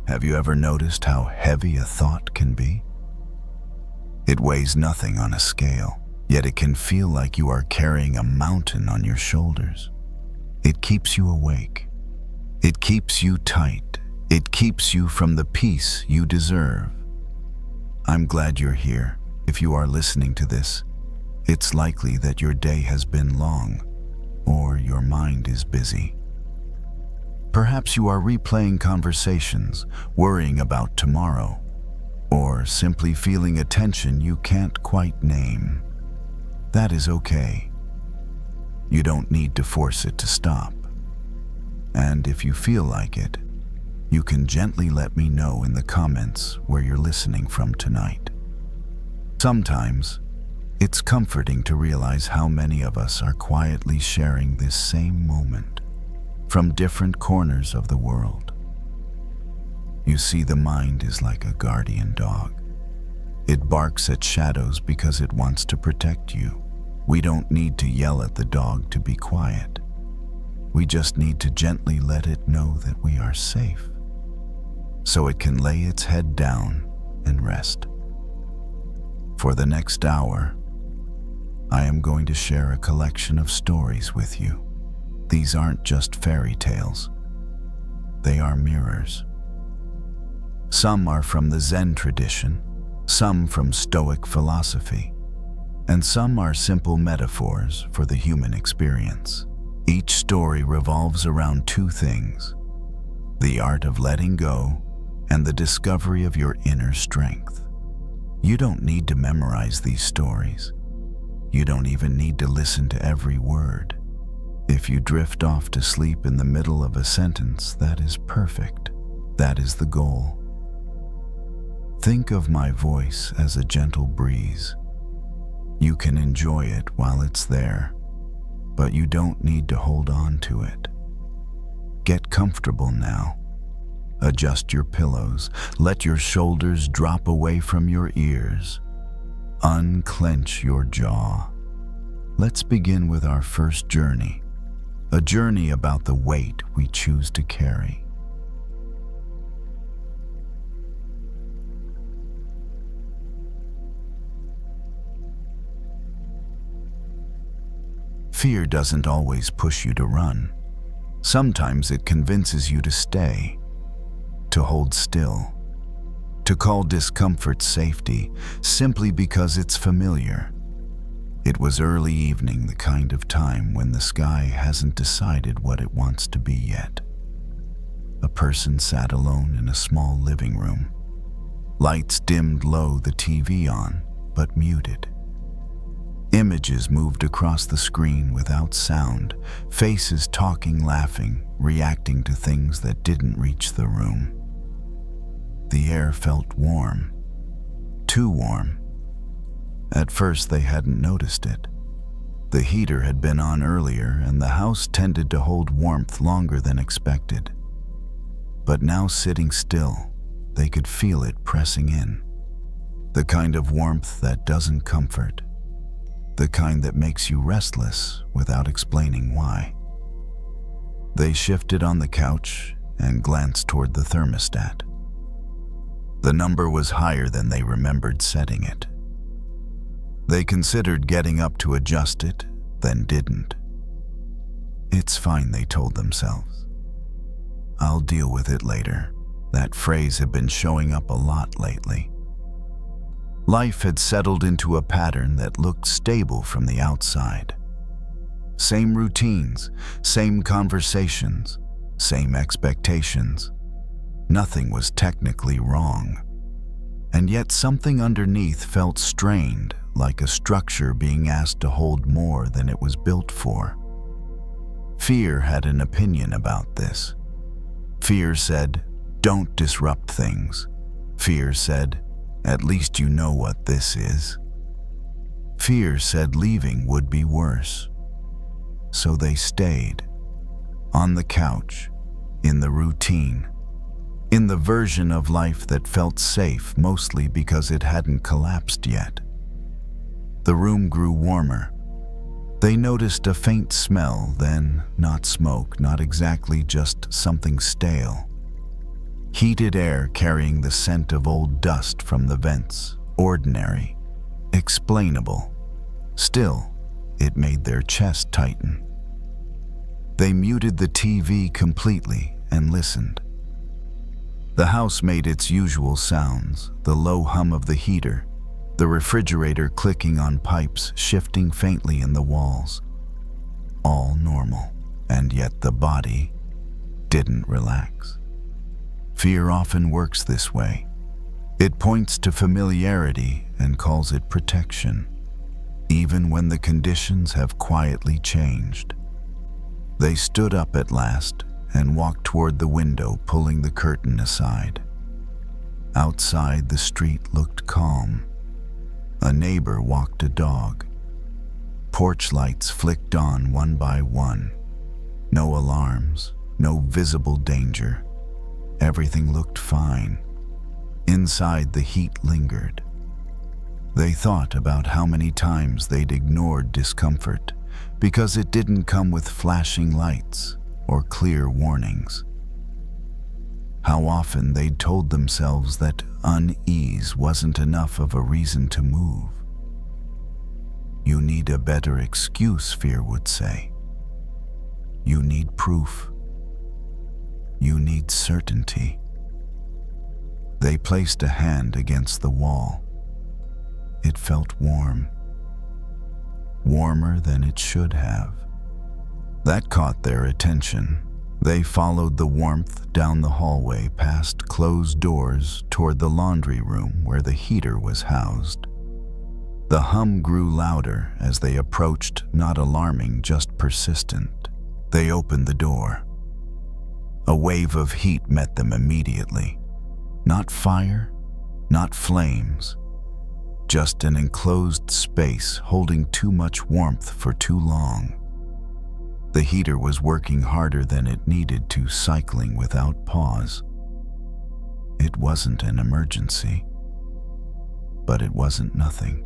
Have you ever noticed how heavy a thought can be? It weighs nothing on a scale, yet it can feel like you are carrying a mountain on your shoulders. It keeps you awake. It keeps you tight. It keeps you from the peace you deserve. I'm glad you're here. If you are listening to this, it's likely that your day has been long, or your mind is busy. Perhaps you are replaying conversations, worrying about tomorrow, or simply feeling a tension you can't quite name. That is okay. You don't need to force it to stop. And if you feel like it, you can gently let me know in the comments where you're listening from tonight. Sometimes, it's comforting to realize how many of us are quietly sharing this same moment from different corners of the world. You see, the mind is like a guardian dog. It barks at shadows because it wants to protect you. We don't need to yell at the dog to be quiet. We just need to gently let it know that we are safe, so it can lay its head down and rest. For the next hour, I am going to share a collection of stories with you. These aren't just fairy tales. They are mirrors. Some are from the Zen tradition, some from Stoic philosophy, and some are simple metaphors for the human experience. Each story revolves around two things: the art of letting go and the discovery of your inner strength. You don't need to memorize these stories. You don't even need to listen to every word. If you drift off to sleep in the middle of a sentence, that is perfect. That is the goal. Think of my voice as a gentle breeze. You can enjoy it while it's there, but you don't need to hold on to it. Get comfortable now. Adjust your pillows. Let your shoulders drop away from your ears. Unclench your jaw. Let's begin with our first journey, a journey about the weight we choose to carry. Fear doesn't always push you to run. Sometimes it convinces you to stay, to hold still, to call discomfort safety simply because it's familiar. It was early evening, the kind of time when the sky hasn't decided what it wants to be yet. A person sat alone in a small living room. Lights dimmed low, the TV on, but muted. Images moved across the screen without sound, faces talking, laughing, reacting to things that didn't reach the room. The air felt warm, too warm. At first they hadn't noticed it. The heater had been on earlier and the house tended to hold warmth longer than expected. But now, sitting still, they could feel it pressing in. The kind of warmth that doesn't comfort. The kind that makes you restless without explaining why. They shifted on the couch and glanced toward the thermostat. The number was higher than they remembered setting it. They considered getting up to adjust it, then didn't. It's fine, they told themselves. I'll deal with it later. That phrase had been showing up a lot lately. Life had settled into a pattern that looked stable from the outside. Same routines, same conversations, same expectations. Nothing was technically wrong. And yet something underneath felt strained, like a structure being asked to hold more than it was built for. Fear had an opinion about this. Fear said, "Don't disrupt things." Fear said, "At least you know what this is." Fear said leaving would be worse. So they stayed, on the couch, in the routine, in the version of life that felt safe mostly because it hadn't collapsed yet. The room grew warmer. They noticed a faint smell, then not smoke, not exactly, just something stale. Heated air carrying the scent of old dust from the vents. Ordinary. Explainable. Still, it made their chest tighten. They muted the TV completely and listened. The house made its usual sounds, the low hum of the heater, the refrigerator clicking on pipes shifting faintly in the walls. All normal, and yet the body didn't relax. Fear often works this way. It points to familiarity and calls it protection, even when the conditions have quietly changed. They stood up at last and walked toward the window, pulling the curtain aside. Outside, the street looked calm. A neighbor walked a dog. Porch lights flicked on one by one. No alarms, no visible danger. Everything looked fine. Inside, the heat lingered. They thought about how many times they'd ignored discomfort because it didn't come with flashing lights or clear warnings. How often they'd told themselves that unease wasn't enough of a reason to move. You need a better excuse, fear would say. You need proof. You need certainty. They placed a hand against the wall. It felt warm. Warmer than it should have. That caught their attention. They followed the warmth down the hallway past closed doors toward the laundry room where the heater was housed. The hum grew louder as they approached, not alarming, just persistent. They opened the door. A wave of heat met them immediately. Not fire, not flames, just an enclosed space holding too much warmth for too long. The heater was working harder than it needed to, cycling without pause. It wasn't an emergency, but it wasn't nothing.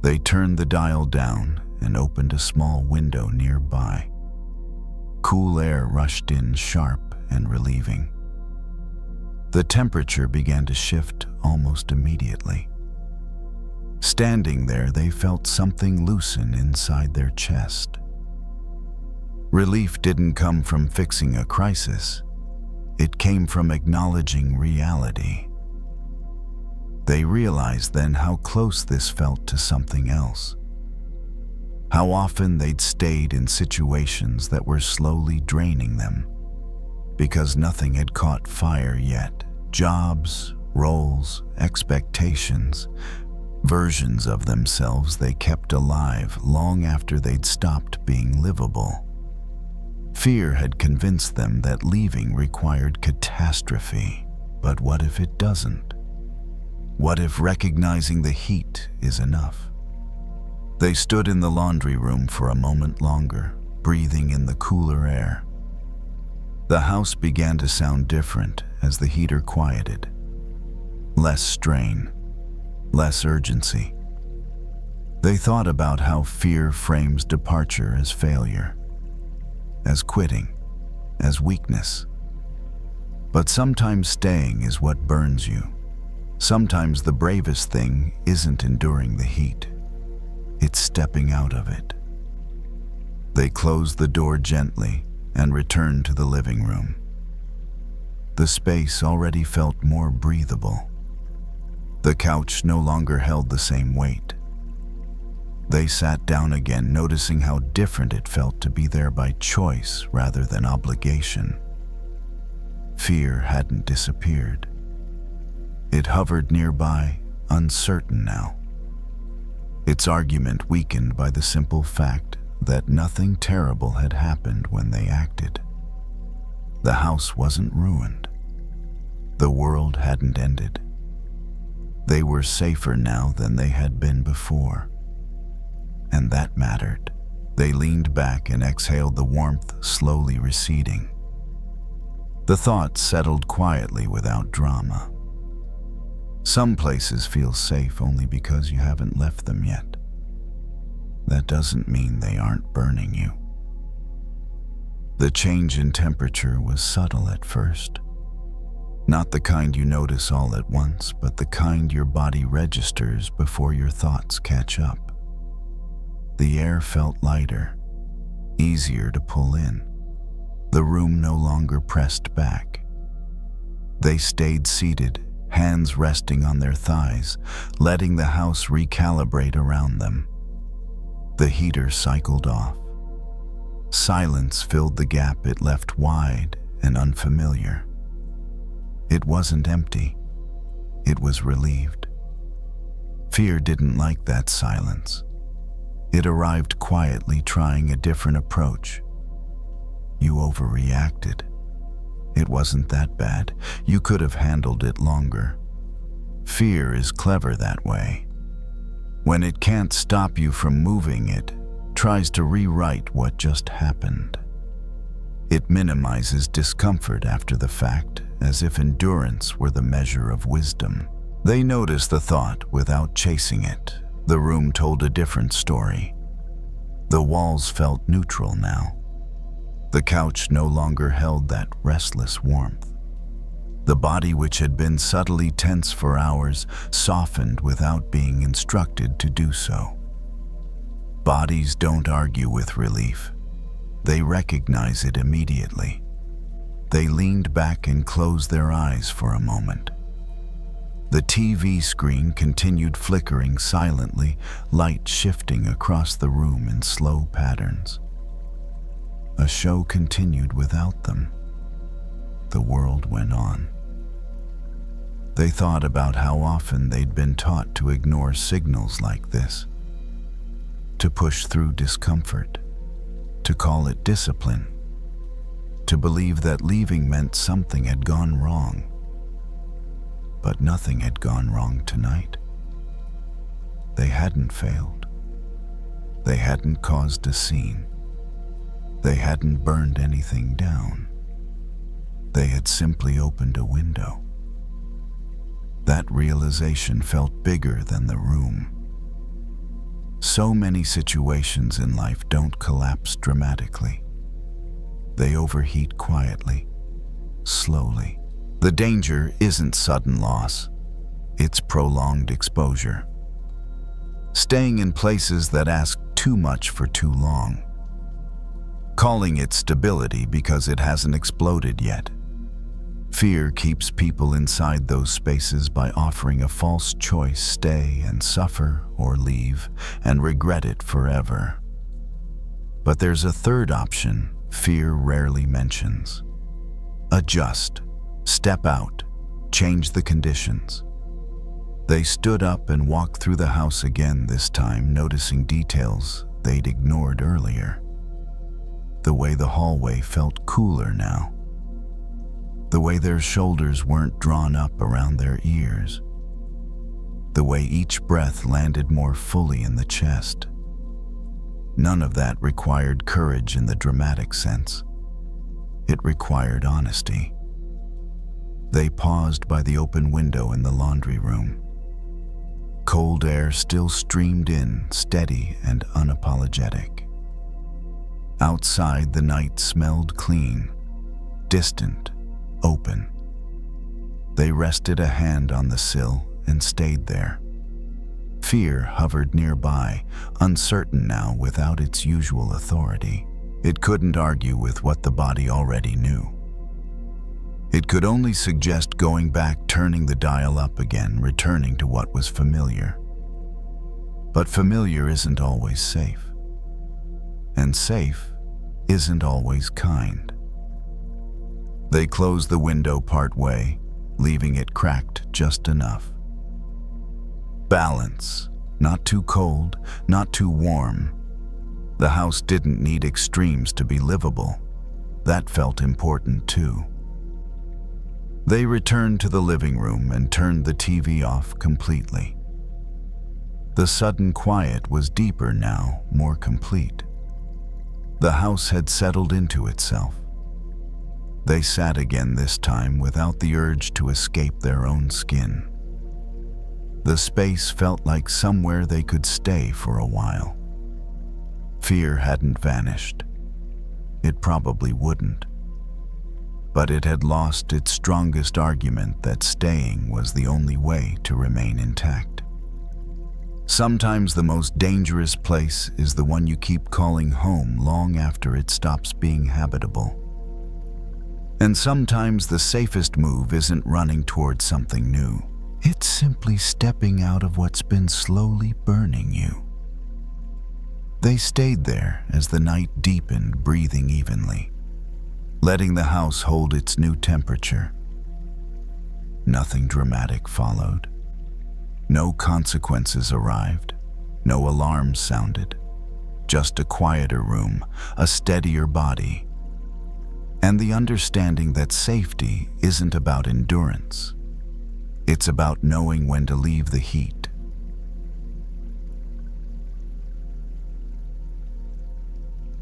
They turned the dial down and opened a small window nearby. Cool air rushed in, sharp and relieving. The temperature began to shift almost immediately. Standing there, they felt something loosen inside their chest. Relief didn't come from fixing a crisis. It came from acknowledging reality. They realized then how close this felt to something else. How often they'd stayed in situations that were slowly draining them because nothing had caught fire yet. Jobs, roles, expectations, versions of themselves they kept alive long after they'd stopped being livable. Fear had convinced them that leaving required catastrophe. But what if it doesn't? What if recognizing the heat is enough? They stood in the laundry room for a moment longer, breathing in the cooler air. The house began to sound different as the heater quieted. Less strain, less urgency. They thought about how fear frames departure as failure, as quitting, as weakness. But sometimes staying is what burns you. Sometimes the bravest thing isn't enduring the heat. It's stepping out of it. They closed the door gently and returned to the living room. The space already felt more breathable. The couch no longer held the same weight. They sat down again, noticing how different it felt to be there by choice rather than obligation. Fear hadn't disappeared. It hovered nearby, uncertain now. Its argument weakened by the simple fact that nothing terrible had happened when they acted. The house wasn't ruined. The world hadn't ended. They were safer now than they had been before. And that mattered. They leaned back and exhaled, the warmth slowly receding. The thoughts settled quietly without drama. Some places feel safe only because you haven't left them yet. That doesn't mean they aren't burning you. The change in temperature was subtle at first. Not the kind you notice all at once, but the kind your body registers before your thoughts catch up. The air felt lighter, easier to pull in. The room no longer pressed back. They stayed seated, hands resting on their thighs, letting the house recalibrate around them. The heater cycled off. Silence filled the gap it left wide and unfamiliar. It wasn't empty. It was relieved. Fear didn't like that silence. It arrived quietly, trying a different approach. You overreacted. It wasn't that bad. You could have handled it longer. Fear is clever that way. When it can't stop you from moving, it tries to rewrite what just happened. It minimizes discomfort after the fact, as if endurance were the measure of wisdom. They noticed the thought without chasing it. The room told a different story. The walls felt neutral now. The couch no longer held that restless warmth. The body, which had been subtly tense for hours, softened without being instructed to do so. Bodies don't argue with relief. They recognize it immediately. They leaned back and closed their eyes for a moment. The TV screen continued flickering silently, light shifting across the room in slow patterns. A show continued without them. The world went on. They thought about how often they'd been taught to ignore signals like this, to push through discomfort, to call it discipline, to believe that leaving meant something had gone wrong. But nothing had gone wrong tonight. They hadn't failed. They hadn't caused a scene. They hadn't burned anything down. They had simply opened a window. That realization felt bigger than the room. So many situations in life don't collapse dramatically. They overheat quietly, slowly. The danger isn't sudden loss. It's prolonged exposure. Staying in places that ask too much for too long. Calling it stability because it hasn't exploded yet. Fear keeps people inside those spaces by offering a false choice: stay and suffer, or leave and regret it forever. But there's a third option fear rarely mentions. Adjust, step out, change the conditions. They stood up and walked through the house again, this time noticing details they'd ignored earlier. The way the hallway felt cooler now. The way their shoulders weren't drawn up around their ears. The way each breath landed more fully in the chest. None of that required courage in the dramatic sense. It required honesty. They paused by the open window in the laundry room. Cold air still streamed in, steady and unapologetic. Outside, the night smelled clean, distant, open. They rested a hand on the sill and stayed there. Fear hovered nearby, uncertain now without its usual authority. It couldn't argue with what the body already knew. It could only suggest going back, turning the dial up again, returning to what was familiar. But familiar isn't always safe. And safe isn't always kind. They closed the window part way, leaving it cracked just enough. Balance, not too cold, not too warm. The house didn't need extremes to be livable. That felt important too. They returned to the living room and turned the TV off completely. The sudden quiet was deeper now, more complete. The house had settled into itself. They sat again this time without the urge to escape their own skin. The space felt like somewhere they could stay for a while. Fear hadn't vanished. It probably wouldn't. but it had lost its strongest argument that staying was the only way to remain intact. Sometimes the most dangerous place is the one you keep calling home long after it stops being habitable. And sometimes the safest move isn't running towards something new. It's simply stepping out of what's been slowly burning you. They stayed there as the night deepened, breathing evenly, letting the house hold its new temperature. Nothing dramatic followed. No consequences arrived. No alarms sounded. Just a quieter room, a steadier body, and the understanding that safety isn't about endurance. It's about knowing when to leave the heat.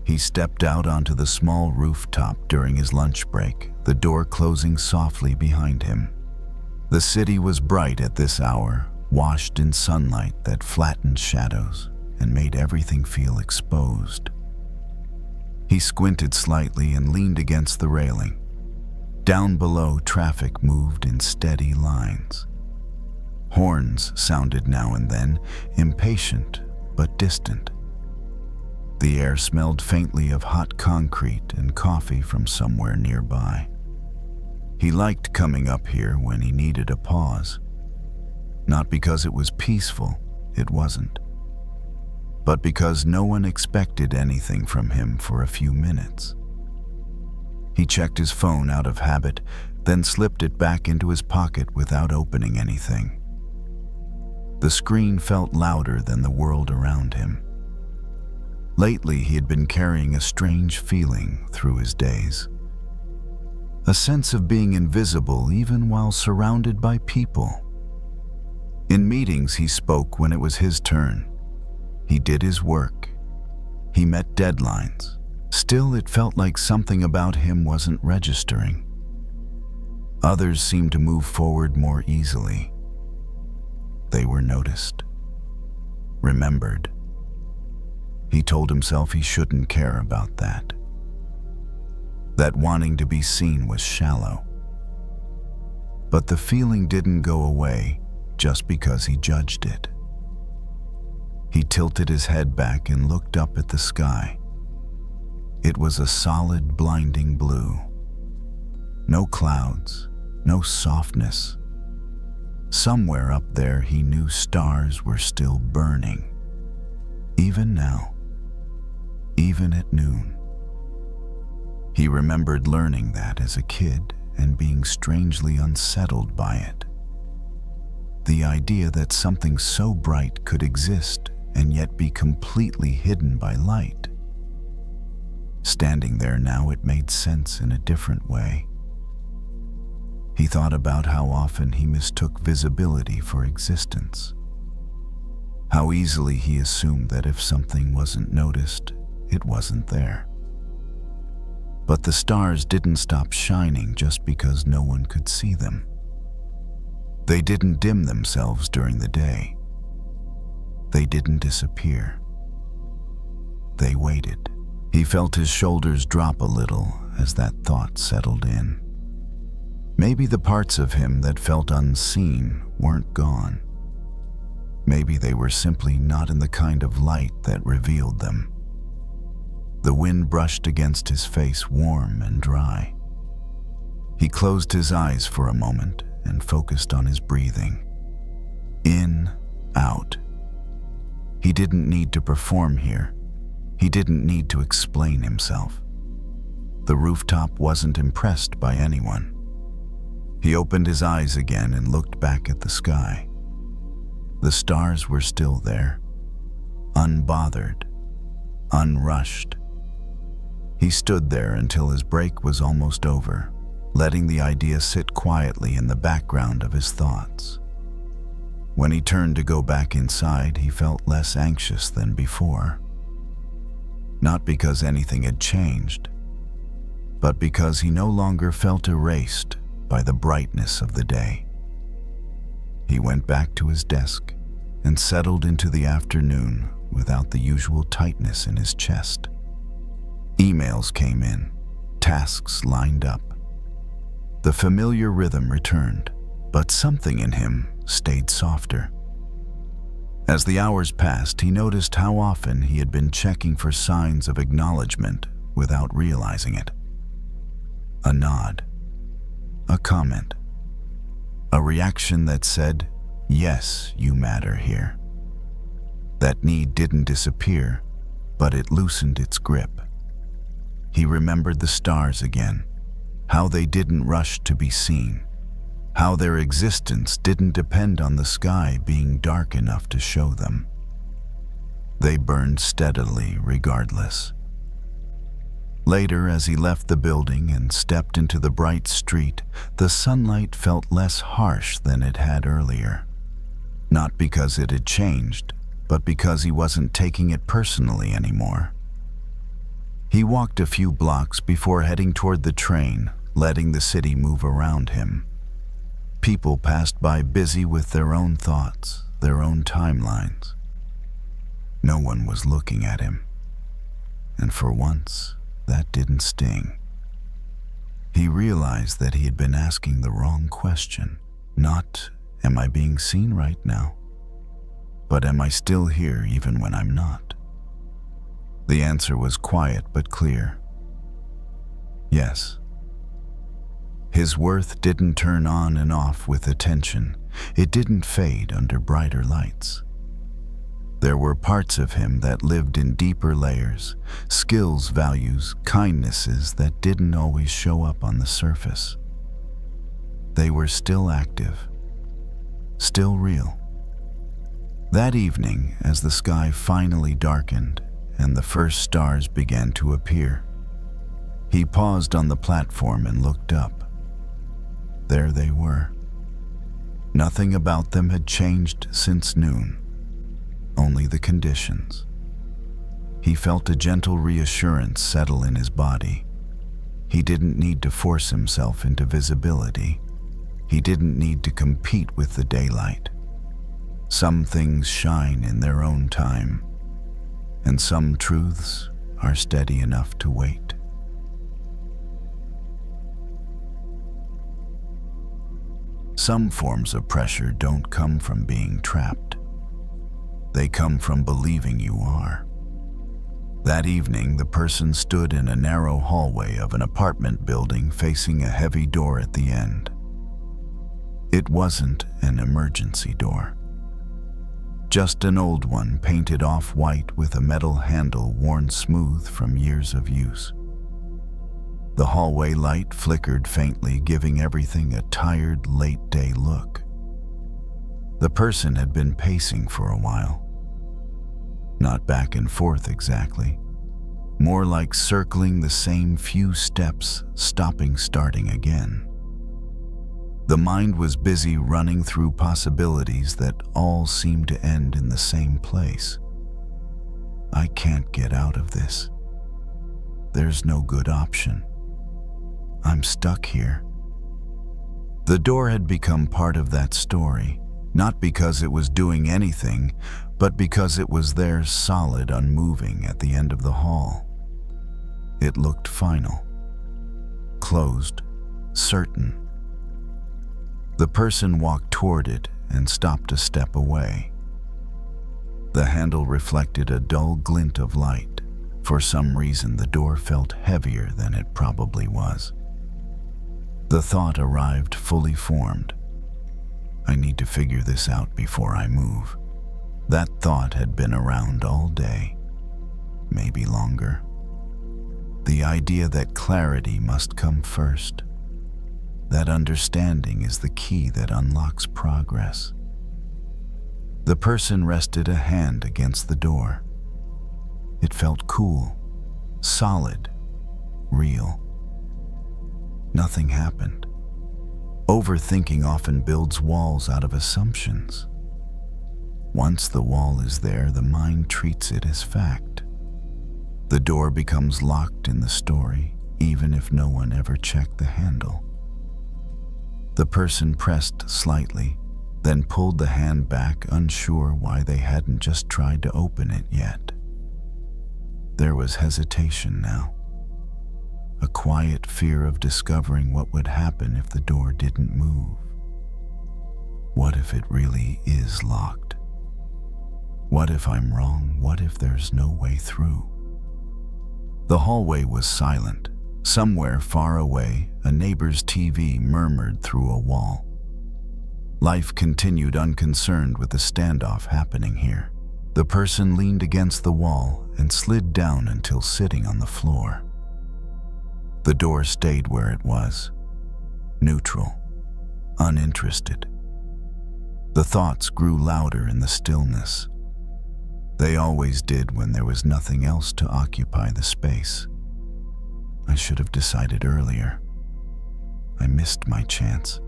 He stepped out onto the small rooftop during his lunch break, the door closing softly behind him. The city was bright at this hour, washed in sunlight that flattened shadows and made everything feel exposed. He squinted slightly and leaned against the railing. Down below, traffic moved in steady lines. Horns sounded now and then, impatient but distant. The air smelled faintly of hot concrete and coffee from somewhere nearby. He liked coming up here when he needed a pause. Not because it was peaceful, it wasn't, but because no one expected anything from him for a few minutes. He checked his phone out of habit, then slipped it back into his pocket without opening anything. The screen felt louder than the world around him. Lately, he had been carrying a strange feeling through his days. A sense of being invisible even while surrounded by people. In meetings, he spoke when it was his turn. He did his work. He met deadlines. Still, it felt like something about him wasn't registering. Others seemed to move forward more easily. They were noticed, remembered. He told himself he shouldn't care about that. That wanting to be seen was shallow. But the feeling didn't go away just because he judged it. He tilted his head back and looked up at the sky. It was a solid, blinding blue. No clouds, no softness. Somewhere up there, he knew stars were still burning. Even now, even at noon. He remembered learning that as a kid and being strangely unsettled by it. The idea that something so bright could exist and yet be completely hidden by light. Standing there now, it made sense in a different way. He thought about how often he mistook visibility for existence. How easily he assumed that if something wasn't noticed, it wasn't there. But the stars didn't stop shining just because no one could see them. They didn't dim themselves during the day. They didn't disappear. They waited. He felt his shoulders drop a little as that thought settled in. Maybe the parts of him that felt unseen weren't gone. Maybe they were simply not in the kind of light that revealed them. The wind brushed against his face, warm and dry. He closed his eyes for a moment and focused on his breathing. In, out. He didn't need to perform here. He didn't need to explain himself. The rooftop wasn't impressed by anyone. He opened his eyes again and looked back at the sky. The stars were still there, unbothered, unrushed. He stood there until his break was almost over, letting the idea sit quietly in the background of his thoughts. When he turned to go back inside, he felt less anxious than before. Not because anything had changed, but because he no longer felt erased by the brightness of the day. He went back to his desk and settled into the afternoon without the usual tightness in his chest. Emails came in, tasks lined up, The familiar rhythm returned, but something in him stayed softer. As the hours passed, he noticed how often he had been checking for signs of acknowledgement without realizing it. A nod, a comment, a reaction that said, "Yes, you matter here." That need didn't disappear, but it loosened its grip. He remembered the stars again, how they didn't rush to be seen, how their existence didn't depend on the sky being dark enough to show them. They burned steadily regardless. Later, as he left the building and stepped into the bright street, the sunlight felt less harsh than it had earlier. Not because it had changed, but because he wasn't taking it personally anymore. He walked a few blocks before heading toward the train, letting the city move around him. People passed by busy with their own thoughts, their own timelines. No one was looking at him. And for once, that didn't sting. He realized that he had been asking the wrong question. Not, am I being seen right now? But am I still here even when I'm not? The answer was quiet but clear. Yes. His worth didn't turn on and off with attention. It didn't fade under brighter lights. There were parts of him that lived in deeper layers, skills, values, kindnesses that didn't always show up on the surface. They were still active, still real. That evening, as the sky finally darkened and the first stars began to appear, he paused on the platform and looked up. There they were. Nothing about them had changed since noon, only the conditions. He felt a gentle reassurance settle in his body. He didn't need to force himself into visibility. He didn't need to compete with the daylight. Some things shine in their own time, and some truths are steady enough to wait. Some forms of pressure don't come from being trapped. They come from believing you are. That evening, the person stood in a narrow hallway of an apartment building facing a heavy door at the end. It wasn't an emergency door. Just an old one painted off-white with a metal handle worn smooth from years of use. The hallway light flickered faintly, giving everything a tired, late-day look. The person had been pacing for a while. Not back and forth exactly. More like circling the same few steps, starting again. The mind was busy running through possibilities that all seemed to end in the same place. I can't get out of this. There's no good option. I'm stuck here. The door had become part of that story, not because it was doing anything, but because it was there solid, unmoving at the end of the hall. It looked final, closed, certain. The person walked toward it and stopped a step away. The handle reflected a dull glint of light. For some reason, the door felt heavier than it probably was. The thought arrived fully formed. I need to figure this out before I move. That thought had been around all day, maybe longer. The idea that clarity must come first. That understanding is the key that unlocks progress. The person rested a hand against the door. It felt cool, solid, real. Nothing happened. Overthinking often builds walls out of assumptions. Once the wall is there, the mind treats it as fact. The door becomes locked in the story, even if no one ever checked the handle. The person pressed slightly, then pulled the hand back, unsure why they hadn't just tried to open it yet. There was hesitation now. a quiet fear of discovering what would happen if the door didn't move. What if it really is locked? What if I'm wrong? What if there's no way through? The hallway was silent. Somewhere far away, a neighbor's TV murmured through a wall. Life continued unconcerned with the standoff happening here. The person leaned against the wall and slid down until sitting on the floor. The door stayed where it was, neutral, uninterested. The thoughts grew louder in the stillness. They always did when there was nothing else to occupy the space. I should have decided earlier. I missed my chance.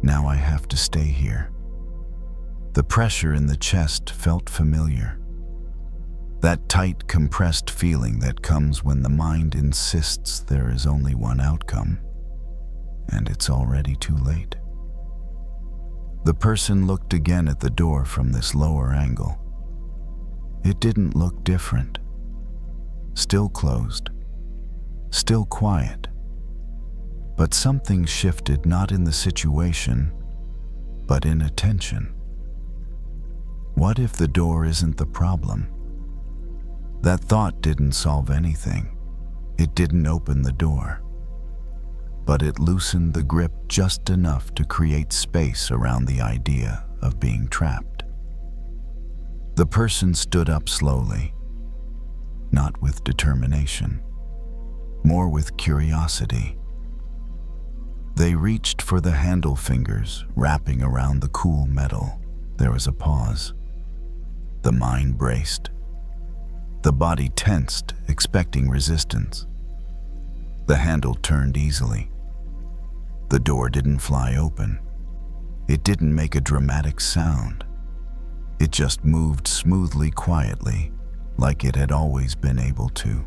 Now I have to stay here. The pressure in the chest felt familiar. That tight, compressed feeling that comes when the mind insists there is only one outcome, and it's already too late. The person looked again at the door from this lower angle. It didn't look different. Still closed. Still quiet. But something shifted, not in the situation, but in attention. What if the door isn't the problem? That thought didn't solve anything. It didn't open the door. But it loosened the grip just enough to create space around the idea of being trapped. The person stood up slowly, not with determination, more with curiosity. They reached for the handle fingers wrapping around the cool metal. There was a pause. The mind braced. The body tensed, expecting resistance. The handle turned easily. The door didn't fly open. It didn't make a dramatic sound. It just moved smoothly, quietly, like it had always been able to.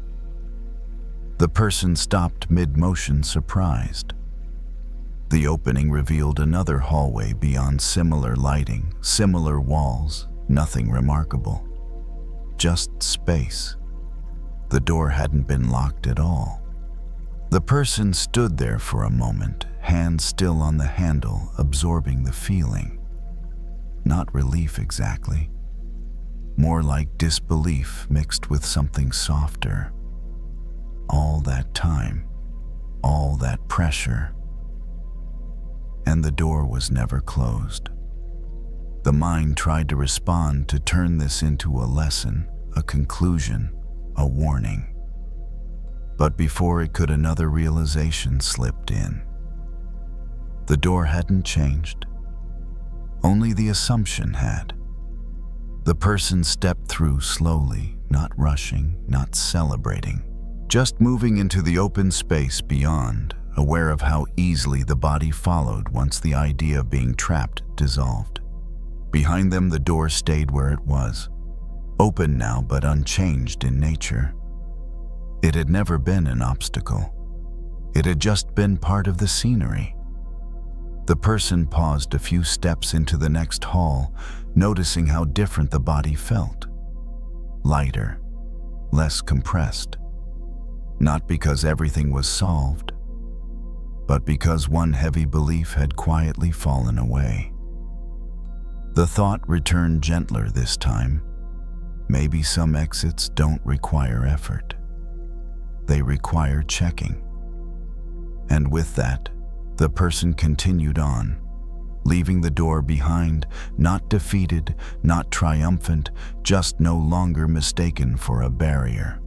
The person stopped mid-motion, surprised. The opening revealed another hallway beyond, similar lighting, similar walls, nothing remarkable. Just space. The door hadn't been locked at all. The person stood there for a moment, hand still on the handle, absorbing the feeling. Not relief exactly. More like disbelief mixed with something softer. All that time, all that pressure. And the door was never closed. The mind tried to respond, to turn this into a lesson, a conclusion, a warning. But before it could, another realization slipped in. The door hadn't changed. Only the assumption had. The person stepped through slowly, not rushing, not celebrating, just moving into the open space beyond, aware of how easily the body followed once the idea of being trapped dissolved. Behind them, the door stayed where it was, open now but unchanged in nature. It had never been an obstacle. It had just been part of the scenery. The person paused a few steps into the next hall, noticing how different the body felt. Lighter, less compressed. Not because everything was solved, but because one heavy belief had quietly fallen away. The thought returned gentler this time. Maybe some exits don't require effort. They require checking. And with that, the person continued on, leaving the door behind, not defeated, not triumphant, just no longer mistaken for a barrier.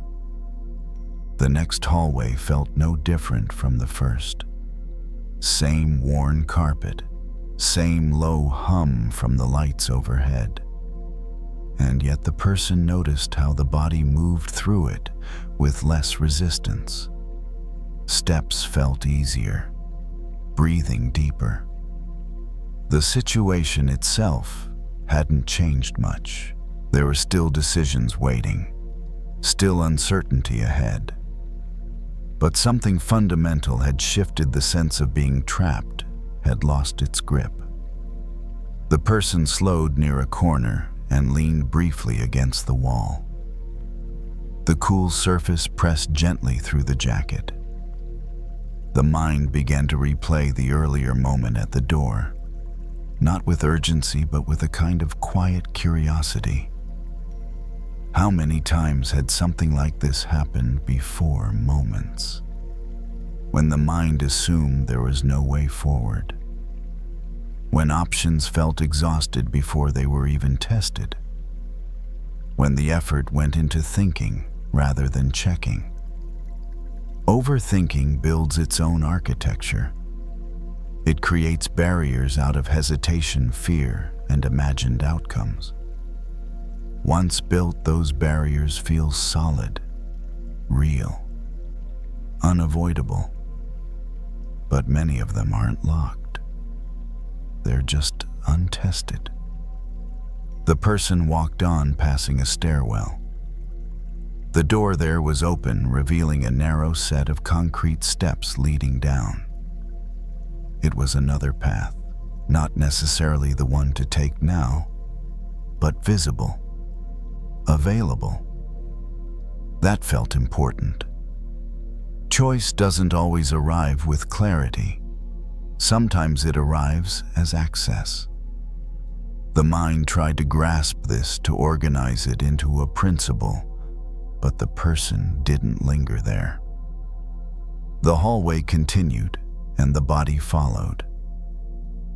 The next hallway felt no different from the first. Same worn carpet, same low hum from the lights overhead. And yet the person noticed how the body moved through it with less resistance. Steps felt easier, breathing deeper. The situation itself hadn't changed much. There were still decisions waiting, still uncertainty ahead. But something fundamental had shifted. The sense of being trapped had lost its grip. The person slowed near a corner and leaned briefly against the wall. The cool surface pressed gently through the jacket. The mind began to replay the earlier moment at the door, not with urgency but with a kind of quiet curiosity. How many times had something like this happened before? Moments when the mind assumed there was no way forward, when options felt exhausted before they were even tested, when the effort went into thinking rather than checking. Overthinking builds its own architecture. It creates barriers out of hesitation, fear, and imagined outcomes. Once built, those barriers feel solid, real, unavoidable. But many of them aren't locked. They're just untested. The person walked on, passing a stairwell. The door there was open, revealing a narrow set of concrete steps leading down. It was another path, not necessarily the one to take now, but visible, available. That felt important. Choice doesn't always arrive with clarity. Sometimes it arrives as access. The mind tried to grasp this, to organize it into a principle, but the person didn't linger there. The hallway continued, and the body followed.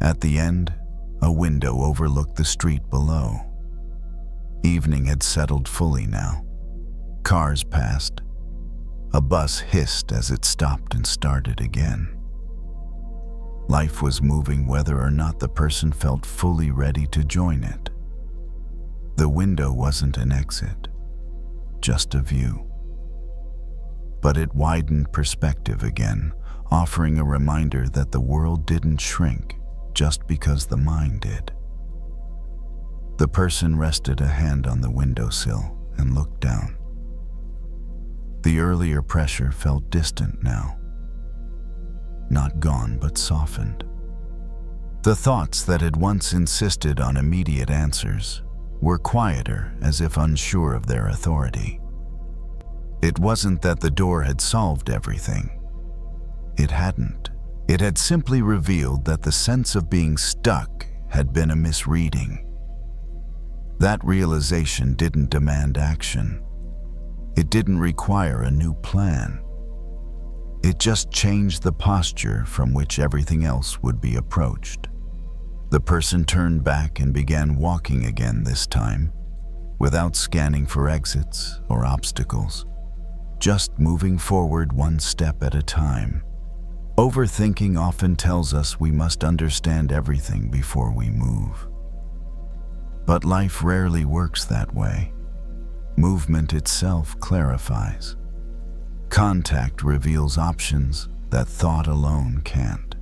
At the end, a window overlooked the street below. Evening had settled fully now. Cars passed. A bus hissed as it stopped and started again. Life was moving whether or not the person felt fully ready to join it. The window wasn't an exit, just a view. But it widened perspective again, offering a reminder that the world didn't shrink just because the mind did. The person rested a hand on the windowsill and looked down. The earlier pressure felt distant now. Not gone, but softened. The thoughts that had once insisted on immediate answers were quieter, as if unsure of their authority. It wasn't that the door had solved everything. It hadn't. It had simply revealed that the sense of being stuck had been a misreading. That realization didn't demand action. It didn't require a new plan. It just changed the posture from which everything else would be approached. The person turned back and began walking again, this time, without scanning for exits or obstacles, just moving forward one step at a time. Overthinking often tells us we must understand everything before we move. But life rarely works that way. Movement itself clarifies. Contact reveals options that thought alone can't.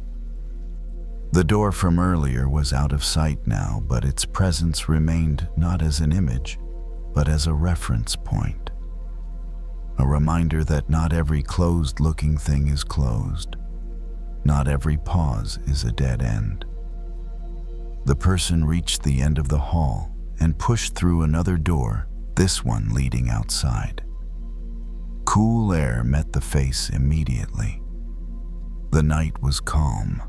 The door from earlier was out of sight now, but its presence remained not as an image, but as a reference point. A reminder that not every closed-looking thing is closed. Not every pause is a dead end. The person reached the end of the hall and pushed through another door, this one leading outside. Cool air met the face immediately. The night was calm.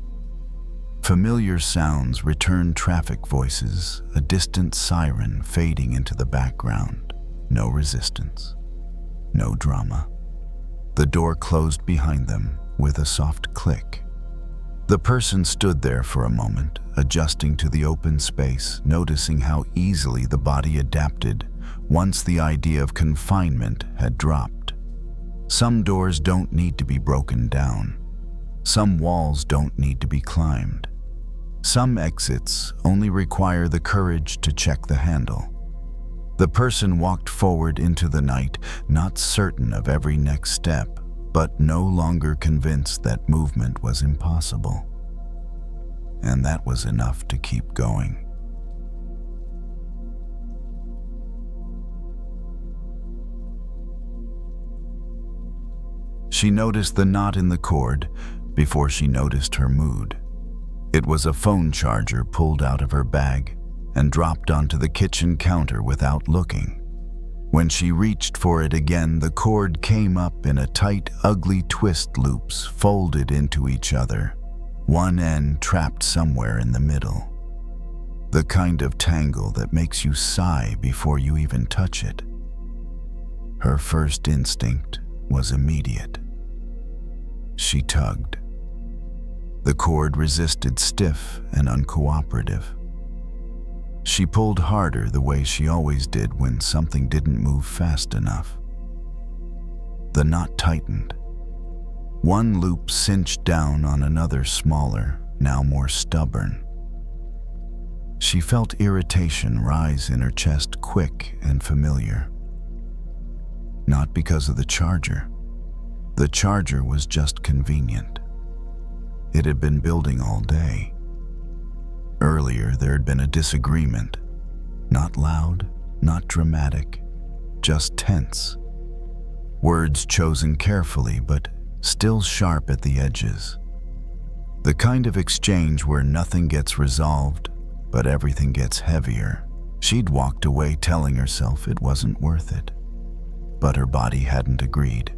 Familiar sounds returned, traffic voices, a distant siren fading into the background. No resistance. No drama. The door closed behind them with a soft click. The person stood there for a moment, adjusting to the open space, noticing how easily the body adapted once the idea of confinement had dropped. Some doors don't need to be broken down. Some walls don't need to be climbed. Some exits only require the courage to check the handle. The person walked forward into the night, not certain of every next step, but no longer convinced that movement was impossible. And that was enough to keep going. She noticed the knot in the cord before she noticed her mood. It was a phone charger pulled out of her bag and dropped onto the kitchen counter without looking. When she reached for it again, the cord came up in a tight, ugly twist, loops folded into each other, one end trapped somewhere in the middle. The kind of tangle that makes you sigh before you even touch it. Her first instinct was immediate. She tugged. The cord resisted, stiff and uncooperative. She pulled harder, the way she always did when something didn't move fast enough. The knot tightened. One loop cinched down on another, smaller, now more stubborn. She felt irritation rise in her chest, quick and familiar. Not because of the charger. The charger was just convenient. It had been building all day. Earlier, there had been a disagreement. Not loud, not dramatic, just tense. Words chosen carefully, but still sharp at the edges. The kind of exchange where nothing gets resolved, but everything gets heavier. She'd walked away telling herself it wasn't worth it. But her body hadn't agreed.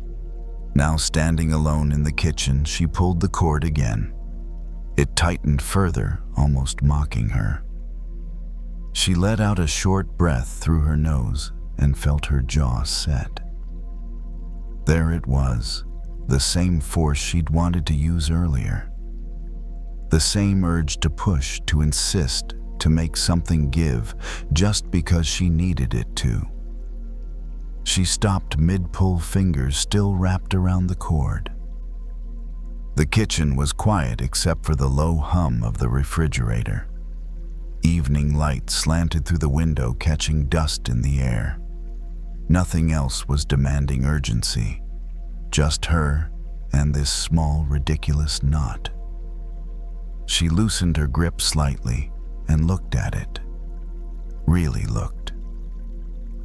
Now, standing alone in the kitchen, she pulled the cord again. It tightened further, almost mocking her. She let out a short breath through her nose and felt her jaw set. There it was, the same force she'd wanted to use earlier. The same urge to push, to insist, to make something give, just because she needed it to. She stopped mid-pull, fingers still wrapped around the cord. The kitchen was quiet except for the low hum of the refrigerator. Evening light slanted through the window, catching dust in the air. Nothing else was demanding urgency. Just her and this small, ridiculous knot. She loosened her grip slightly and looked at it. Really looked.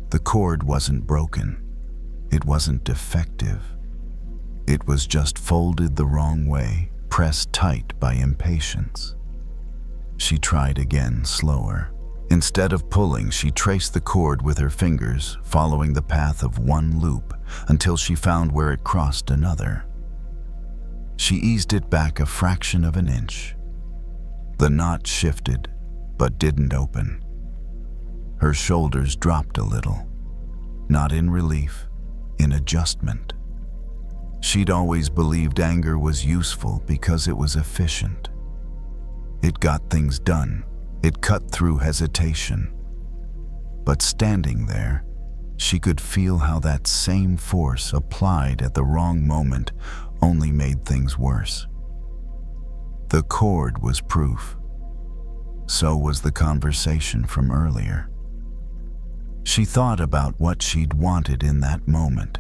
The cord wasn't broken. It wasn't defective. It was just folded the wrong way, pressed tight by impatience. She tried again, slower. Instead of pulling, she traced the cord with her fingers, following the path of one loop until she found where it crossed another. She eased it back a fraction of an inch. The knot shifted, but didn't open. Her shoulders dropped a little, not in relief, in adjustment. She'd always believed anger was useful because it was efficient. It got things done. It cut through hesitation. But standing there, she could feel how that same force applied at the wrong moment only made things worse. The cord was proof. So was the conversation from earlier. She thought about what she'd wanted in that moment.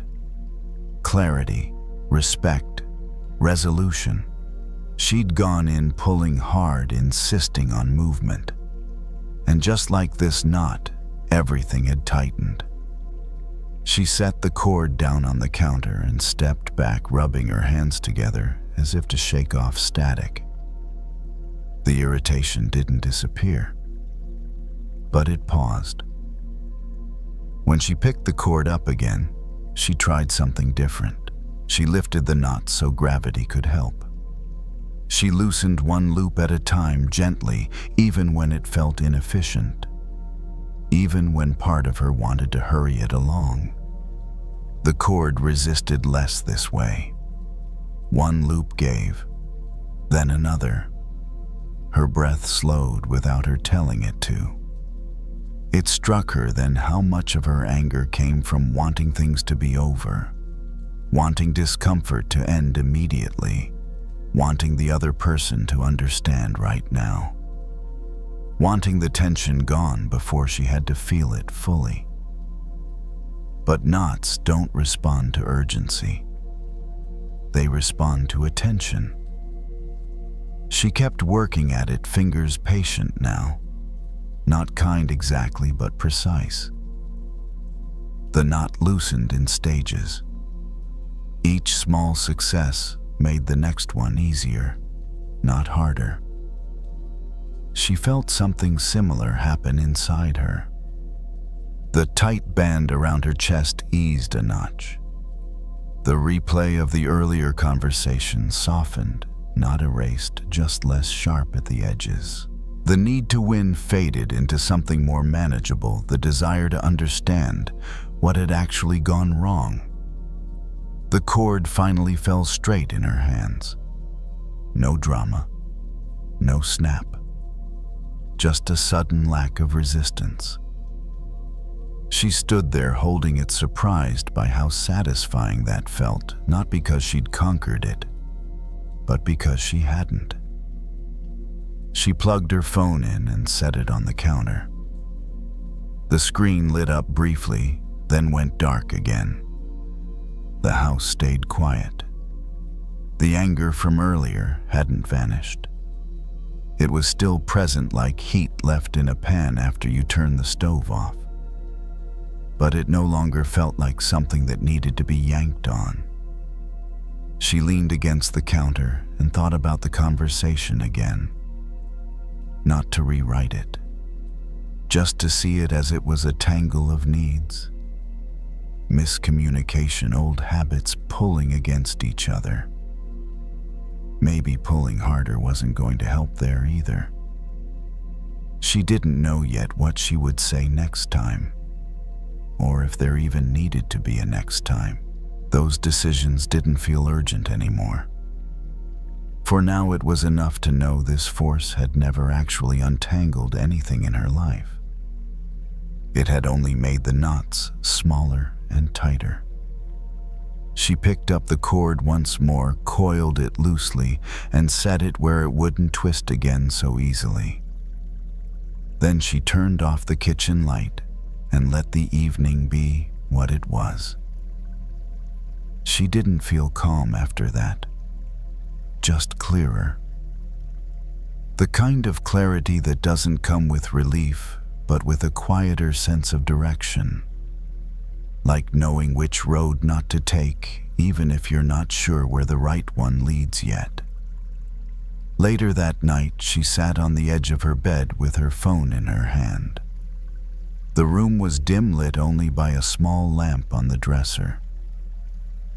Clarity, respect, resolution. She'd gone in pulling hard, insisting on movement. And just like this knot, everything had tightened. She set the cord down on the counter and stepped back, rubbing her hands together as if to shake off static. The irritation didn't disappear, but it paused. When she picked the cord up again, she tried something different. She lifted the knot so gravity could help. She loosened one loop at a time, gently, even when it felt inefficient. Even when part of her wanted to hurry it along. The cord resisted less this way. One loop gave, then another. Her breath slowed without her telling it to. It struck her then how much of her anger came from wanting things to be over, wanting discomfort to end immediately, wanting the other person to understand right now, wanting the tension gone before she had to feel it fully. But knots don't respond to urgency. They respond to attention. She kept working at it, fingers patient now. Not kind exactly, but precise. The knot loosened in stages. Each small success made the next one easier, not harder. She felt something similar happen inside her. The tight band around her chest eased a notch. The replay of the earlier conversation softened, not erased, just less sharp at the edges. The need to win faded into something more manageable, the desire to understand what had actually gone wrong. The cord finally fell straight in her hands. No drama, no snap, just a sudden lack of resistance. She stood there holding it, surprised by how satisfying that felt, not because she'd conquered it, but because she hadn't. She plugged her phone in and set it on the counter. The screen lit up briefly, then went dark again. The house stayed quiet. The anger from earlier hadn't vanished. It was still present, like heat left in a pan after you turn the stove off. But it no longer felt like something that needed to be yanked on. She leaned against the counter and thought about the conversation again. Not to rewrite it, just to see it as it was, a tangle of needs. Miscommunication, old habits pulling against each other. Maybe pulling harder wasn't going to help there either. She didn't know yet what she would say next time, or if there even needed to be a next time. Those decisions didn't feel urgent anymore. For now it was enough to know this force had never actually untangled anything in her life. It had only made the knots smaller and tighter. She picked up the cord once more, coiled it loosely, and set it where it wouldn't twist again so easily. Then she turned off the kitchen light and let the evening be what it was. She didn't feel calm after that, just clearer. The kind of clarity that doesn't come with relief, but with a quieter sense of direction. Like knowing which road not to take, even if you're not sure where the right one leads yet. Later that night, she sat on the edge of her bed with her phone in her hand. The room was dim lit only by a small lamp on the dresser.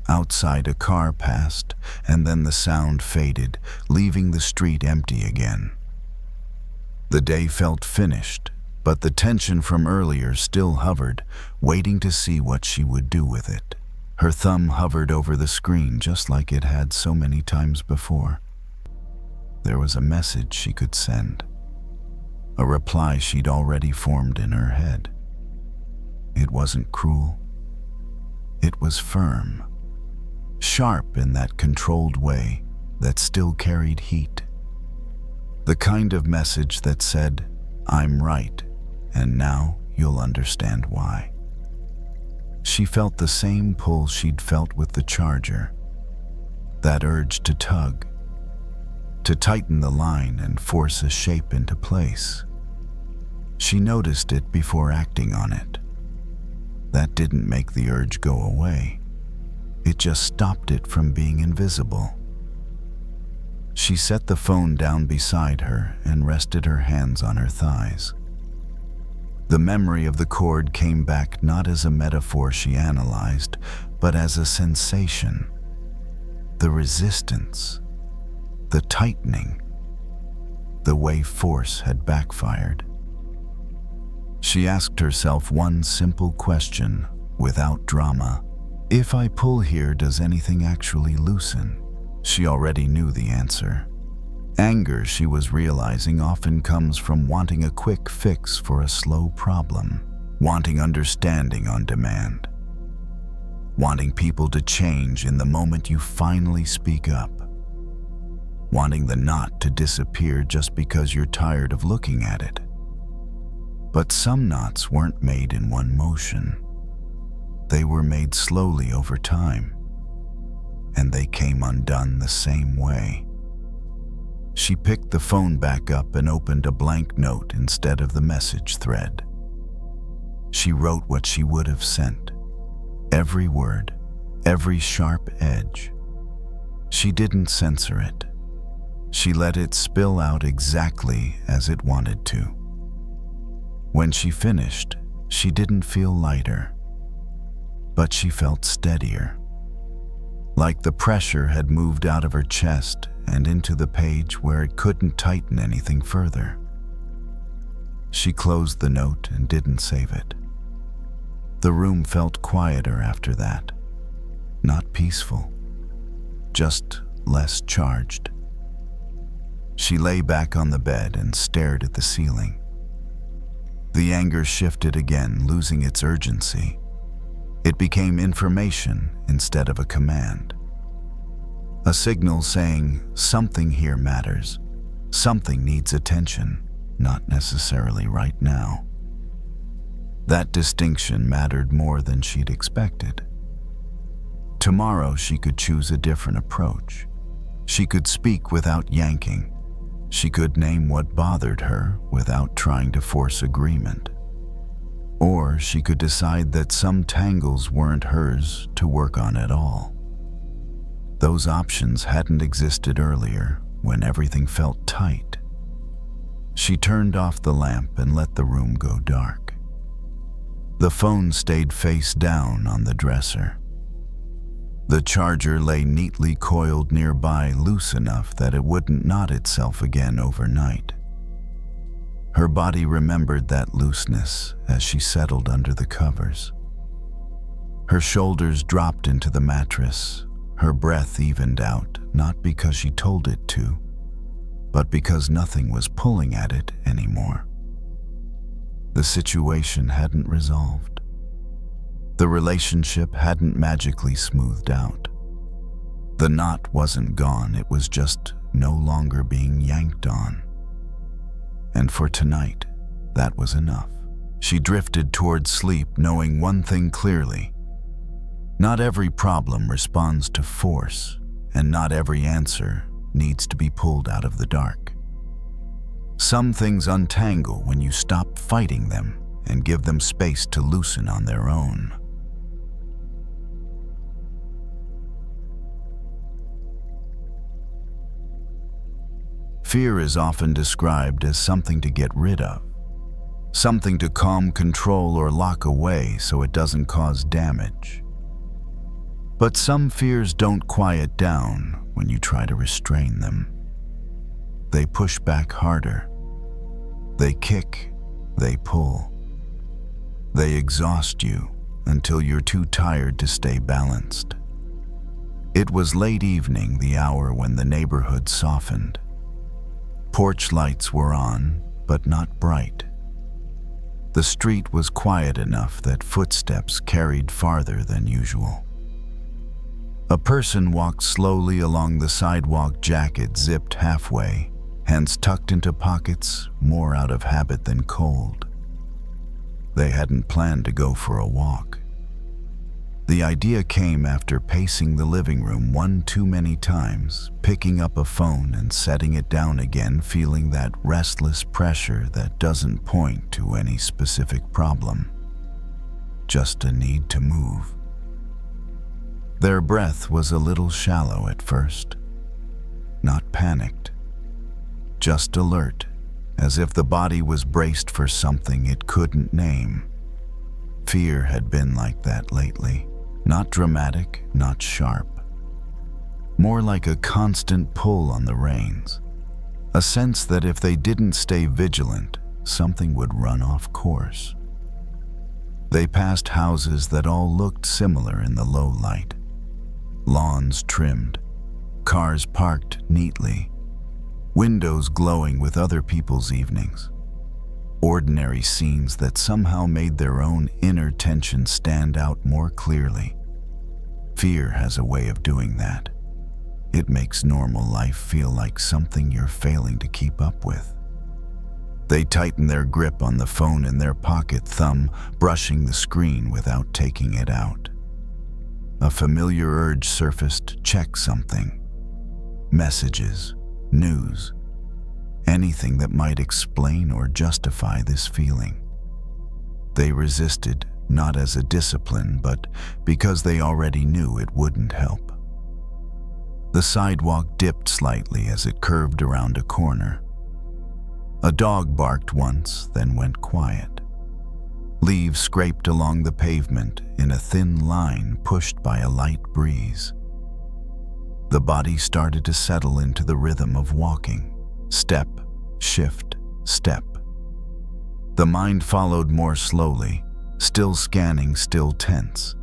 Outside, a car passed, and then the sound faded, leaving the street empty again. The day felt finished, but the tension from earlier still hovered, waiting to see what she would do with it. Her thumb hovered over the screen just like it had so many times before. There was a message she could send, a reply she'd already formed in her head. It wasn't cruel. It was firm. Sharp in that controlled way that still carried heat. The kind of message that said, "I'm right, and now you'll understand why." She felt the same pull she'd felt with the charger. That urge to tug, to tighten the line and force a shape into place. She noticed it before acting on it. That didn't make the urge go away. It just stopped it from being invisible. She set the phone down beside her and rested her hands on her thighs. The memory of the cord came back not as a metaphor she analyzed, but as a sensation. The resistance, the tightening, the way force had backfired. She asked herself one simple question, without drama. If I pull here, does anything actually loosen? She already knew the answer. Anger, she was realizing, often comes from wanting a quick fix for a slow problem, wanting understanding on demand, wanting people to change in the moment you finally speak up, wanting the knot to disappear just because you're tired of looking at it. But some knots weren't made in one motion. They were made slowly over time, and they came undone the same way. She picked the phone back up and opened a blank note instead of the message thread. She wrote what she would have sent. Every word, every sharp edge. She didn't censor it. She let it spill out exactly as it wanted to. When she finished, She didn't feel lighter, but she felt steadier, like the pressure had moved out of her chest and into the page where it couldn't tighten anything further. She closed the note and didn't save it. The room felt quieter after that. Not peaceful, just less charged. She lay back on the bed and stared at the ceiling. The anger shifted again, losing its urgency. It became information instead of a command. A signal saying something here matters, something needs attention, not necessarily right now. That distinction mattered more than she'd expected. Tomorrow she could choose a different approach. She could speak without yanking. She could name what bothered her without trying to force agreement. Or she could decide that some tangles weren't hers to work on at all. Those options hadn't existed earlier when everything felt tight. She turned off the lamp and let the room go dark. The phone stayed face down on the dresser. The charger lay neatly coiled nearby, loose enough that it wouldn't knot itself again overnight. Her body remembered that looseness as she settled under the covers. Her shoulders dropped into the mattress. Her breath evened out, not because she told it to, but because nothing was pulling at it anymore. The situation hadn't resolved. The relationship hadn't magically smoothed out. The knot wasn't gone, it was just no longer being yanked on. And for tonight, that was enough. She drifted toward sleep, knowing one thing clearly. Not every problem responds to force, and not every answer needs to be pulled out of the dark. Some things untangle when you stop fighting them and give them space to loosen on their own. Fear is often described as something to get rid of, something to calm, control, or lock away so it doesn't cause damage. But some fears don't quiet down when you try to restrain them. They push back harder. They kick, they pull. They exhaust you until you're too tired to stay balanced. It was late evening, the hour when the neighborhood softened. Porch lights were on, but not bright. The street was quiet enough that footsteps carried farther than usual. A person walked slowly along the sidewalk, jacket zipped halfway, hands tucked into pockets, more out of habit than cold. They hadn't planned to go for a walk. The idea came after pacing the living room one too many times, picking up a phone and setting it down again, feeling that restless pressure that doesn't point to any specific problem, just a need to move. Their breath was a little shallow at first, not panicked, just alert, as if the body was braced for something it couldn't name. Fear had been like that lately. Not dramatic, not sharp. More like a constant pull on the reins. A sense that if they didn't stay vigilant, something would run off course. They passed houses that all looked similar in the low light. Lawns trimmed, cars parked neatly, windows glowing with other people's evenings. Ordinary scenes that somehow made their own inner tension stand out more clearly. Fear has a way of doing that. It makes normal life feel like something you're failing to keep up with. They tighten their grip on the phone in their pocket, thumb brushing the screen without taking it out. A familiar urge surfaced, check something. Messages, news, anything that might explain or justify this feeling. They resisted, not as a discipline, but because they already knew it wouldn't help. The sidewalk dipped slightly as it curved around a corner. A dog barked once, then went quiet. Leaves scraped along the pavement in a thin line pushed by a light breeze. The body started to settle into the rhythm of walking. Step, shift, step. The mind followed more slowly, still scanning, still tense.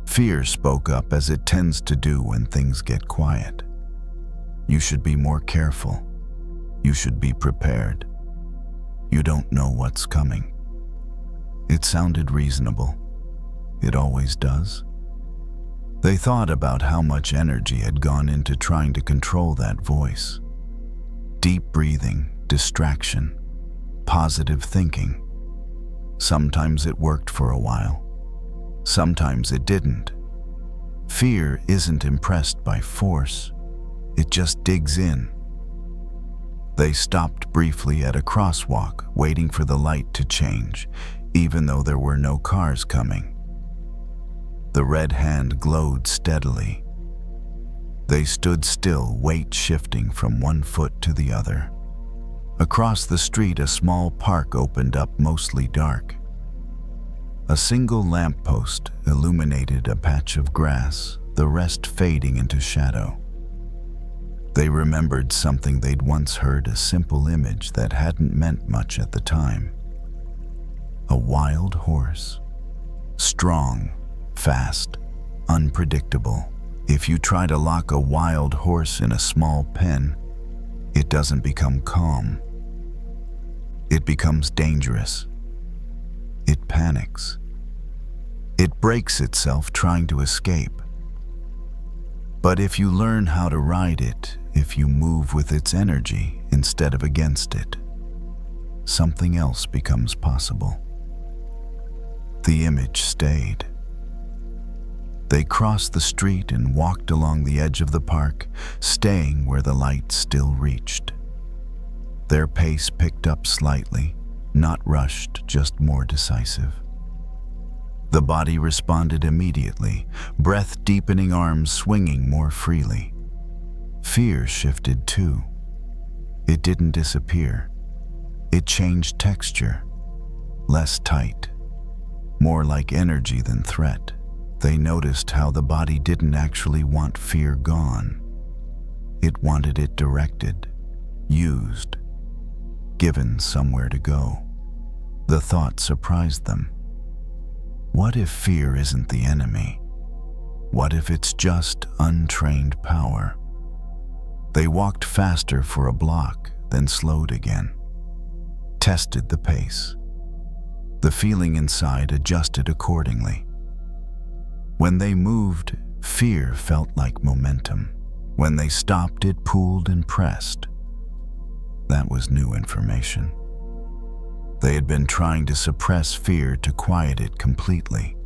Fear spoke up as it tends to do when things get quiet. You should be more careful. You should be prepared. You don't know what's coming. It sounded reasonable. It always does. They thought about how much energy had gone into trying to control that voice. Deep breathing, distraction, positive thinking. Sometimes it worked for a while. Sometimes it didn't. Fear isn't impressed by force. It just digs in. They stopped briefly at a crosswalk, waiting for the light to change, even though there were no cars coming. The red hand glowed steadily. They stood still, weight shifting from one foot to the other. Across the street, a small park opened up, mostly dark. A single lamppost illuminated a patch of grass, the rest fading into shadow. They remembered something they'd once heard, a simple image that hadn't meant much at the time. A wild horse. Strong, fast, unpredictable. If you try to lock a wild horse in a small pen, it doesn't become calm. It becomes dangerous. It panics. It breaks itself trying to escape. But if you learn how to ride it, if you move with its energy instead of against it, something else becomes possible. The image stayed. They crossed the street and walked along the edge of the park, staying where the light still reached. Their pace picked up slightly, not rushed, just more decisive. The body responded immediately, breath deepening, arms swinging more freely. Fear shifted too. It didn't disappear. It changed texture, less tight, more like energy than threat. They noticed how the body didn't actually want fear gone. It wanted it directed, used, given somewhere to go. The thought surprised them. What if fear isn't the enemy? What if it's just untrained power? They walked faster for a block, then slowed again. Tested the pace. The feeling inside adjusted accordingly. When they moved, fear felt like momentum. When they stopped, it pooled and pressed. That was new information. They had been trying to suppress fear to quiet it completely.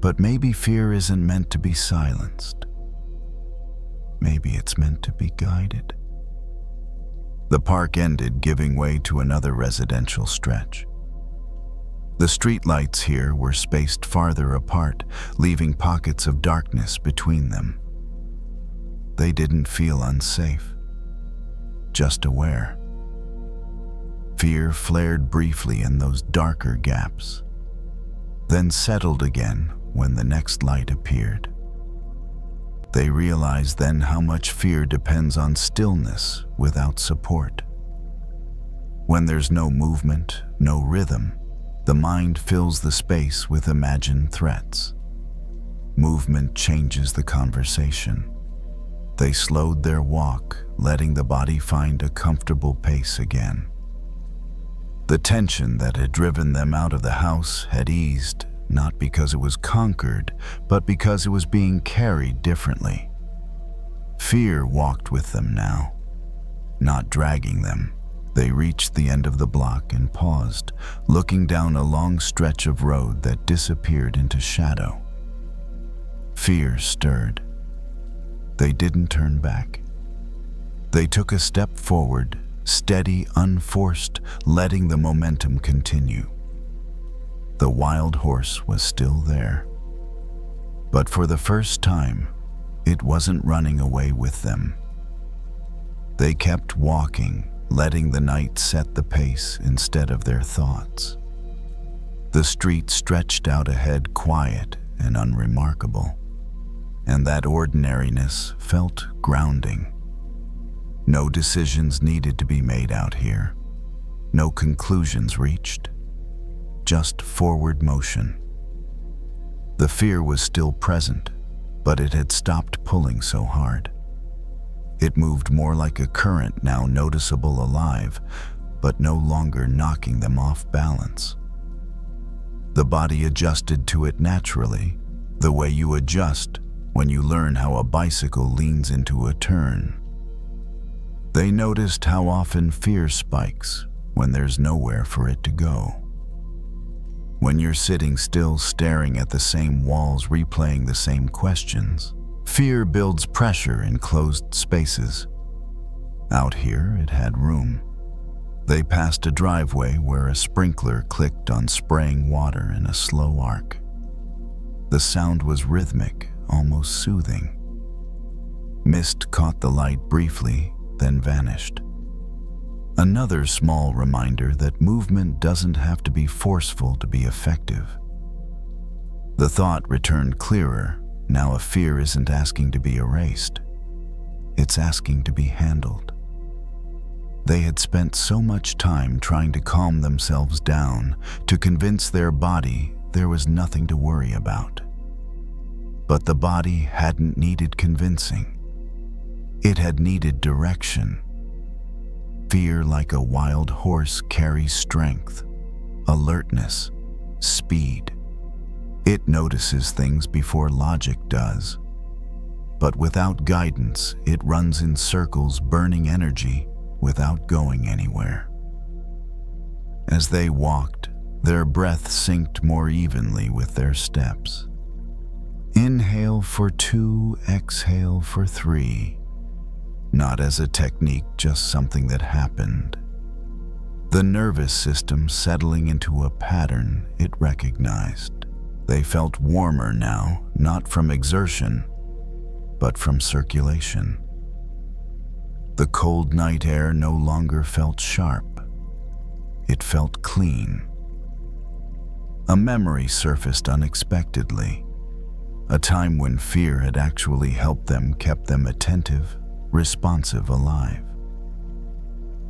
But maybe fear isn't meant to be silenced. Maybe it's meant to be guided. The park ended, giving way to another residential stretch. The streetlights here were spaced farther apart, leaving pockets of darkness between them. They didn't feel unsafe, just aware. Fear flared briefly in those darker gaps, then settled again when the next light appeared. They realized then how much fear depends on stillness without support. When there's no movement, no rhythm, the mind fills the space with imagined threats. Movement changes the conversation. They slowed their walk, letting the body find a comfortable pace again. The tension that had driven them out of the house had eased, not because it was conquered, but because it was being carried differently. Fear walked with them now, not dragging them. They reached the end of the block and paused, looking down a long stretch of road that disappeared into shadow. Fear stirred. They didn't turn back. They took a step forward, steady, unforced, letting the momentum continue. The wild horse was still there. But for the first time, it wasn't running away with them. They kept walking, letting the night set the pace instead of their thoughts. The street stretched out ahead, quiet and unremarkable, and that ordinariness felt grounding. No decisions needed to be made out here. No conclusions reached. Just forward motion. The fear was still present, but it had stopped pulling so hard. It moved more like a current, now noticeable, alive, but no longer knocking them off balance. The body adjusted to it naturally, the way you adjust when you learn how a bicycle leans into a turn. They noticed how often fear spikes when there's nowhere for it to go. When you're sitting still, staring at the same walls, replaying the same questions, fear builds pressure in closed spaces. Out here, it had room. They passed a driveway where a sprinkler clicked on spraying water in a slow arc. The sound was rhythmic, almost soothing. Mist caught the light briefly, then vanished. Another small reminder that movement doesn't have to be forceful to be effective. The thought returned clearer. Now a fear isn't asking to be erased. It's asking to be handled. They had spent so much time trying to calm themselves down, to convince their body there was nothing to worry about. But the body hadn't needed convincing. It had needed direction. Fear, like a wild horse, carries strength, alertness, speed. It notices things before logic does. But without guidance, it runs in circles, burning energy without going anywhere. As they walked, their breath synced more evenly with their steps. Inhale for 2, exhale for 3. Not as a technique, just something that happened. The nervous system settling into a pattern it recognized. They felt warmer now, not from exertion, but from circulation. The cold night air no longer felt sharp. It felt clean. A memory surfaced unexpectedly. A time when fear had actually helped them, kept them attentive, responsive, alive.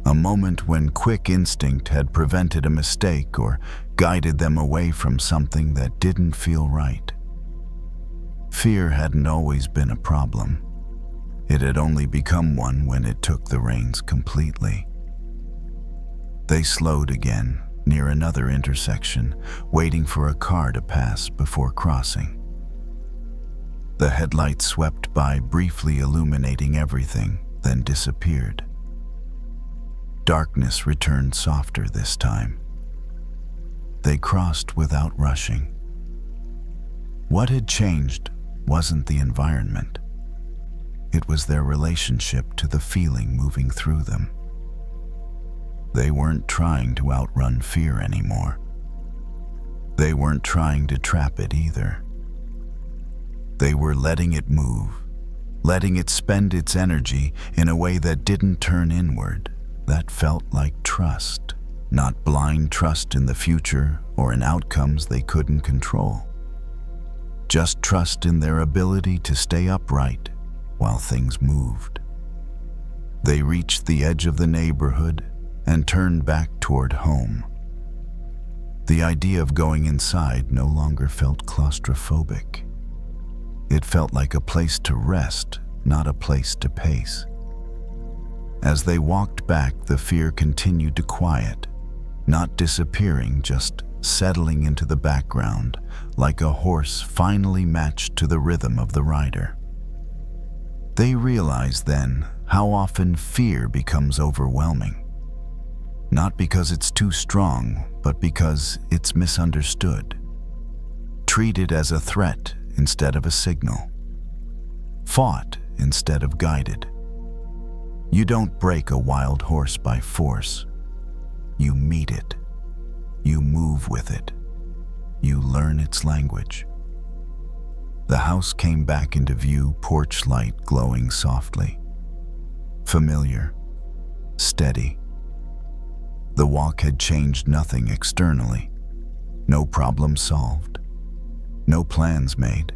A moment when quick instinct had prevented a mistake or guided them away from something that didn't feel right. Fear hadn't always been a problem. It had only become one when it took the reins completely. They slowed again, near another intersection, waiting for a car to pass before crossing. The headlights swept by, briefly illuminating everything, then disappeared. Darkness returned softer this time. They crossed without rushing. What had changed wasn't the environment. It was their relationship to the feeling moving through them. They weren't trying to outrun fear anymore. They weren't trying to trap it either. They were letting it move, letting it spend its energy in a way that didn't turn inward, that felt like trust, not blind trust in the future or in outcomes they couldn't control. Just trust in their ability to stay upright while things moved. They reached the edge of the neighborhood and turned back toward home. The idea of going inside no longer felt claustrophobic. It felt like a place to rest, not a place to pace. As they walked back, the fear continued to quiet, not disappearing, just settling into the background, like a horse finally matched to the rhythm of the rider. They realized then how often fear becomes overwhelming. Not because it's too strong, but because it's misunderstood. Treated as a threat instead of a signal. Fought instead of guided. You don't break a wild horse by force. You meet it. You move with it. You learn its language. The house came back into view, porch light glowing softly. Familiar. Steady. The walk had changed nothing externally, No problem solved, no plans made,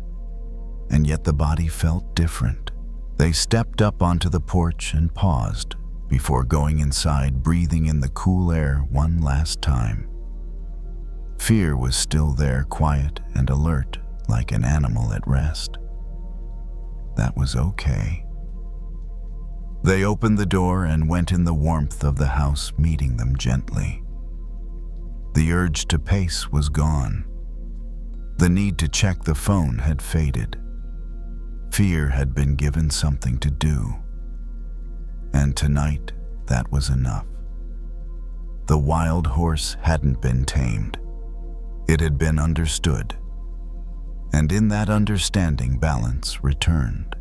and yet the body felt different. They stepped up onto the porch and paused before going inside, breathing in the cool air one last time. Fear was still there, quiet and alert, like an animal at rest. That was okay. They opened the door and went in the warmth of the house, meeting them gently. The urge to pace was gone. The need to check the phone had faded. Fear had been given something to do. And tonight, that was enough. The wild horse hadn't been tamed. It had been understood. And in that understanding, balance returned.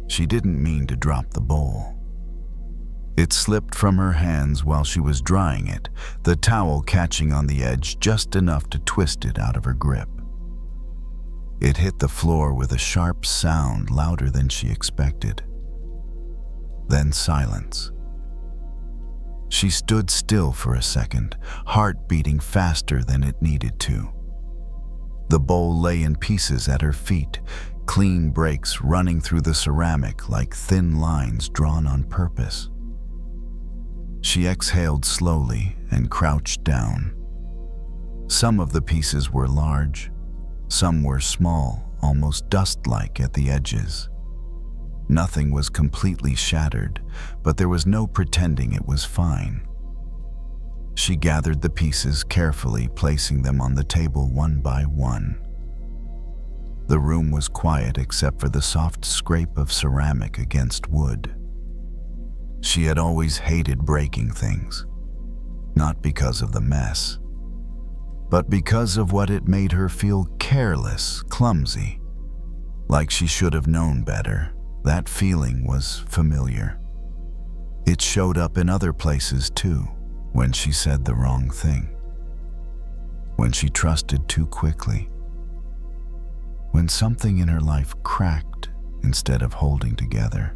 She didn't mean to drop the bowl. It slipped from her hands while she was drying it, the towel catching on the edge just enough to twist it out of her grip. It hit the floor with a sharp sound, louder than she expected. Then silence. She stood still for a second, heart beating faster than it needed to. The bowl lay in pieces at her feet, clean breaks running through the ceramic like thin lines drawn on purpose. She exhaled slowly and crouched down. Some of the pieces were large, some were small, almost dust-like at the edges. Nothing was completely shattered, but there was no pretending it was fine. She gathered the pieces carefully, placing them on the table one by one. The room was quiet except for the soft scrape of ceramic against wood. She had always hated breaking things, not because of the mess, but because of what it made her feel: careless, clumsy, like she should have known better. That feeling was familiar. It showed up in other places too, when she said the wrong thing, when she trusted too quickly, when something in her life cracked instead of holding together.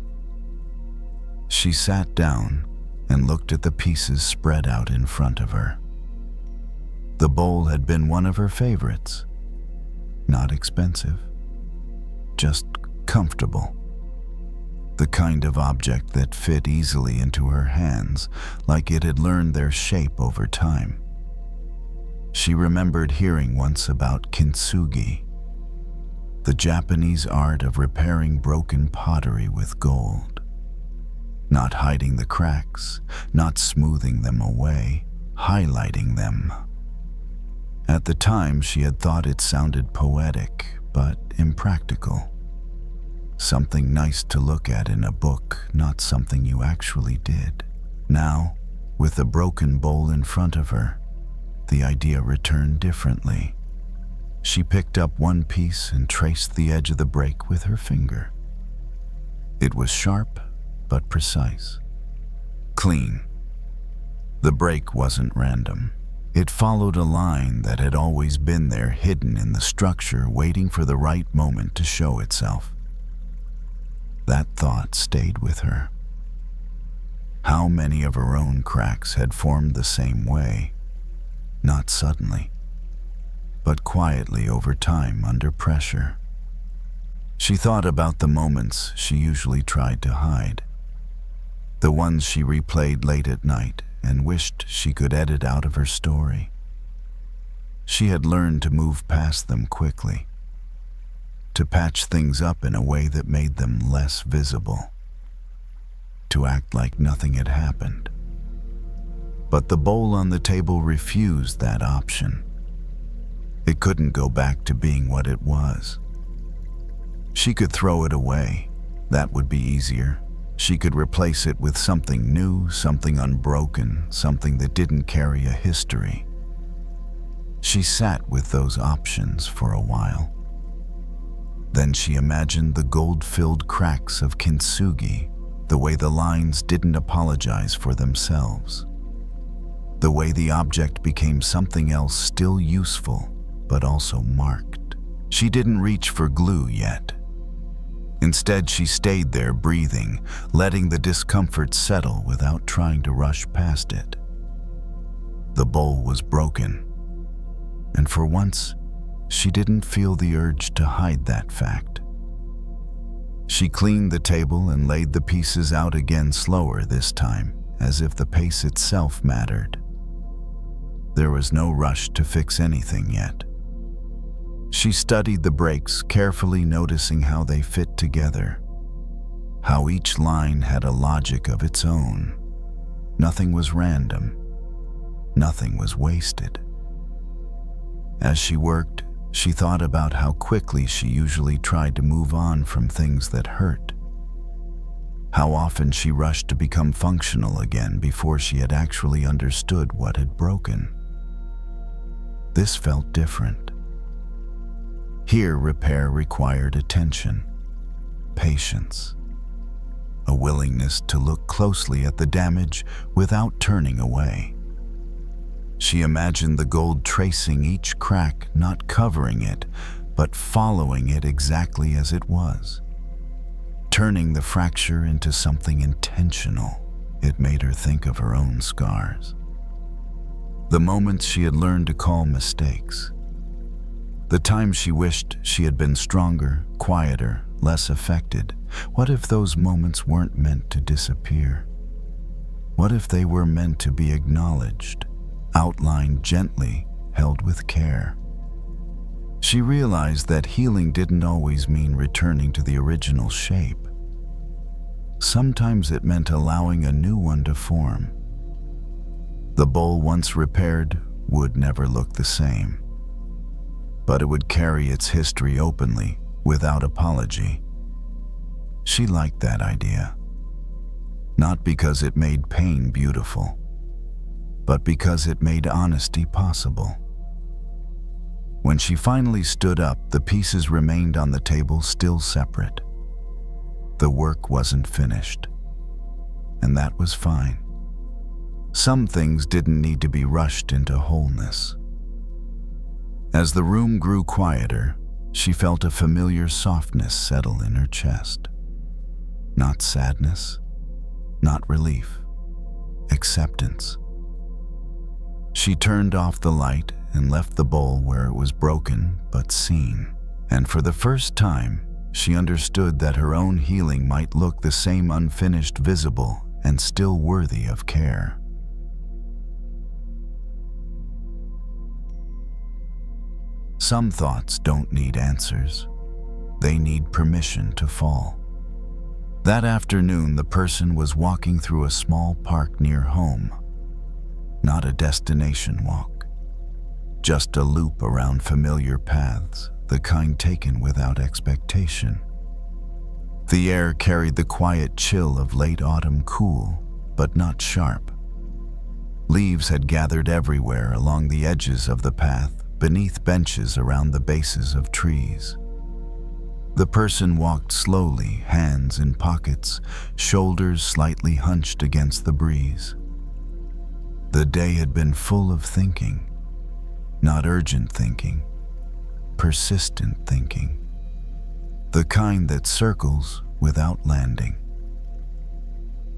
She sat down and looked at the pieces spread out in front of her. The bowl had been one of her favorites. Not expensive, just comfortable. The kind of object that fit easily into her hands, like it had learned their shape over time. She remembered hearing once about Kintsugi, the Japanese art of repairing broken pottery with gold. Not hiding the cracks, not smoothing them away, highlighting them. At the time, she had thought it sounded poetic, but impractical. Something nice to look at in a book, not something you actually did. Now, with the broken bowl in front of her, the idea returned differently. She picked up one piece and traced the edge of the break with her finger. It was sharp, but precise. Clean. The break wasn't random. It followed a line that had always been there, hidden in the structure, waiting for the right moment to show itself. That thought stayed with her. How many of her own cracks had formed the same way? Not suddenly, but quietly over time under pressure. She thought about the moments she usually tried to hide, the ones she replayed late at night and wished she could edit out of her story. She had learned to move past them quickly, to patch things up in a way that made them less visible, to act like nothing had happened. But the bowl on the table refused that option. It couldn't go back to being what it was. She could throw it away. That would be easier. She could replace it with something new, something unbroken, something that didn't carry a history. She sat with those options for a while. Then she imagined the gold-filled cracks of Kintsugi, the way the lines didn't apologize for themselves, the way the object became something else, still useful, but also marked. She didn't reach for glue yet. Instead, she stayed there breathing, letting the discomfort settle without trying to rush past it. The bowl was broken, and for once, she didn't feel the urge to hide that fact. She cleaned the table and laid the pieces out again, slower this time, as if the pace itself mattered. There was no rush to fix anything yet. She studied the breaks, carefully noticing how they fit together, how each line had a logic of its own. Nothing was random. Nothing was wasted. As she worked, she thought about how quickly she usually tried to move on from things that hurt. How often she rushed to become functional again before she had actually understood what had broken. This felt different. Here, repair required attention, patience, a willingness to look closely at the damage without turning away. She imagined the gold tracing each crack, not covering it, but following it exactly as it was, turning the fracture into something intentional. It made her think of her own scars, the moments she had learned to call mistakes, the times she wished she had been stronger, quieter, less affected. What if those moments weren't meant to disappear? What if they were meant to be acknowledged, outlined gently, held with care? She realized that healing didn't always mean returning to the original shape. Sometimes it meant allowing a new one to form. The bowl, once repaired, would never look the same, but it would carry its history openly, without apology. She liked that idea, not because it made pain beautiful, but because it made honesty possible. When she finally stood up, the pieces remained on the table, still separate. The work wasn't finished, and that was fine. Some things didn't need to be rushed into wholeness. As the room grew quieter, she felt a familiar softness settle in her chest. Not sadness, not relief, acceptance. She turned off the light and left the bowl where it was broken but seen. And for the first time, she understood that her own healing might look the same, unfinished, visible, and still worthy of care. Some thoughts don't need answers. They need permission to fall. That afternoon, the person was walking through a small park near home. Not a destination walk, just a loop around familiar paths, the kind taken without expectation. The air carried the quiet chill of late autumn, cool, but not sharp. Leaves had gathered everywhere along the edges of the path, beneath benches around the bases of trees. The person walked slowly, hands in pockets, shoulders slightly hunched against the breeze. The day had been full of thinking, not urgent thinking, persistent thinking, the kind that circles without landing.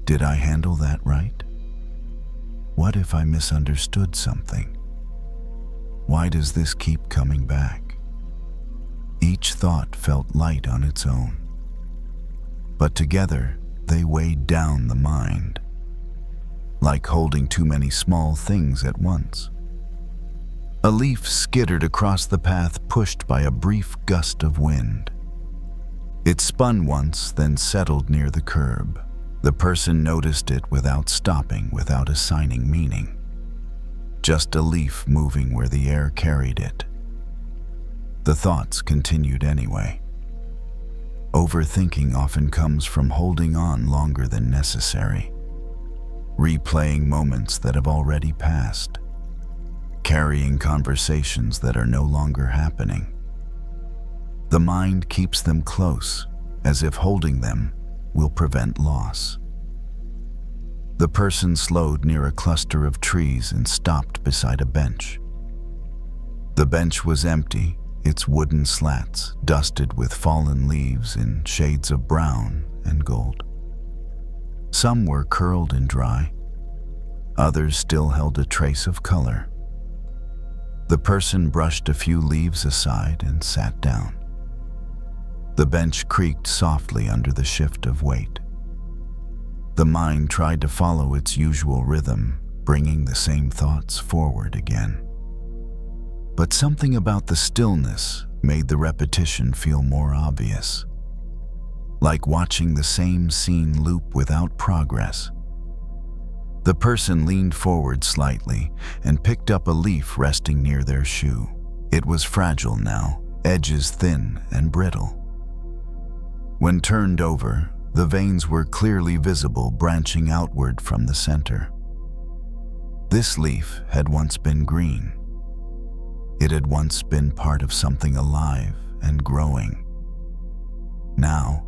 Did I handle that right? What if I misunderstood something? Why does this keep coming back? Each thought felt light on its own, but together they weighed down the mind, like holding too many small things at once. A leaf skittered across the path, pushed by a brief gust of wind. It spun once, then settled near the curb. The person noticed it without stopping, without assigning meaning. Just a leaf moving where the air carried it. The thoughts continued anyway. Overthinking often comes from holding on longer than necessary, replaying moments that have already passed, carrying conversations that are no longer happening. The mind keeps them close, as if holding them will prevent loss. The person slowed near a cluster of trees and stopped beside a bench. The bench was empty, its wooden slats dusted with fallen leaves in shades of brown and gold. Some were curled and dry, others still held a trace of color. The person brushed a few leaves aside and sat down. The bench creaked softly under the shift of weight. The mind tried to follow its usual rhythm, bringing the same thoughts forward again. But something about the stillness made the repetition feel more obvious, like watching the same scene loop without progress. The person leaned forward slightly and picked up a leaf resting near their shoe. It was fragile now, edges thin and brittle. When turned over, the veins were clearly visible, branching outward from the center. This leaf had once been green. It had once been part of something alive and growing. Now,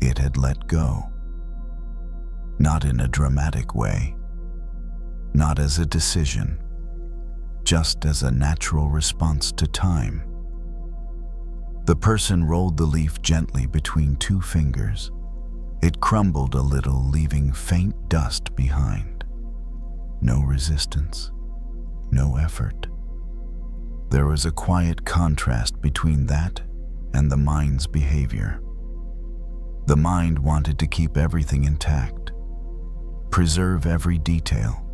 it had let go. Not in a dramatic way, not as a decision, just as a natural response to time. The person rolled the leaf gently between two fingers. It crumbled a little, leaving faint dust behind. No resistance, no effort. There was a quiet contrast between that and the mind's behavior. The mind wanted to keep everything intact, preserve every detail,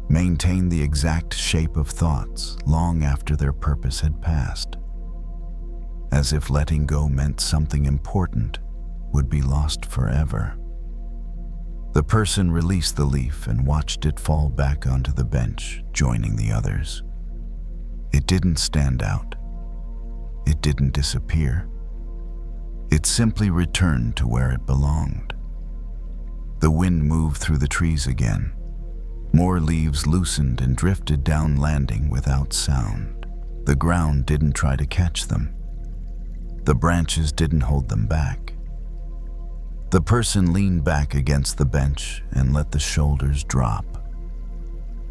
maintain the exact shape of thoughts long after their purpose had passed, as if letting go meant something important would be lost forever. The person released the leaf and watched it fall back onto the bench, joining the others. It didn't stand out. It didn't disappear. It simply returned to where it belonged. The wind moved through the trees again. More leaves loosened and drifted down, landing without sound. The ground didn't try to catch them. The branches didn't hold them back. The person leaned back against the bench and let the shoulders drop.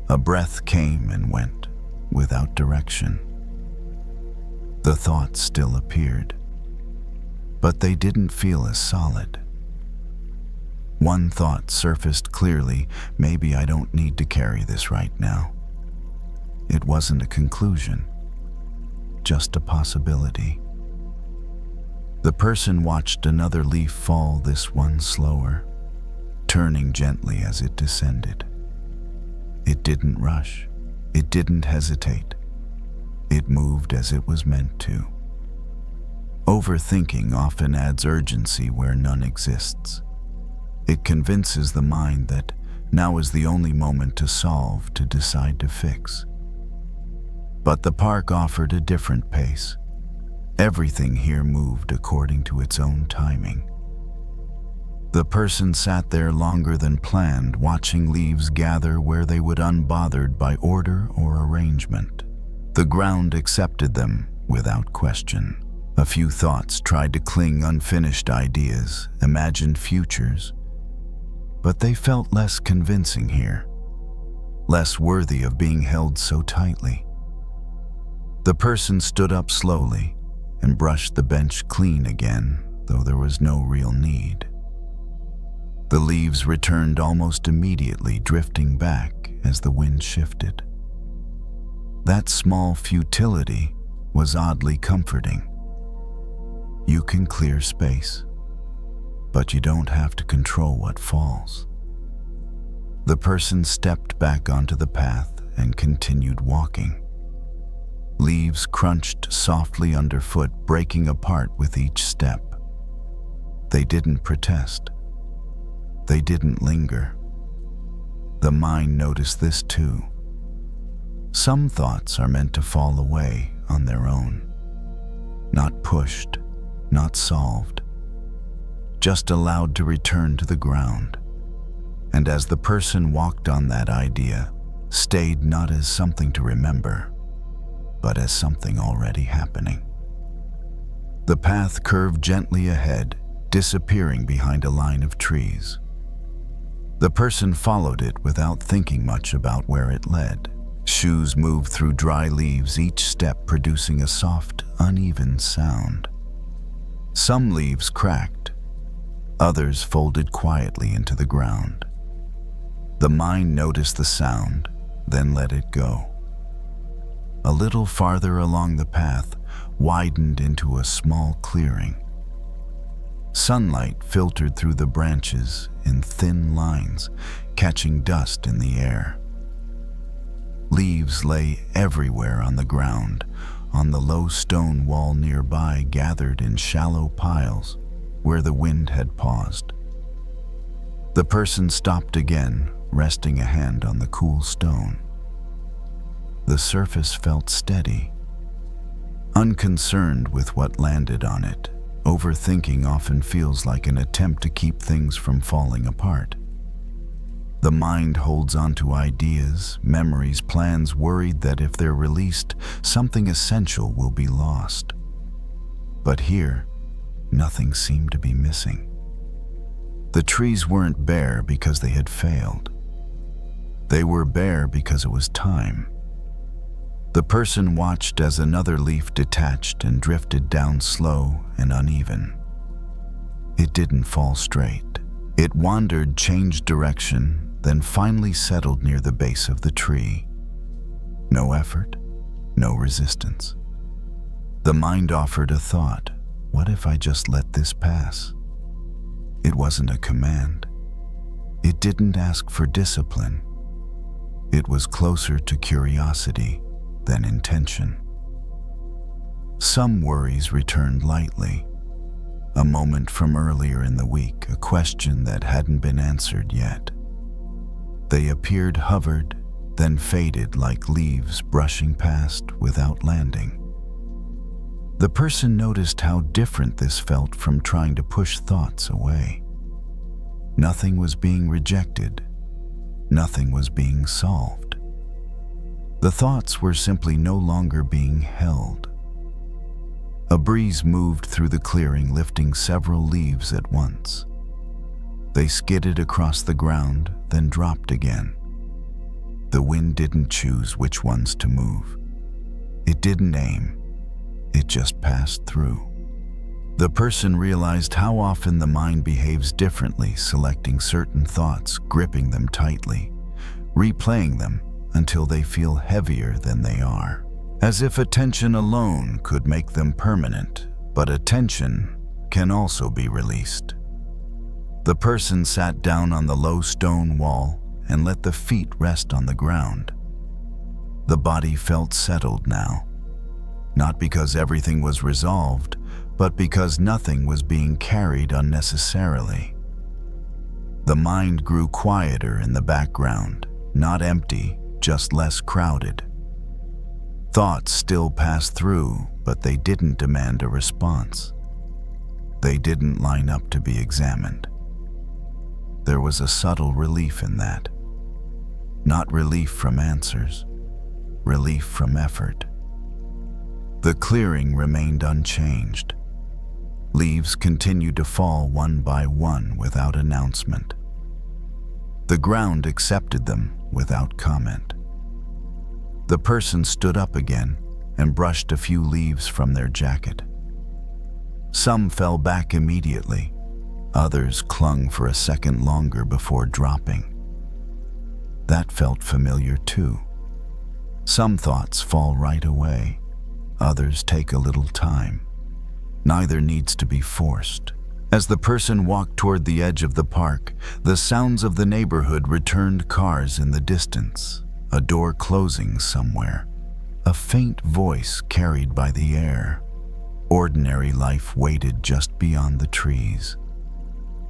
A breath came and went, without direction. The thoughts still appeared, but they didn't feel as solid. One thought surfaced clearly: maybe I don't need to carry this right now. It wasn't a conclusion, just a possibility. The person watched another leaf fall, this one slower, turning gently as it descended. It didn't rush. It didn't hesitate. It moved as it was meant to. Overthinking often adds urgency where none exists. It convinces the mind that now is the only moment to solve, to decide to fix. But the park offered a different pace. Everything here moved according to its own timing. The person sat there longer than planned, watching leaves gather where they would, unbothered by order or arrangement. The ground accepted them without question. A few thoughts tried to cling, unfinished ideas, imagined futures, but they felt less convincing here, less worthy of being held so tightly. The person stood up slowly and brushed the bench clean again, though there was no real need. The leaves returned almost immediately, drifting back as the wind shifted. That small futility was oddly comforting. You can clear space, but you don't have to control what falls. The person stepped back onto the path and continued walking. Leaves crunched softly underfoot, breaking apart with each step. They didn't protest. They didn't linger. The mind noticed this too. Some thoughts are meant to fall away on their own, not pushed, not solved, just allowed to return to the ground. And as the person walked on, that idea stayed not as something to remember, but as something already happening. The path curved gently ahead, disappearing behind a line of trees. The person followed it without thinking much about where it led. shoes moved through dry leaves, each step producing a soft, uneven sound. Some leaves cracked, others folded quietly into the ground. The mind noticed the sound, then let it go. A little farther along the path widened into a small clearing. Sunlight filtered through the branches in thin lines, catching dust in the air. Leaves lay everywhere on the ground, on the low stone wall nearby, gathered in shallow piles where the wind had paused. The person stopped again, resting a hand on the cool stone. The surface felt steady. Unconcerned with what landed on it, overthinking often feels like an attempt to keep things from falling apart. The mind holds onto ideas, memories, plans, worried that if they're released, something essential will be lost. But here, nothing seemed to be missing. The trees weren't bare because they had failed. They were bare because it was time. The person watched as another leaf detached and drifted down slow and uneven. It didn't fall straight. It wandered, changed direction, then finally settled near the base of the tree. No effort, no resistance. The mind offered a thought. What if I just let this pass? It wasn't a command. It didn't ask for discipline. It was closer to curiosity than intention. Some worries returned lightly. A moment from earlier in the week, a question that hadn't been answered yet. They appeared, hovered, then faded like leaves brushing past without landing. The person noticed how different this felt from trying to push thoughts away. Nothing was being rejected. Nothing was being solved. The thoughts were simply no longer being held. A breeze moved through the clearing, lifting several leaves at once. They skidded across the ground, then dropped again. The wind didn't choose which ones to move. It didn't aim. It just passed through. The person realized how often the mind behaves differently, selecting certain thoughts, gripping them tightly, replaying them until they feel heavier than they are. As if attention alone could make them permanent, but attention can also be released. The person sat down on the low stone wall and let the feet rest on the ground. The body felt settled now, not because everything was resolved, but because nothing was being carried unnecessarily. The mind grew quieter in the background, not empty, just less crowded. Thoughts still passed through, but they didn't demand a response. They didn't line up to be examined. There was a subtle relief in that. Not relief from answers, relief from effort. The clearing remained unchanged. Leaves continued to fall one by one without announcement. The ground accepted them without comment. The person stood up again and brushed a few leaves from their jacket. Some fell back immediately. Others clung for a second longer before dropping. That felt familiar too. Some thoughts fall right away. Others take a little time. Neither needs to be forced. As the person walked toward the edge of the park, the sounds of the neighborhood returned, cars in the distance, a door closing somewhere, a faint voice carried by the air. Ordinary life waited just beyond the trees.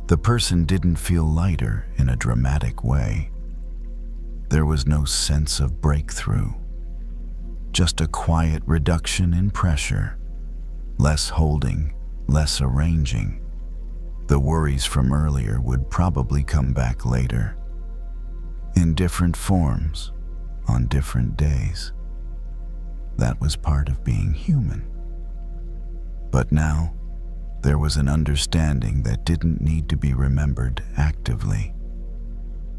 The person didn't feel lighter in a dramatic way. There was no sense of breakthrough, just a quiet reduction in pressure. Less holding, less arranging. The worries from earlier would probably come back later, in different forms, on different days. That was part of being human. But now, there was an understanding that didn't need to be remembered actively.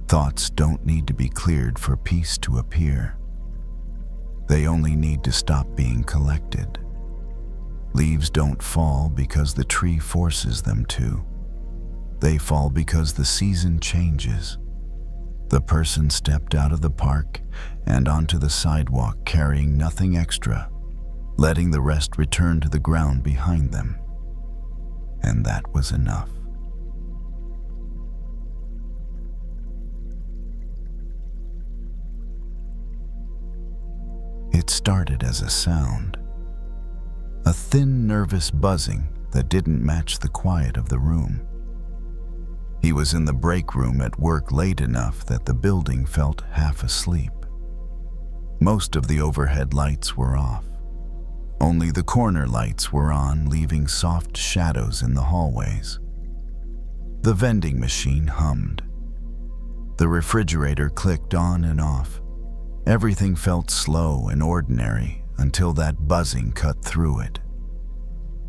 Thoughts don't need to be cleared for peace to appear. They only need to stop being collected. Leaves don't fall because the tree forces them to. They fall because the season changes. The person stepped out of the park and onto the sidewalk carrying nothing extra, letting the rest return to the ground behind them. And that was enough. It started as a sound, a thin, nervous buzzing that didn't match the quiet of the room. He was in the break room at work late enough that the building felt half asleep. Most of the overhead lights were off. Only the corner lights were on, leaving soft shadows in the hallways. The vending machine hummed. The refrigerator clicked on and off. Everything felt slow and ordinary until that buzzing cut through it.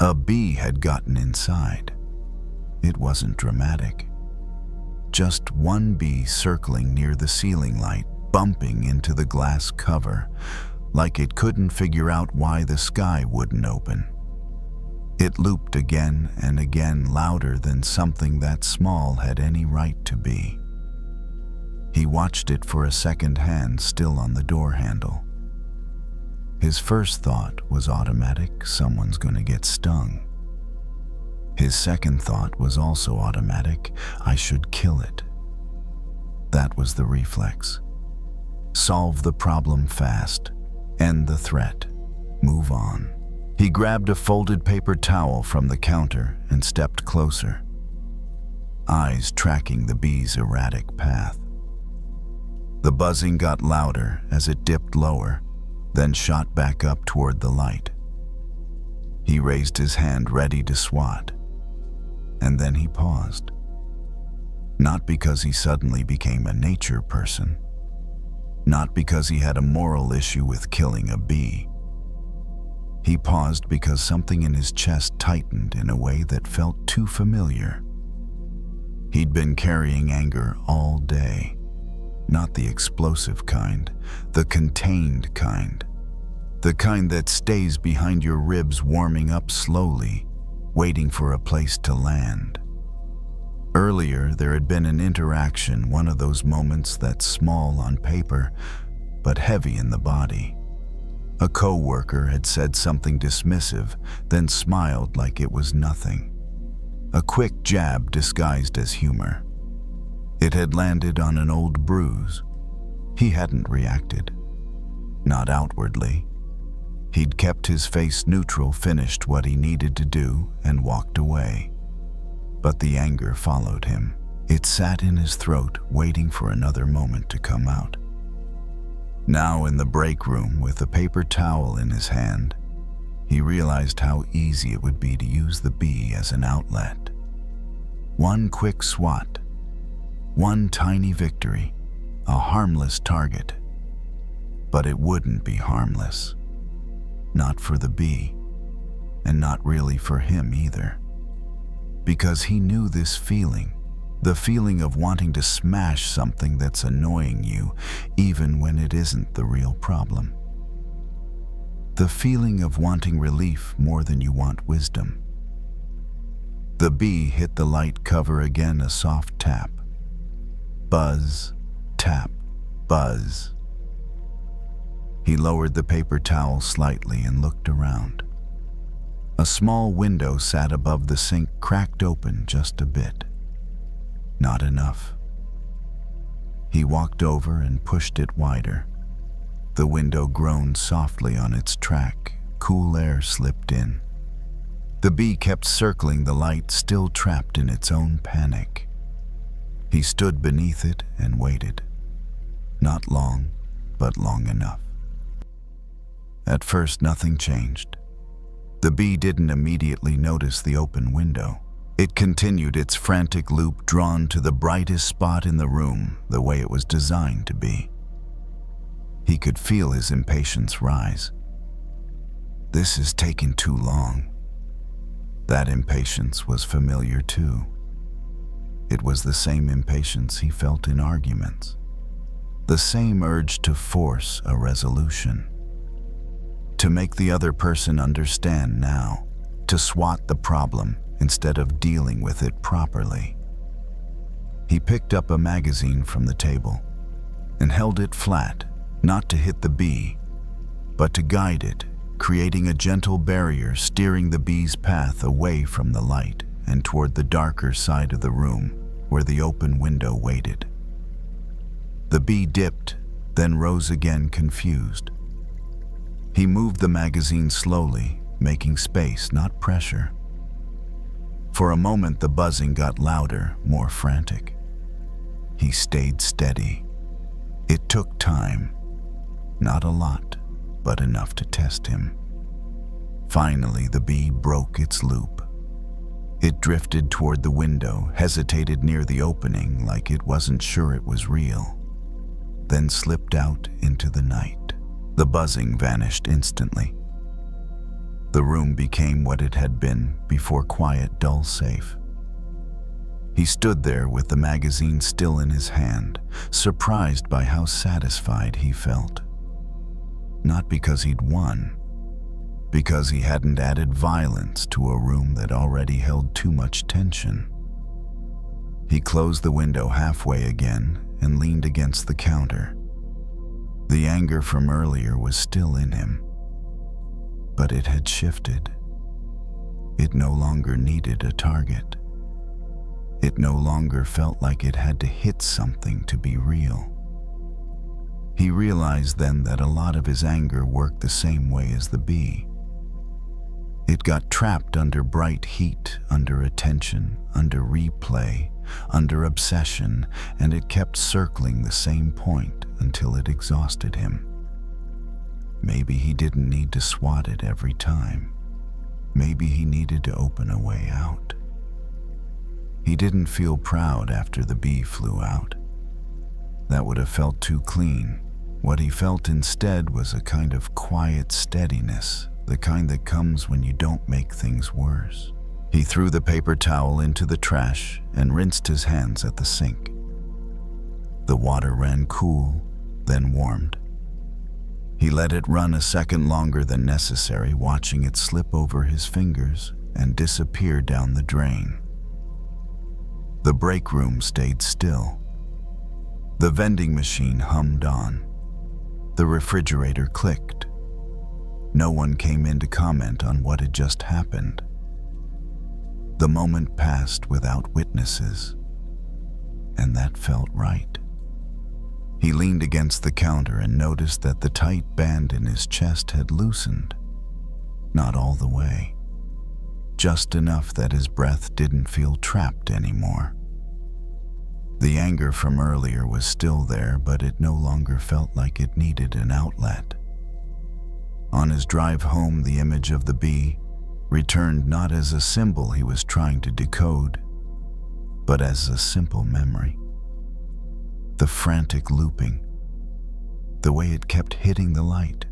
A bee had gotten inside. It wasn't dramatic. Just one bee circling near the ceiling light, bumping into the glass cover, like it couldn't figure out why the sky wouldn't open. It looped again and again, louder than something that small had any right to be. He watched it for a second, hand still on the door handle. His first thought was automatic, someone's going to get stung. His second thought was also automatic, I should kill it. That was the reflex. Solve the problem fast, end the threat, move on. He grabbed a folded paper towel from the counter and stepped closer, eyes tracking the bee's erratic path. The buzzing got louder as it dipped lower, then shot back up toward the light. He raised his hand ready to swat, and then he paused. Not because he suddenly became a nature person, not because he had a moral issue with killing a bee. He paused because something in his chest tightened in a way that felt too familiar. He'd been carrying anger all day. Not the explosive kind, the contained kind. The kind that stays behind your ribs, warming up slowly, waiting for a place to land. Earlier, there had been an interaction, one of those moments that's small on paper, but heavy in the body. A coworker had said something dismissive, then smiled like it was nothing. A quick jab disguised as humor. It had landed on an old bruise. He hadn't reacted. Not outwardly. He'd kept his face neutral, finished what he needed to do, and walked away. But the anger followed him. It sat in his throat, waiting for another moment to come out. Now in the break room, with a paper towel in his hand, he realized how easy it would be to use the bee as an outlet. One quick swat. One tiny victory, a harmless target. But it wouldn't be harmless. Not for the bee, and not really for him either. Because he knew this feeling, the feeling of wanting to smash something that's annoying you, even when it isn't the real problem. The feeling of wanting relief more than you want wisdom. The bee hit the light cover again, a soft tap. Buzz, tap, buzz. He lowered the paper towel slightly and looked around. A small window sat above the sink, cracked open just a bit. Not enough. He walked over and pushed it wider. The window groaned softly on its track. Cool air slipped in. The bee kept circling the light, still trapped in its own panic. He stood beneath it and waited. Not long, but long enough. At first, nothing changed. The bee didn't immediately notice the open window. It continued its frantic loop, drawn to the brightest spot in the room, the way it was designed to be. He could feel his impatience rise. This is taking too long. That impatience was familiar too. It was the same impatience he felt in arguments. The same urge to force a resolution. to make the other person understand now, to swat the problem instead of dealing with it properly. He picked up a magazine from the table and held it flat, not to hit the bee, but to guide it, creating a gentle barrier steering the bee's path away from the light and toward the darker side of the room where the open window waited. The bee dipped, then rose again confused. He moved the magazine slowly, making space, not pressure. For a moment the buzzing got louder, more frantic. He stayed steady. It took time. Not a lot, but enough to test him. Finally, the bee broke its loop. It drifted toward the window, hesitated near the opening like it wasn't sure it was real, then slipped out into the night. The buzzing vanished instantly. The room became what it had been before, quiet, dull, safe. He stood there with the magazine still in his hand, surprised by how satisfied he felt. Not because he'd won, because he hadn't added violence to a room that already held too much tension. He closed the window halfway again and leaned against the counter. The anger from earlier was still in him, but it had shifted. It no longer needed a target. It no longer felt like it had to hit something to be real. He realized then that a lot of his anger worked the same way as the bee. It got trapped under bright heat, under attention, under replay, under obsession, and it kept circling the same point until it exhausted him. Maybe he didn't need to swat it every time. Maybe he needed to open a way out. He didn't feel proud after the bee flew out. That would have felt too clean. What he felt instead was a kind of quiet steadiness, the kind that comes when you don't make things worse. He threw the paper towel into the trash and rinsed his hands at the sink. The water ran cool, then warmed. He let it run a second longer than necessary, watching it slip over his fingers and disappear down the drain. The break room stayed still. The vending machine hummed on. The refrigerator clicked. No one came in to comment on what had just happened. The moment passed without witnesses, and that felt right. He leaned against the counter and noticed that the tight band in his chest had loosened. Not all the way, just enough that his breath didn't feel trapped anymore. The anger from earlier was still there, but it no longer felt like it needed an outlet. On his drive home, the image of the bee returned not as a symbol he was trying to decode, but as a simple memory. The frantic looping, the way it kept hitting the light,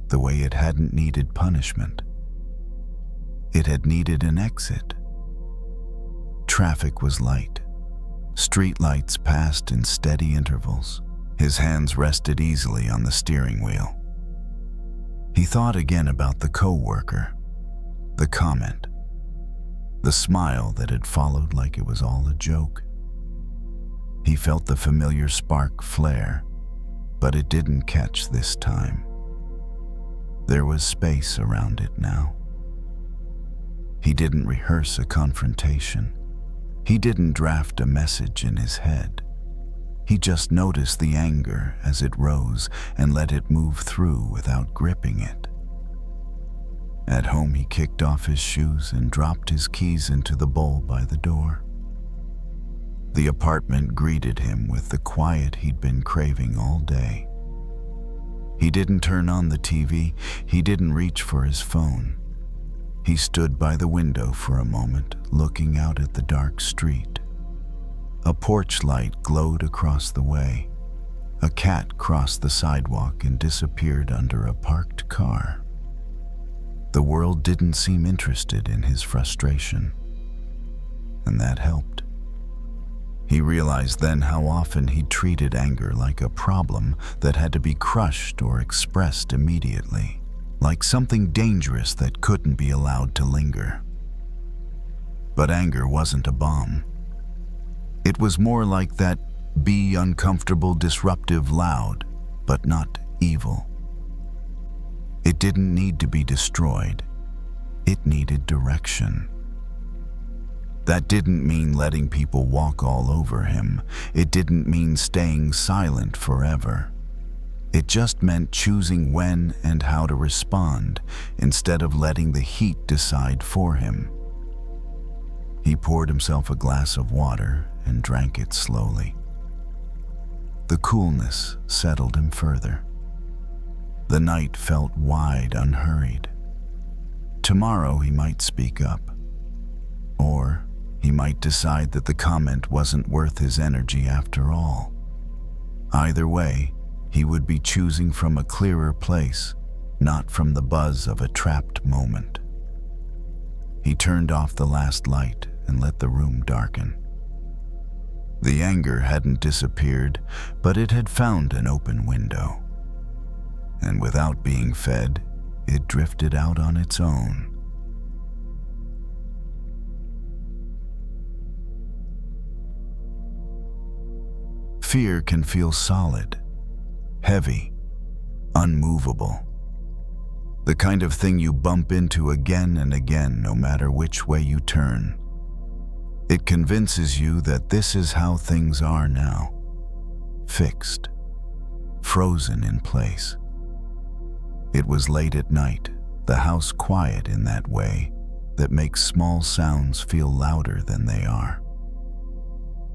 the way it hadn't needed punishment. It had needed an exit. Traffic was light. Street lights passed in steady intervals. His hands rested easily on the steering wheel. He thought again about the coworker, the comment, the smile that had followed like it was all a joke. He felt the familiar spark flare, but it didn't catch this time. There was space around it now. He didn't rehearse a confrontation. He didn't draft a message in his head. He just noticed the anger as it rose and let it move through without gripping it. At home, he kicked off his shoes and dropped his keys into the bowl by the door. The apartment greeted him with the quiet he'd been craving all day. He didn't turn on the TV. He didn't reach for his phone. He stood by the window for a moment, looking out at the dark street. A porch light glowed across the way. A cat crossed the sidewalk and disappeared under a parked car. The world didn't seem interested in his frustration, and that helped. He realized then how often he treated anger like a problem that had to be crushed or expressed immediately. like something dangerous that couldn't be allowed to linger. But anger wasn't a bomb. It was more like that be uncomfortable, disruptive, loud, but not evil. It didn't need to be destroyed. It needed direction. That didn't mean letting people walk all over him. It didn't mean staying silent forever. It just meant choosing when and how to respond instead of letting the heat decide for him. He poured himself a glass of water and drank it slowly. The coolness settled him further. The night felt wide, unhurried. Tomorrow he might speak up. Or he might decide that the comment wasn't worth his energy after all. Either way, he would be choosing from a clearer place, not from the buzz of a trapped moment. He turned off the last light and let the room darken. The anger hadn't disappeared, but it had found an open window. And without being fed, it drifted out on its own. Fear can feel solid, heavy, unmovable. The kind of thing you bump into again and again, no matter which way you turn. It convinces you that this is how things are now, fixed, frozen in place. It was late at night, the house quiet in that way that makes small sounds feel louder than they are.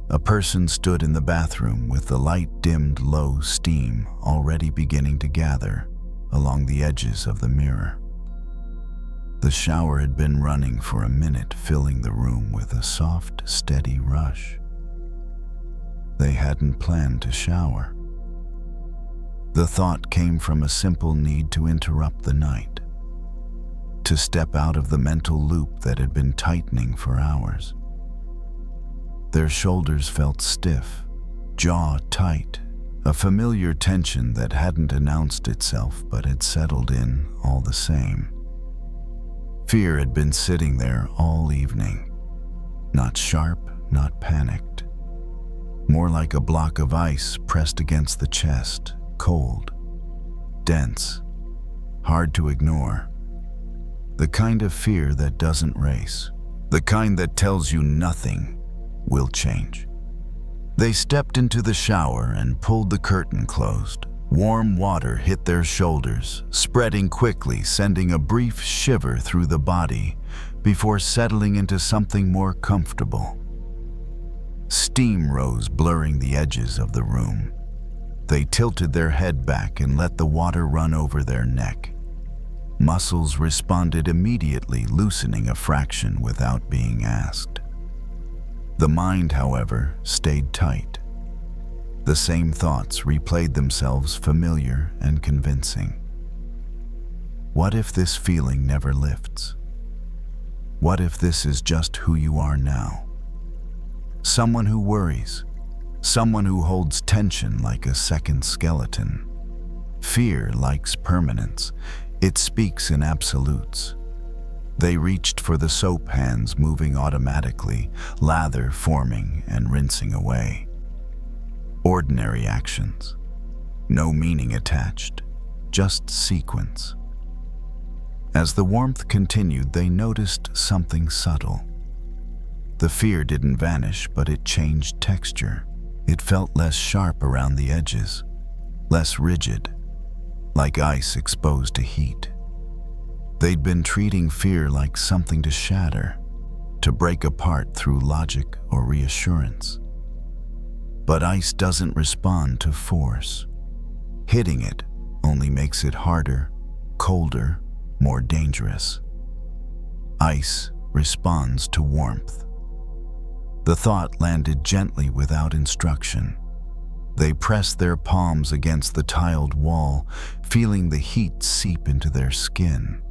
A person stood in the bathroom with the light dimmed low steam already beginning to gather along the edges of the mirror. The shower had been running for a minute, filling the room with a soft, steady rush. They hadn't planned to shower. The thought came from a simple need to interrupt the night, to step out of the mental loop that had been tightening for hours. Their shoulders felt stiff, jaw tight, a familiar tension that hadn't announced itself but had settled in all the same. Fear had been sitting there all evening, not sharp, not panicked, more like a block of ice pressed against the chest, cold, dense, hard to ignore. The kind of fear that doesn't race, the kind that tells you nothing will change. They stepped into the shower and pulled the curtain closed. Warm water hit their shoulders, spreading quickly, sending a brief shiver through the body before settling into something more comfortable. Steam rose, blurring the edges of the room. They tilted their head back and let the water run over their neck. Muscles responded immediately, loosening a fraction without being asked. The mind, however, stayed tight. The same thoughts replayed themselves, familiar and convincing. What if this feeling never lifts? What if this is just who you are now? Someone who worries, someone who holds tension like a second skeleton. Fear likes permanence. It speaks in absolutes. They reached for the soap hands, moving automatically, lather forming and rinsing away. Ordinary actions. No meaning attached, just sequence. As the warmth continued, they noticed something subtle. The fear didn't vanish, but it changed texture. It felt less sharp around the edges, less rigid, like ice exposed to heat. They'd been treating fear like something to shatter, to break apart through logic or reassurance. But ice doesn't respond to force. Hitting it only makes it harder, colder, more dangerous. Ice responds to warmth. The thought landed gently without instruction. They pressed their palms against the tiled wall, feeling the heat seep into their skin.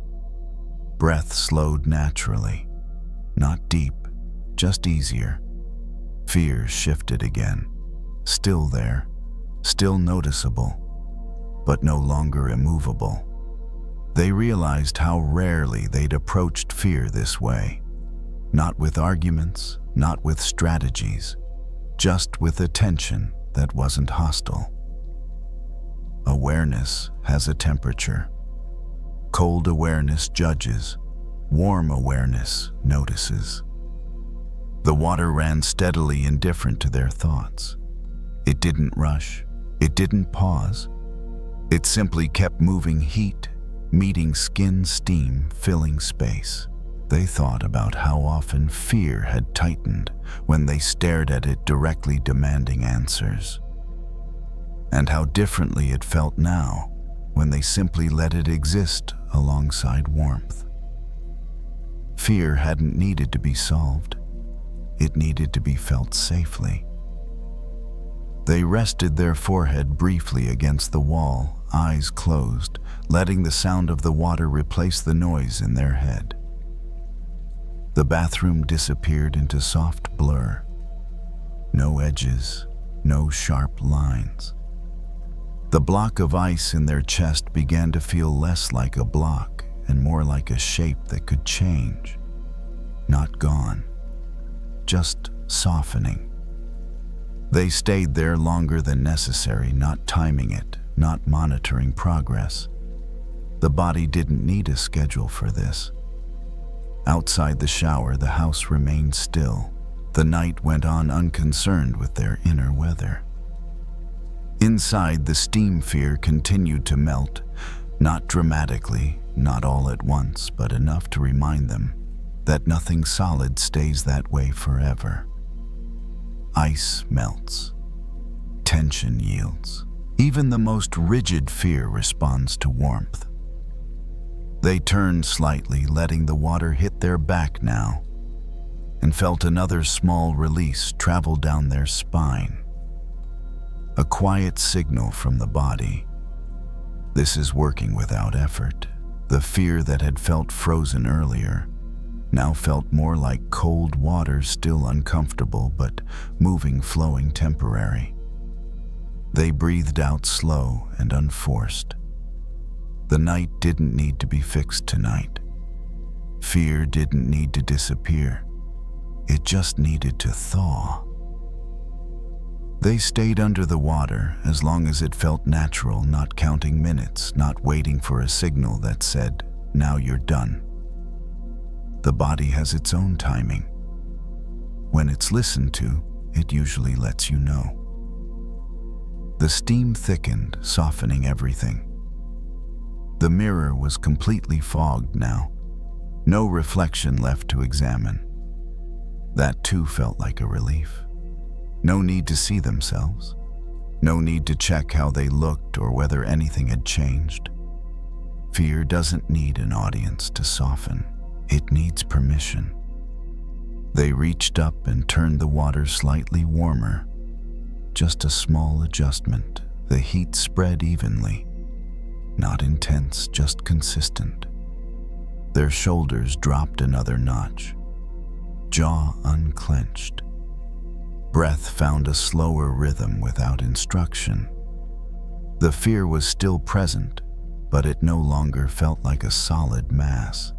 Breath slowed naturally, not deep, just easier. Fear shifted again, still there, still noticeable, but no longer immovable. They realized how rarely they'd approached fear this way. Not with arguments, not with strategies, just with attention that wasn't hostile. Awareness has a temperature. Cold awareness judges, warm awareness notices. The water ran steadily indifferent to their thoughts. It didn't rush, it didn't pause. It simply kept moving, heat meeting skin, steam filling space. They thought about how often fear had tightened when they stared at it directly demanding answers, and how differently it felt now when they simply let it exist alongside warmth. Fear hadn't needed to be solved. It needed to be felt safely. They rested their forehead briefly against the wall, eyes closed, letting the sound of the water replace the noise in their head. The bathroom disappeared into soft blur. No edges, no sharp lines. The block of ice in their chest began to feel less like a block and more like a shape that could change. Not gone, just softening. They stayed there longer than necessary, not timing it, not monitoring progress. The body didn't need a schedule for this. Outside the shower, the house remained still. The night went on unconcerned with their inner weather. Inside, the steam fear continued to melt, not dramatically, not all at once, but enough to remind them that nothing solid stays that way forever. Ice melts. Tension yields. Even the most rigid fear responds to warmth. They turned slightly, letting the water hit their back now, and felt another small release travel down their spine. A quiet signal from the body. This is working without effort. The fear that had felt frozen earlier now felt more like cold water, still uncomfortable, but moving, flowing, temporary. They breathed out slow and unforced. The night didn't need to be fixed tonight. Fear didn't need to disappear. It just needed to thaw. They stayed under the water as long as it felt natural, not counting minutes, not waiting for a signal that said, "Now you're done." The body has its own timing. When it's listened to, it usually lets you know. The steam thickened, softening everything. The mirror was completely fogged now. No reflection left to examine. That too felt like a relief. No need to see themselves. No need to check how they looked or whether anything had changed. Fear doesn't need an audience to soften. It needs permission. They reached up and turned the water slightly warmer. Just a small adjustment. The heat spread evenly. Not intense, just consistent. Their shoulders dropped another notch. Jaw unclenched. Breath found a slower rhythm without instruction. The fear was still present, but it no longer felt like a solid mass.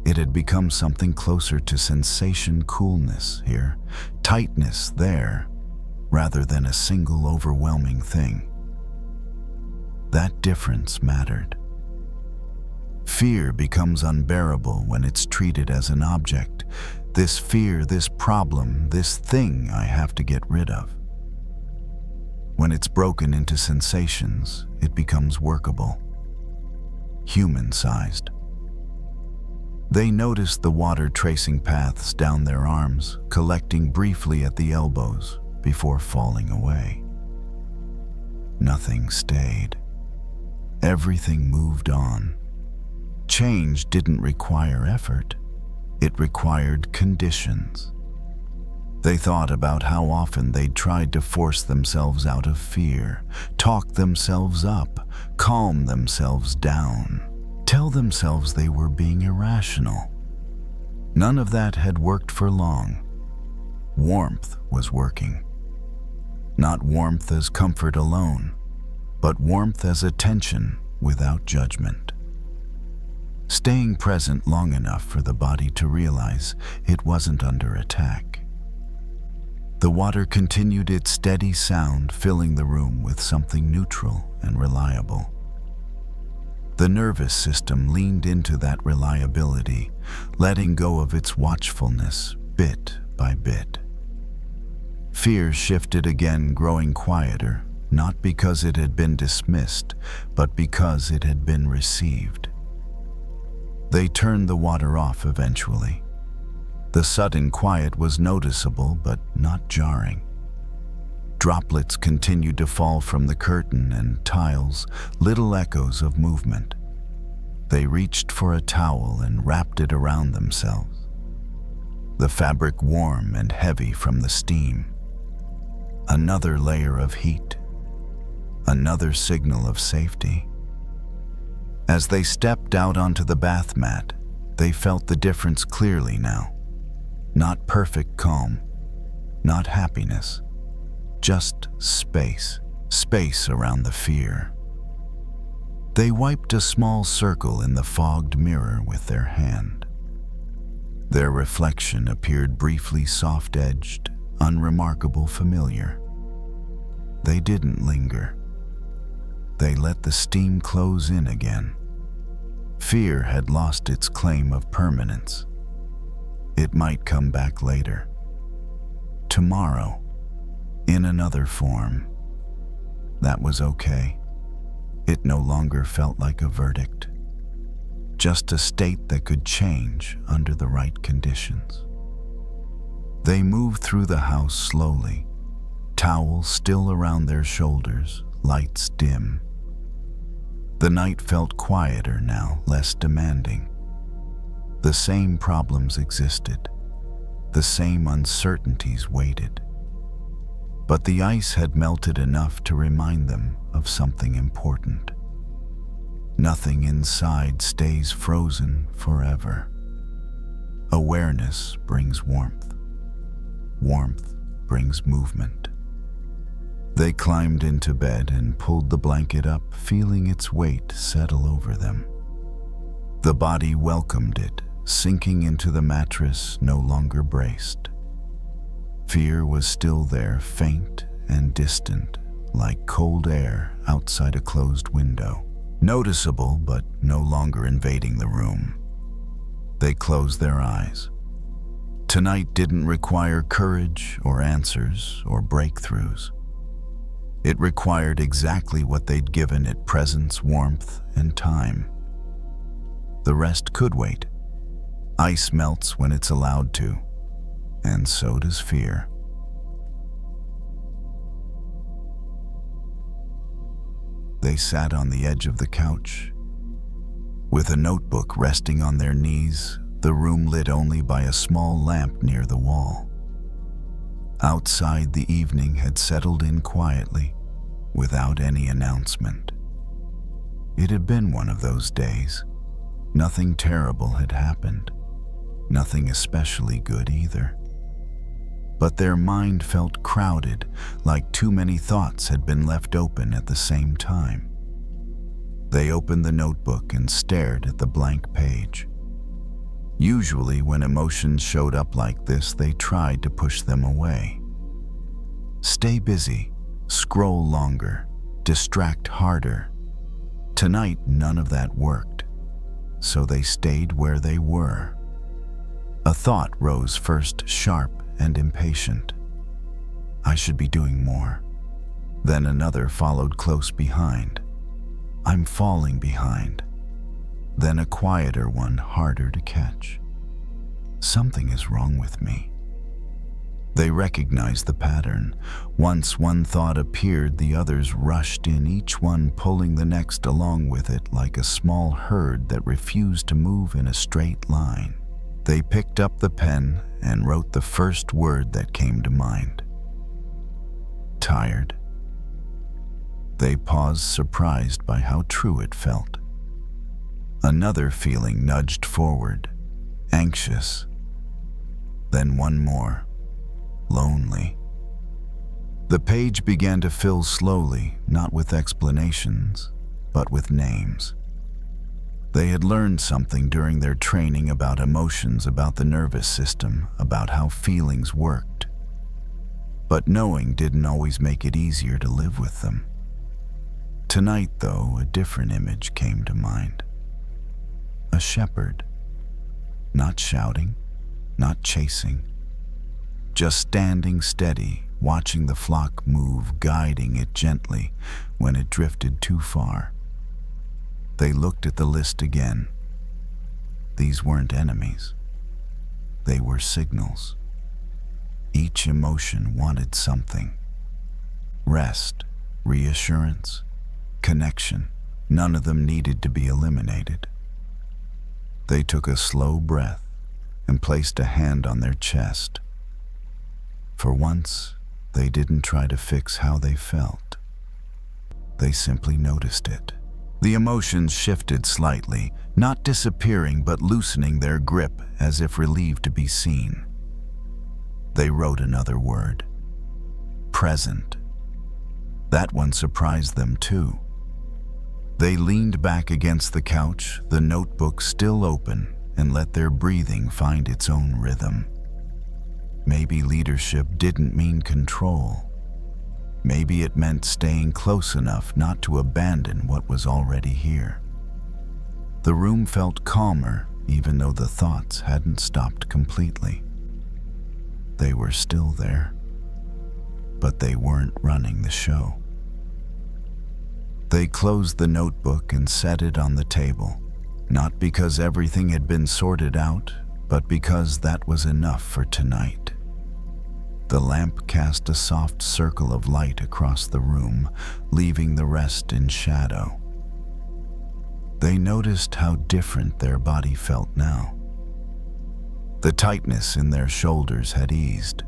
It had become something closer to sensation, coolness here, tightness there, rather than a single overwhelming thing. That difference mattered. Fear becomes unbearable when it's treated as an object. This fear, this problem, this thing I have to get rid of. When it's broken into sensations, it becomes workable, human-sized. They noticed the water tracing paths down their arms, collecting briefly at the elbows before falling away. Nothing stayed. Everything moved on. Change didn't require effort. It required conditions. They thought about how often they'd tried to force themselves out of fear, talk themselves up, calm themselves down, tell themselves they were being irrational. None of that had worked for long. Warmth was working. Not warmth as comfort alone, but warmth as attention without judgment. staying present long enough for the body to realize it wasn't under attack. The water continued its steady sound, filling the room with something neutral and reliable. The nervous system leaned into that reliability, letting go of its watchfulness bit by bit. Fear shifted again, growing quieter, not because it had been dismissed, but because it had been received. They turned the water off eventually. The sudden quiet was noticeable, but not jarring. Droplets continued to fall from the curtain and tiles, little echoes of movement. They reached for a towel and wrapped it around themselves. The fabric warm and heavy from the steam. Another layer of heat. Another signal of safety. As they stepped out onto the bath mat, they felt the difference clearly now. Not perfect calm, not happiness, just space, space around the fear. They wiped a small circle in the fogged mirror with their hand. Their reflection appeared briefly soft-edged, unremarkable, familiar. They didn't linger. They let the steam close in again. Fear had lost its claim of permanence. It might come back later. Tomorrow, in another form. That was okay. It no longer felt like a verdict. Just a state that could change under the right conditions. They moved through the house slowly, towels still around their shoulders, lights dim. The night felt quieter now, less demanding. The same problems existed. The same uncertainties waited. But the ice had melted enough to remind them of something important. Nothing inside stays frozen forever. Awareness brings warmth. Warmth brings movement. They climbed into bed and pulled the blanket up, feeling its weight settle over them. The body welcomed it, sinking into the mattress, no longer braced. Fear was still there, faint and distant, like cold air outside a closed window. Noticeable, but no longer invading the room. They closed their eyes. Tonight didn't require courage or answers or breakthroughs. It required exactly what they'd given it: presence, warmth, and time. The rest could wait. Ice melts when it's allowed to, and so does fear. They sat on the edge of the couch, with a notebook resting on their knees, the room lit only by a small lamp near the wall. Outside, the evening had settled in quietly, without any announcement. It had been one of those days. Nothing terrible had happened. Nothing especially good either. But their mind felt crowded, like too many thoughts had been left open at the same time. They opened the notebook and stared at the blank page. Usually, when emotions showed up like this, they tried to push them away. Stay busy, scroll longer, distract harder. Tonight, none of that worked, so they stayed where they were. A thought rose first, sharp and impatient. I should be doing more. Then another followed close behind. I'm falling behind. Then a quieter one, harder to catch. Something is wrong with me. They recognized the pattern. Once one thought appeared, the others rushed in, each one pulling the next along with it like a small herd that refused to move in a straight line. They picked up the pen and wrote the first word that came to mind. Tired. They paused, surprised by how true it felt. Another feeling nudged forward, anxious. Then one more, lonely. The page began to fill slowly, not with explanations, but with names. They had learned something during their training about emotions, about the nervous system, about how feelings worked. But knowing didn't always make it easier to live with them. Tonight, though, a different image came to mind. A shepherd, not shouting, not chasing, just standing steady, watching the flock move, guiding it gently when it drifted too far. They looked at the list again. These weren't enemies. They were signals. Each emotion wanted something. Rest, reassurance, connection. None of them needed to be eliminated. They took a slow breath and placed a hand on their chest. For once, they didn't try to fix how they felt. They simply noticed it. The emotions shifted slightly, not disappearing but loosening their grip as if relieved to be seen. They wrote another word. Present. That one surprised them too. They leaned back against the couch, the notebook still open, and let their breathing find its own rhythm. Maybe leadership didn't mean control. Maybe it meant staying close enough not to abandon what was already here. The room felt calmer, even though the thoughts hadn't stopped completely. They were still there, but they weren't running the show. They closed the notebook and set it on the table, not because everything had been sorted out, but because that was enough for tonight. The lamp cast a soft circle of light across the room, leaving the rest in shadow. They noticed how different their body felt now. The tightness in their shoulders had eased.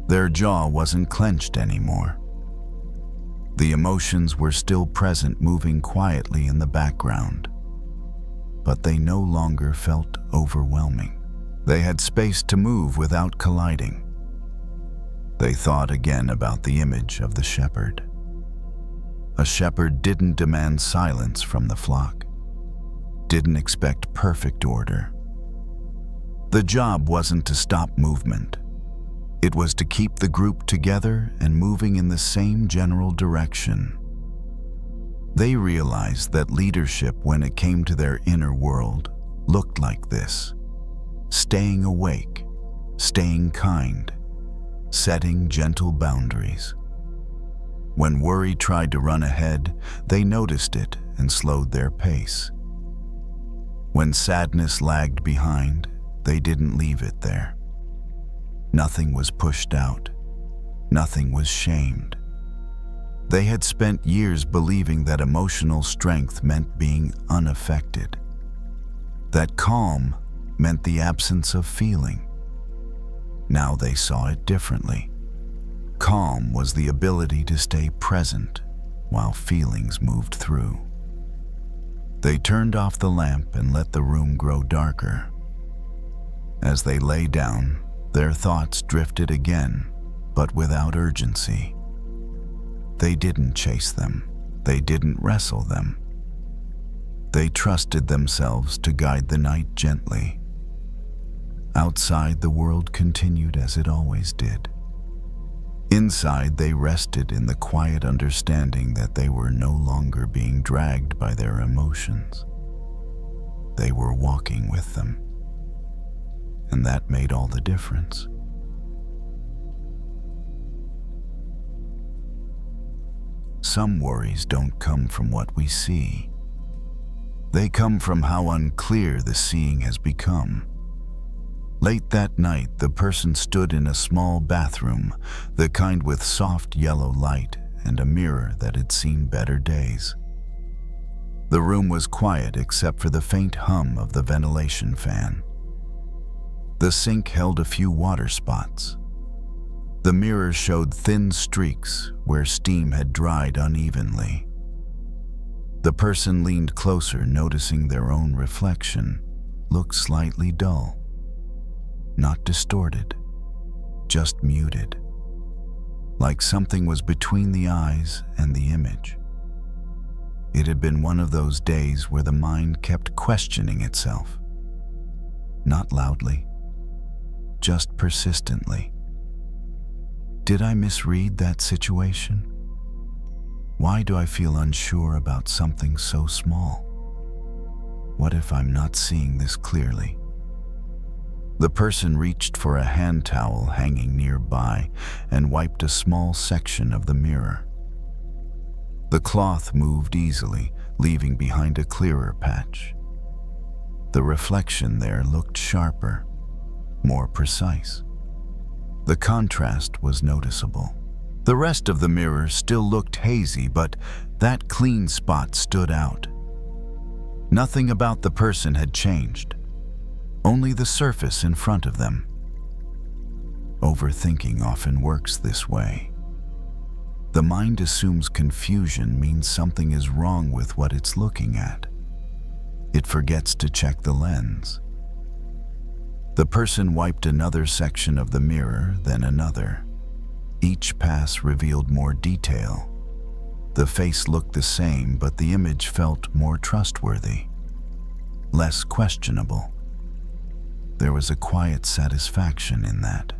Their jaw wasn't clenched anymore. The emotions were still present, moving quietly in the background, but they no longer felt overwhelming. They had space to move without colliding. They thought again about the image of the shepherd. A shepherd didn't demand silence from the flock, didn't expect perfect order. The job wasn't to stop movement. It was to keep the group together and moving in the same general direction. They realized that leadership, when it came to their inner world, looked like this: staying awake, staying kind, setting gentle boundaries. When worry tried to run ahead, they noticed it and slowed their pace. When sadness lagged behind, they didn't leave it there. Nothing was pushed out. Nothing was shamed. They had spent years believing that emotional strength meant being unaffected, that calm meant the absence of feeling. Now they saw it differently. Calm was the ability to stay present while feelings moved through. They turned off the lamp and let the room grow darker. As they lay down, their thoughts drifted again, but without urgency. They didn't chase them. They didn't wrestle them. They trusted themselves to guide the night gently. Outside, the world continued as it always did. Inside, they rested in the quiet understanding that they were no longer being dragged by their emotions. They were walking with them. And that made all the difference. Some worries don't come from what we see. They come from how unclear the seeing has become. Late that night, the person stood in a small bathroom, the kind with soft yellow light and a mirror that had seen better days. The room was quiet except for the faint hum of the ventilation fan. The sink held a few water spots. The mirror showed thin streaks where steam had dried unevenly. The person leaned closer, noticing their own reflection looked slightly dull. Not distorted, just muted, like something was between the eyes and the image. It had been one of those days where the mind kept questioning itself. Not loudly, just persistently. Did I misread that situation? Why do I feel unsure about something so small? What if I'm not seeing this clearly? The person reached for a hand towel hanging nearby and wiped a small section of the mirror. The cloth moved easily, leaving behind a clearer patch. The reflection there looked sharper, more precise. The contrast was noticeable. The rest of the mirror still looked hazy, but that clean spot stood out. Nothing about the person had changed, only the surface in front of them. Overthinking often works this way. The mind assumes confusion means something is wrong with what it's looking at. It forgets to check the lens. The person wiped another section of the mirror, then another. Each pass revealed more detail. The face looked the same, but the image felt more trustworthy, less questionable. There was a quiet satisfaction in that.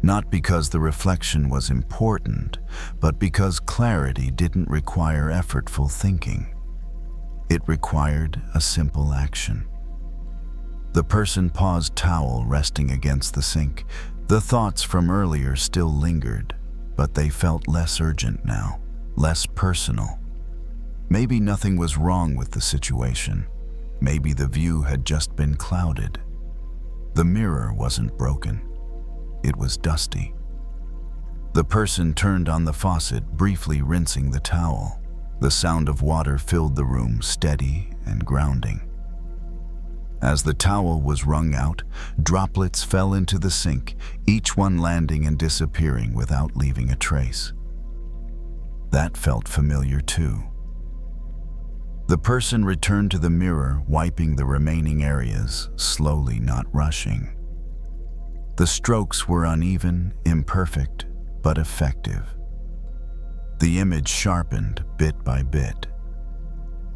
Not because the reflection was important, but because clarity didn't require effortful thinking. It required a simple action. The person paused, towel resting against the sink. The thoughts from earlier still lingered, but they felt less urgent now, less personal. Maybe nothing was wrong with the situation. Maybe the view had just been clouded. The mirror wasn't broken. It was dusty. The person turned on the faucet, briefly rinsing the towel. The sound of water filled the room, steady and grounding. As the towel was wrung out, droplets fell into the sink, each one landing and disappearing without leaving a trace. That felt familiar too. The person returned to the mirror, wiping the remaining areas, slowly, not rushing. The strokes were uneven, imperfect, but effective. The image sharpened bit by bit.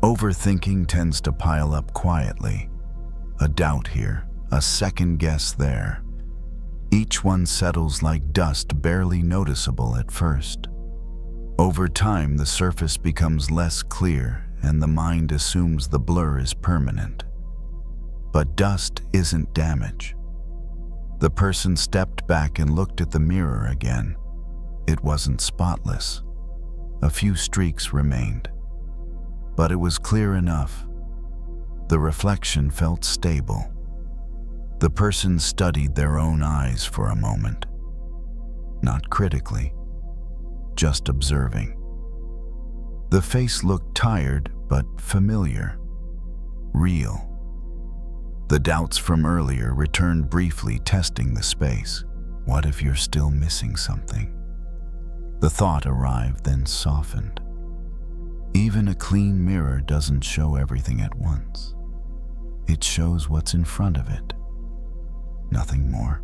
Overthinking tends to pile up quietly. A doubt here, a second guess there. Each one settles like dust, barely noticeable at first. Over time, the surface becomes less clear and the mind assumes the blur is permanent. But dust isn't damage. The person stepped back and looked at the mirror again. It wasn't spotless. A few streaks remained. But it was clear enough. The reflection felt stable. The person studied their own eyes for a moment. Not critically, just observing. The face looked tired but familiar, real. The doubts from earlier returned briefly, testing the space. What if you're still missing something? The thought arrived, then softened. Even a clean mirror doesn't show everything at once. It shows what's in front of it. Nothing more.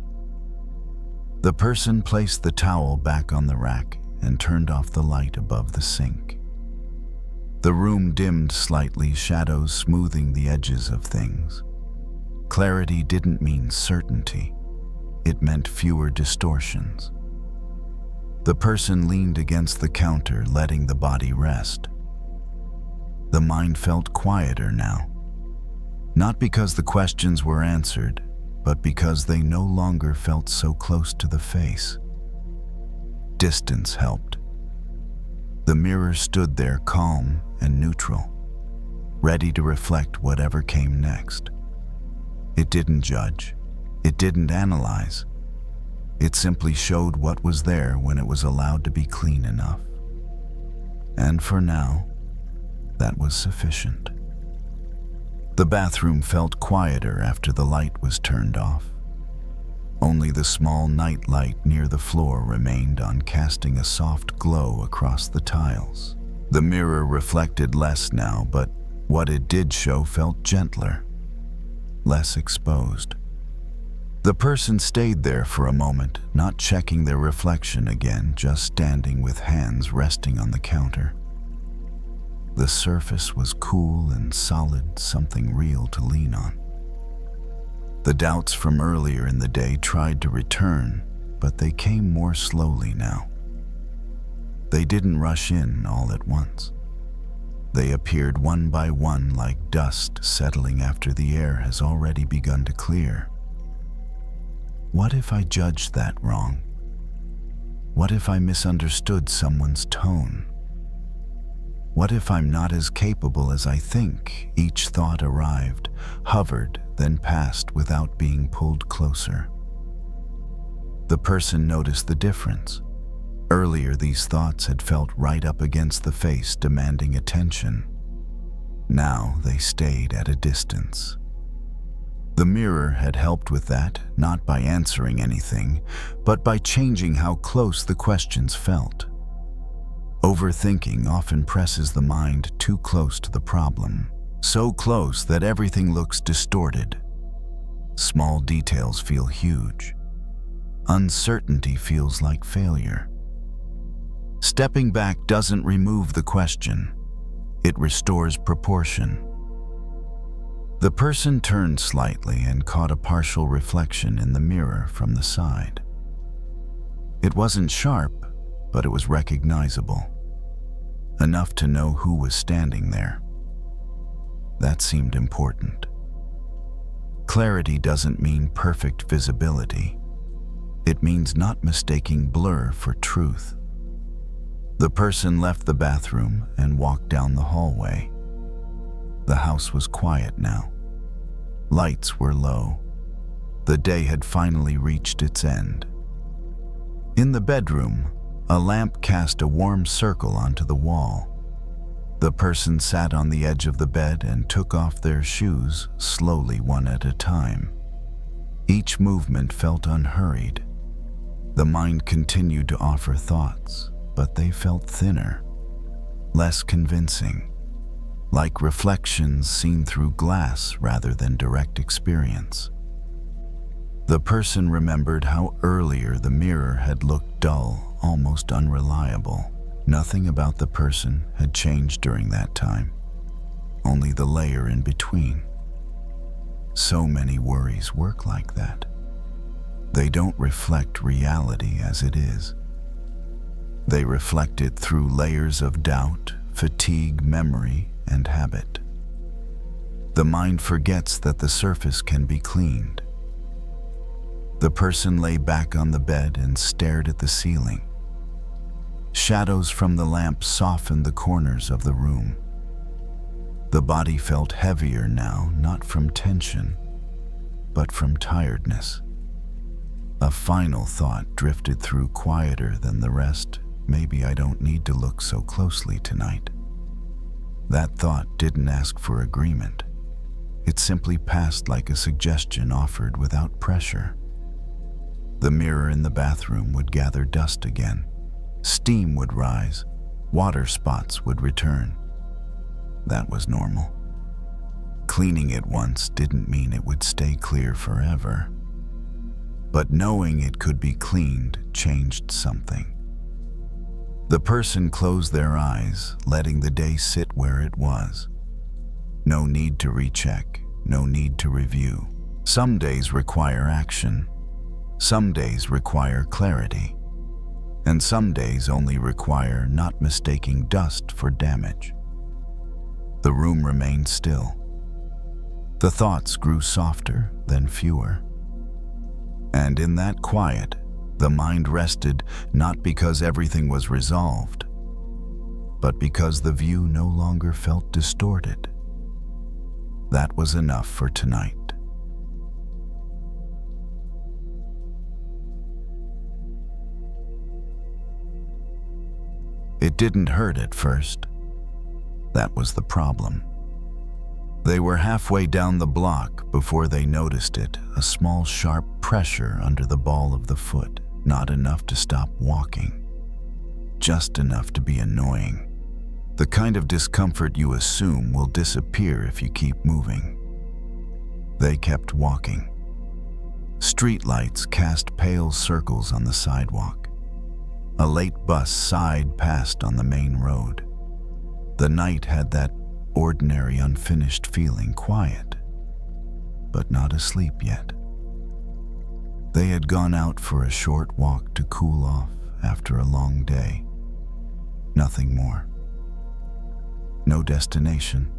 The person placed the towel back on the rack and turned off the light above the sink. The room dimmed slightly, shadows smoothing the edges of things. Clarity didn't mean certainty. It meant fewer distortions. The person leaned against the counter, letting the body rest. The mind felt quieter now. Not because the questions were answered, but because they no longer felt so close to the face. Distance helped. The mirror stood there, calm and neutral, ready to reflect whatever came next. It didn't judge. It didn't analyze. It simply showed what was there when it was allowed to be clean enough. And for now, that was sufficient. The bathroom felt quieter after the light was turned off. Only the small night light near the floor remained on, casting a soft glow across the tiles. The mirror reflected less now, but what it did show felt gentler, less exposed. The person stayed there for a moment, not checking their reflection again, just standing with hands resting on the counter. The surface was cool and solid, something real to lean on. The doubts from earlier in the day tried to return, but they came more slowly now. They didn't rush in all at once. They appeared one by one like dust settling after the air has already begun to clear. What if I judged that wrong? What if I misunderstood someone's tone? What if I'm not as capable as I think? Each thought arrived, hovered, then passed without being pulled closer. The person noticed the difference. Earlier, these thoughts had felt right up against the face, demanding attention. Now they stayed at a distance. The mirror had helped with that, not by answering anything, but by changing how close the questions felt. Overthinking often presses the mind too close to the problem, so close that everything looks distorted. Small details feel huge. Uncertainty feels like failure. Stepping back doesn't remove the question. It restores proportion. The person turned slightly and caught a partial reflection in the mirror from the side. It wasn't sharp, but it was recognizable. Enough to know who was standing there. That seemed important. Clarity doesn't mean perfect visibility. It means not mistaking blur for truth. The person left the bathroom and walked down the hallway. The house was quiet now. Lights were low. The day had finally reached its end. In the bedroom, a lamp cast a warm circle onto the wall. The person sat on the edge of the bed and took off their shoes, slowly, one at a time. Each movement felt unhurried. The mind continued to offer thoughts, but they felt thinner, less convincing, like reflections seen through glass rather than direct experience. The person remembered how earlier the mirror had looked dull, almost unreliable. Nothing about the person had changed during that time, only the layer in between. So many worries work like that. They don't reflect reality as it is. They reflect it through layers of doubt, fatigue, memory, and habit. The mind forgets that the surface can be cleaned. The person lay back on the bed and stared at the ceiling. Shadows from the lamp softened the corners of the room. The body felt heavier now, not from tension, but from tiredness. A final thought drifted through, quieter than the rest. Maybe I don't need to look so closely tonight. That thought didn't ask for agreement. It simply passed like a suggestion offered without pressure. The mirror in the bathroom would gather dust again. Steam would rise. Water spots would return. That was normal. Cleaning it once didn't mean it would stay clear forever. But knowing it could be cleaned changed something. The person closed their eyes, letting the day sit where it was. No need to recheck, no need to review. Some days require action. Some days require clarity. And some days only require not mistaking dust for damage. The room remained still. The thoughts grew softer, then fewer. And in that quiet, the mind rested, not because everything was resolved, but because the view no longer felt distorted. That was enough for tonight. It didn't hurt at first. That was the problem. They were halfway down the block before they noticed it, a small sharp pressure under the ball of the foot, not enough to stop walking, just enough to be annoying. The kind of discomfort you assume will disappear if you keep moving. They kept walking. Streetlights cast pale circles on the sidewalk. A late bus sighed past on the main road. The night had that ordinary, unfinished feeling, quiet, but not asleep yet. They had gone out for a short walk to cool off after a long day. Nothing more. No destination,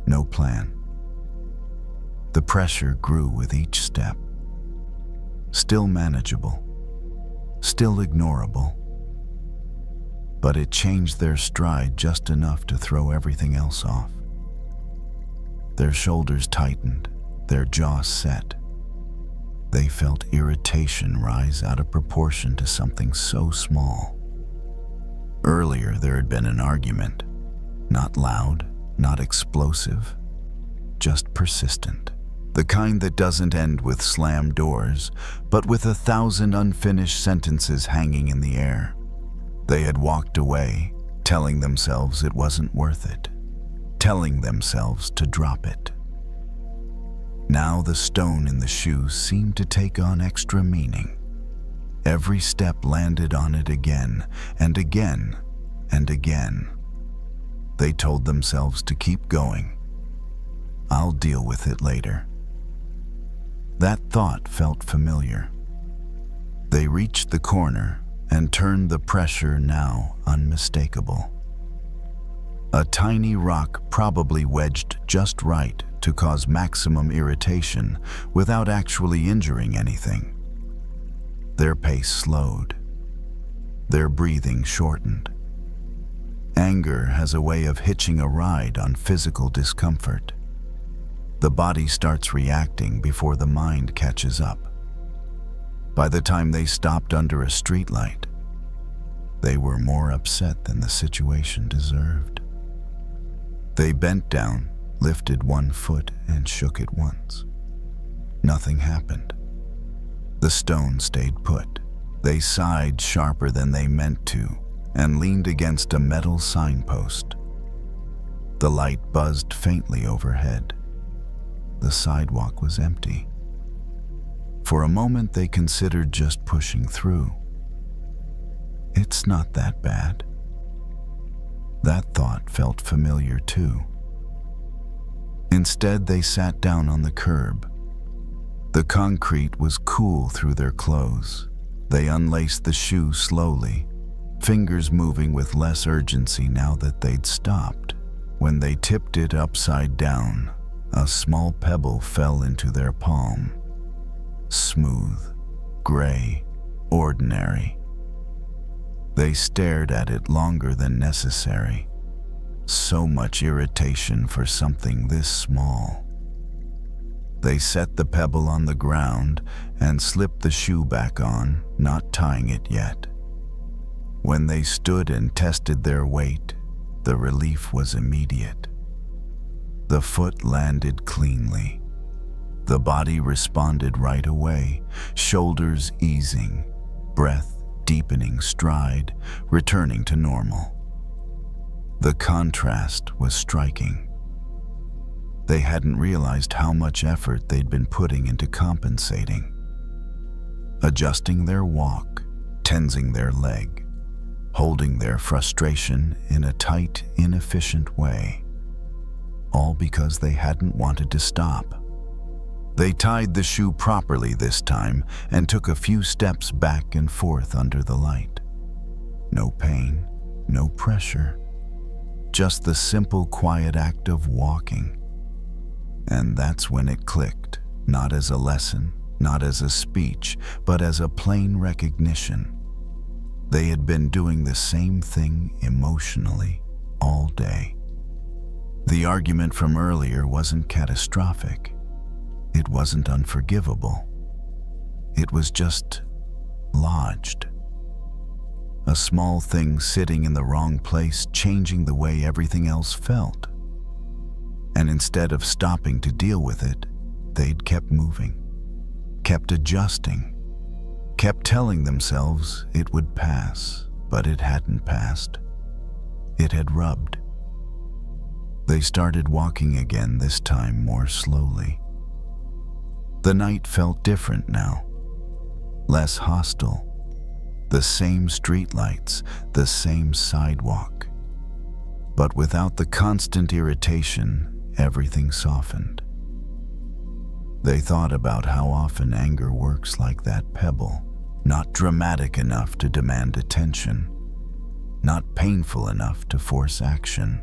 no plan. The pressure grew with each step. Still manageable, still ignorable, but it changed their stride just enough to throw everything else off. Their shoulders tightened, their jaws set. They felt irritation rise out of proportion to something so small. Earlier, there had been an argument, not loud, not explosive, just persistent. The kind that doesn't end with slammed doors, but with 1,000 unfinished sentences hanging in the air. They had walked away, telling themselves it wasn't worth it, telling themselves to drop it. Now the stone in the shoe seemed to take on extra meaning. Every step landed on it again, and again, and again. They told themselves to keep going. I'll deal with it later. That thought felt familiar. They reached the corner and turned the pressure now unmistakable. A tiny rock probably wedged just right to cause maximum irritation without actually injuring anything. Their pace slowed. Their breathing shortened. Anger has a way of hitching a ride on physical discomfort. The body starts reacting before the mind catches up. By the time they stopped under a streetlight, they were more upset than the situation deserved. They bent down, lifted one foot, and shook it once. Nothing happened. The stone stayed put. They sighed sharper than they meant to and leaned against a metal signpost. The light buzzed faintly overhead. The sidewalk was empty. For a moment, they considered just pushing through. It's not that bad. That thought felt familiar too. Instead, they sat down on the curb. The concrete was cool through their clothes. They unlaced the shoe slowly, fingers moving with less urgency now that they'd stopped. When they tipped it upside down, a small pebble fell into their palm. Smooth, gray, ordinary. They stared at it longer than necessary. So much irritation for something this small. They set the pebble on the ground and slipped the shoe back on, not tying it yet. When they stood and tested their weight, the relief was immediate. The foot landed cleanly. The body responded right away, shoulders easing, breath deepening stride, returning to normal. The contrast was striking. They hadn't realized how much effort they'd been putting into compensating. Adjusting their walk, tensing their leg, holding their frustration in a tight, inefficient way. All because they hadn't wanted to stop. They tied the shoe properly this time and took a few steps back and forth under the light. No pain, no pressure. Just the simple, quiet act of walking. And that's when it clicked, not as a lesson, not as a speech, but as a plain recognition. They had been doing the same thing emotionally all day. The argument from earlier wasn't catastrophic. It wasn't unforgivable. It was just lodged. A small thing sitting in the wrong place, changing the way everything else felt. And instead of stopping to deal with it, they'd kept moving, kept adjusting, kept telling themselves it would pass, but it hadn't passed. It had rubbed. They started walking again, this time more slowly. The night felt different now, less hostile. The same streetlights, the same sidewalk. But without the constant irritation, everything softened. They thought about how often anger works like that pebble, not dramatic enough to demand attention, not painful enough to force action,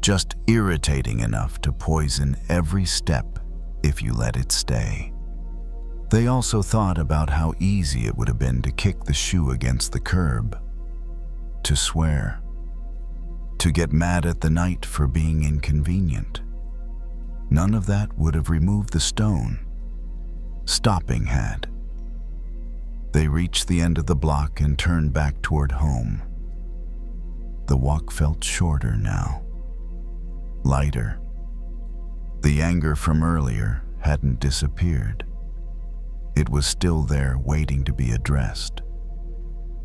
just irritating enough to poison every step if you let it stay. They also thought about how easy it would have been to kick the shoe against the curb, to swear, to get mad at the night for being inconvenient. None of that would have removed the stone. Stopping had. They reached the end of the block and turned back toward home. The walk felt shorter now, lighter. The anger from earlier hadn't disappeared. It was still there waiting to be addressed,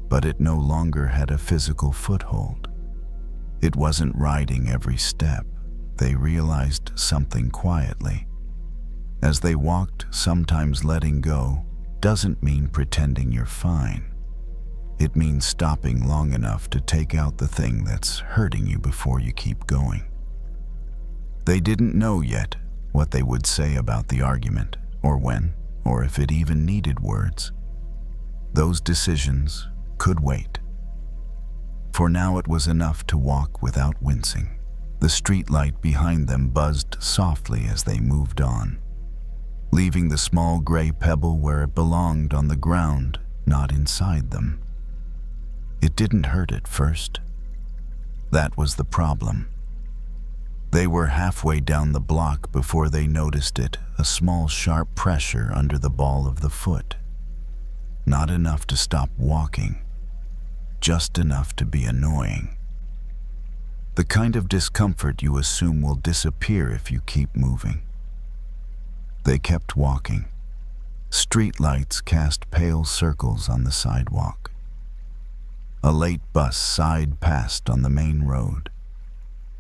but it no longer had a physical foothold. It wasn't riding every step. They realized something quietly. As they walked, sometimes letting go doesn't mean pretending you're fine. It means stopping long enough to take out the thing that's hurting you before you keep going. They didn't know yet what they would say about the argument, or when, or if it even needed words. Those decisions could wait. For now it was enough to walk without wincing. The streetlight behind them buzzed softly as they moved on, leaving the small gray pebble where it belonged on the ground, not inside them. It didn't hurt at first. That was the problem. They were halfway down the block before they noticed it, a small sharp pressure under the ball of the foot. Not enough to stop walking, just enough to be annoying. The kind of discomfort you assume will disappear if you keep moving. They kept walking. Street lights cast pale circles on the sidewalk. A late bus sighed past on the main road.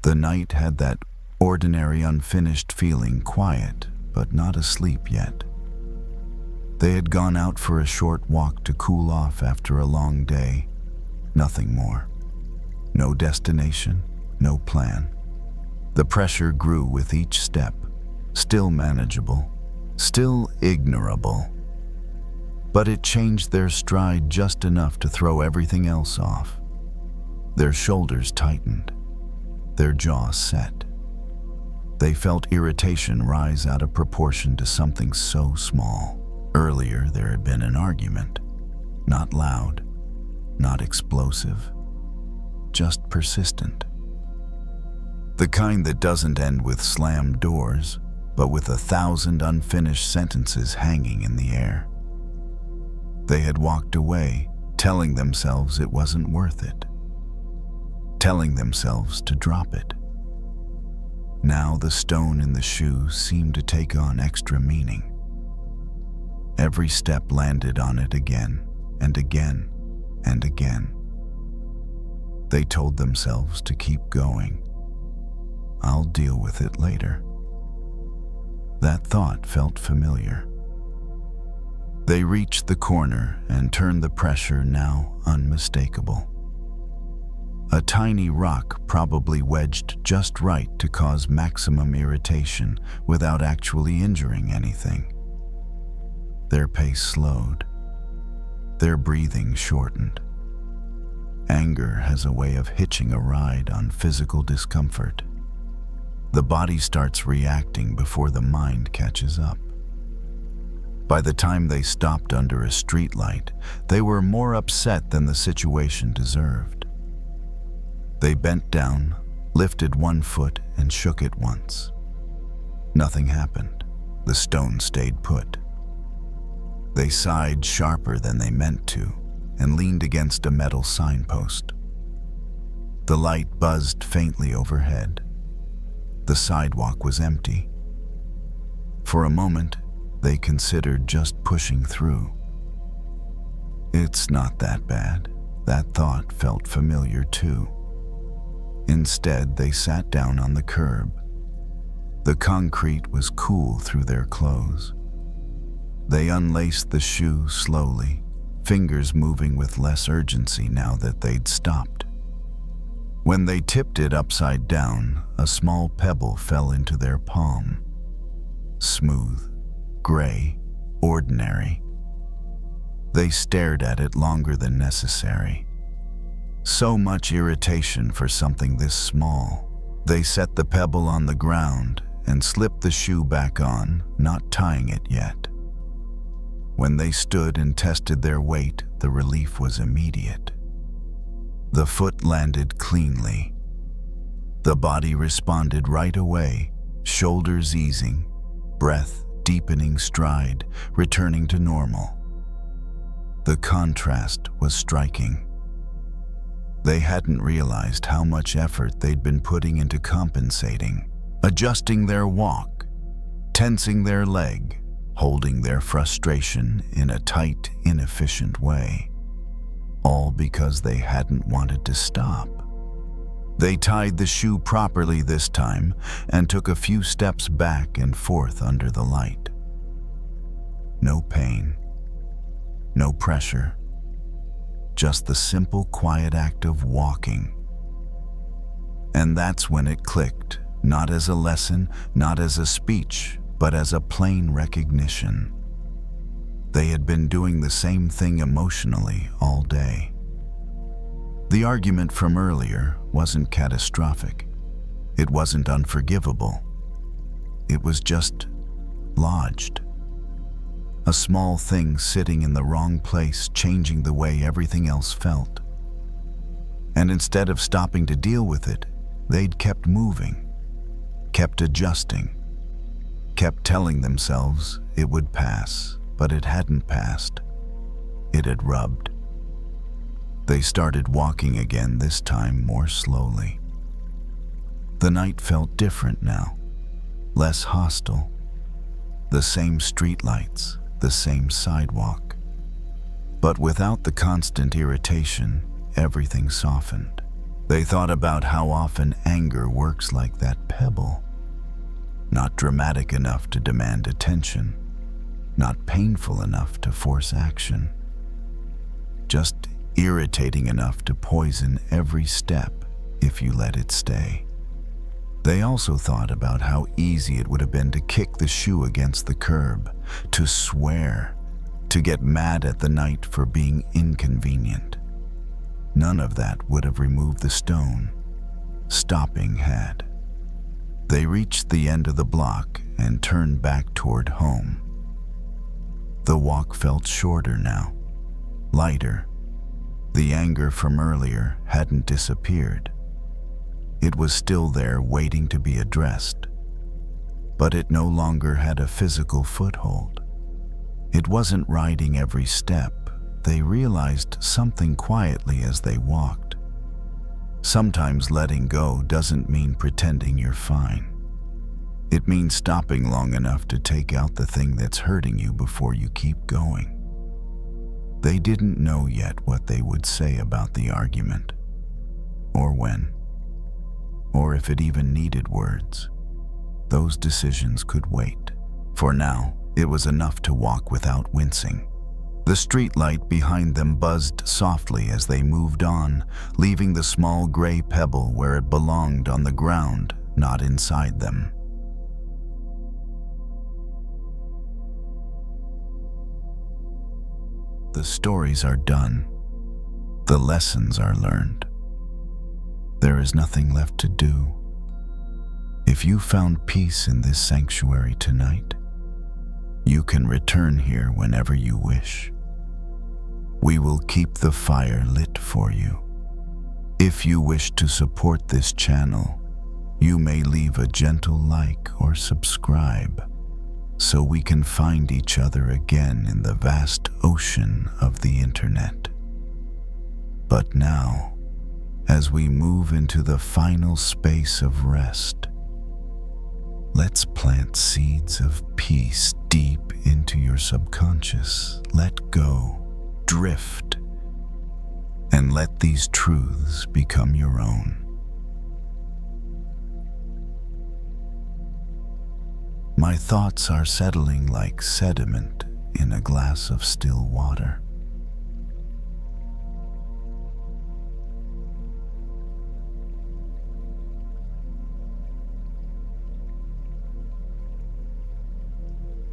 The night had that ordinary unfinished feeling, quiet, but not asleep yet. They had gone out for a short walk to cool off after a long day. Nothing more. No destination, no plan. The pressure grew with each step, still manageable, still ignorable. But it changed their stride just enough to throw everything else off. Their shoulders tightened, their jaws set. They felt irritation rise out of proportion to something so small. Earlier there had been an argument, not loud, not explosive, just persistent. The kind that doesn't end with slammed doors, but with 1,000 unfinished sentences hanging in the air. They had walked away, telling themselves it wasn't worth it, telling themselves to drop it. Now the stone in the shoe seemed to take on extra meaning. Every step landed on it again and again and again. They told themselves to keep going. I'll deal with it later. That thought felt familiar. They reached the corner and turned the pressure now unmistakable. A tiny rock probably wedged just right to cause maximum irritation without actually injuring anything. Their pace slowed. Their breathing shortened. Anger has a way of hitching a ride on physical discomfort. The body starts reacting before the mind catches up. By the time they stopped under a streetlight, they were more upset than the situation deserved. They bent down, lifted one foot, and shook it once. Nothing happened. The stone stayed put. They sighed sharper than they meant to and leaned against a metal signpost. The light buzzed faintly overhead. The sidewalk was empty. For a moment, they considered just pushing through. It's not that bad. That thought felt familiar too. Instead, they sat down on the curb. The concrete was cool through their clothes. They unlaced the shoe slowly, fingers moving with less urgency now that they'd stopped. When they tipped it upside down, a small pebble fell into their palm. Smooth, gray, ordinary. They stared at it longer than necessary. So much irritation for something this small. They set the pebble on the ground and slipped the shoe back on, not tying it yet. When they stood and tested their weight, the relief was immediate. The foot landed cleanly. The body responded right away, shoulders easing, breath deepening stride, returning to normal. The contrast was striking. They hadn't realized how much effort they'd been putting into compensating, adjusting their walk, tensing their leg, holding their frustration in a tight, inefficient way, all because they hadn't wanted to stop. They tied the shoe properly this time and took a few steps back and forth under the light. No pain, no pressure, just the simple, quiet act of walking. And that's when it clicked, not as a lesson, not as a speech, but as a plain recognition. They had been doing the same thing emotionally all day. The argument from earlier wasn't catastrophic. It wasn't unforgivable. It was just lodged. A small thing sitting in the wrong place, changing the way everything else felt. And instead of stopping to deal with it, they'd kept moving, kept adjusting, kept telling themselves it would pass, but it hadn't passed. It had rubbed. They started walking again, this time more slowly. The night felt different now, less hostile. The same streetlights, the same sidewalk. But without the constant irritation, everything softened. They thought about how often anger works like that pebble. Not dramatic enough to demand attention, not painful enough to force action, just irritating enough to poison every step if you let it stay. They also thought about how easy it would have been to kick the shoe against the curb, to swear, to get mad at the night for being inconvenient. None of that would have removed the stone. Stopping had. They reached the end of the block and turned back toward home. The walk felt shorter now, lighter. The anger from earlier hadn't disappeared. It was still there, waiting to be addressed. But it no longer had a physical foothold. It wasn't riding every step. They realized something quietly as they walked. Sometimes letting go doesn't mean pretending you're fine. It means stopping long enough to take out the thing that's hurting you before you keep going. They didn't know yet what they would say about the argument, or when, or if it even needed words. Those decisions could wait. For now, it was enough to walk without wincing. The streetlight behind them buzzed softly as they moved on, leaving the small gray pebble where it belonged, on the ground, not inside them. The stories are done. The lessons are learned. There is nothing left to do. If you found peace in this sanctuary tonight, you can return here whenever you wish. We will keep the fire lit for you. If you wish to support this channel, you may leave a gentle like or subscribe, so we can find each other again in the vast ocean of the internet. But now, as we move into the final space of rest, let's plant seeds of peace deep into your subconscious. Let go, drift, and let these truths become your own. My thoughts are settling like sediment in a glass of still water.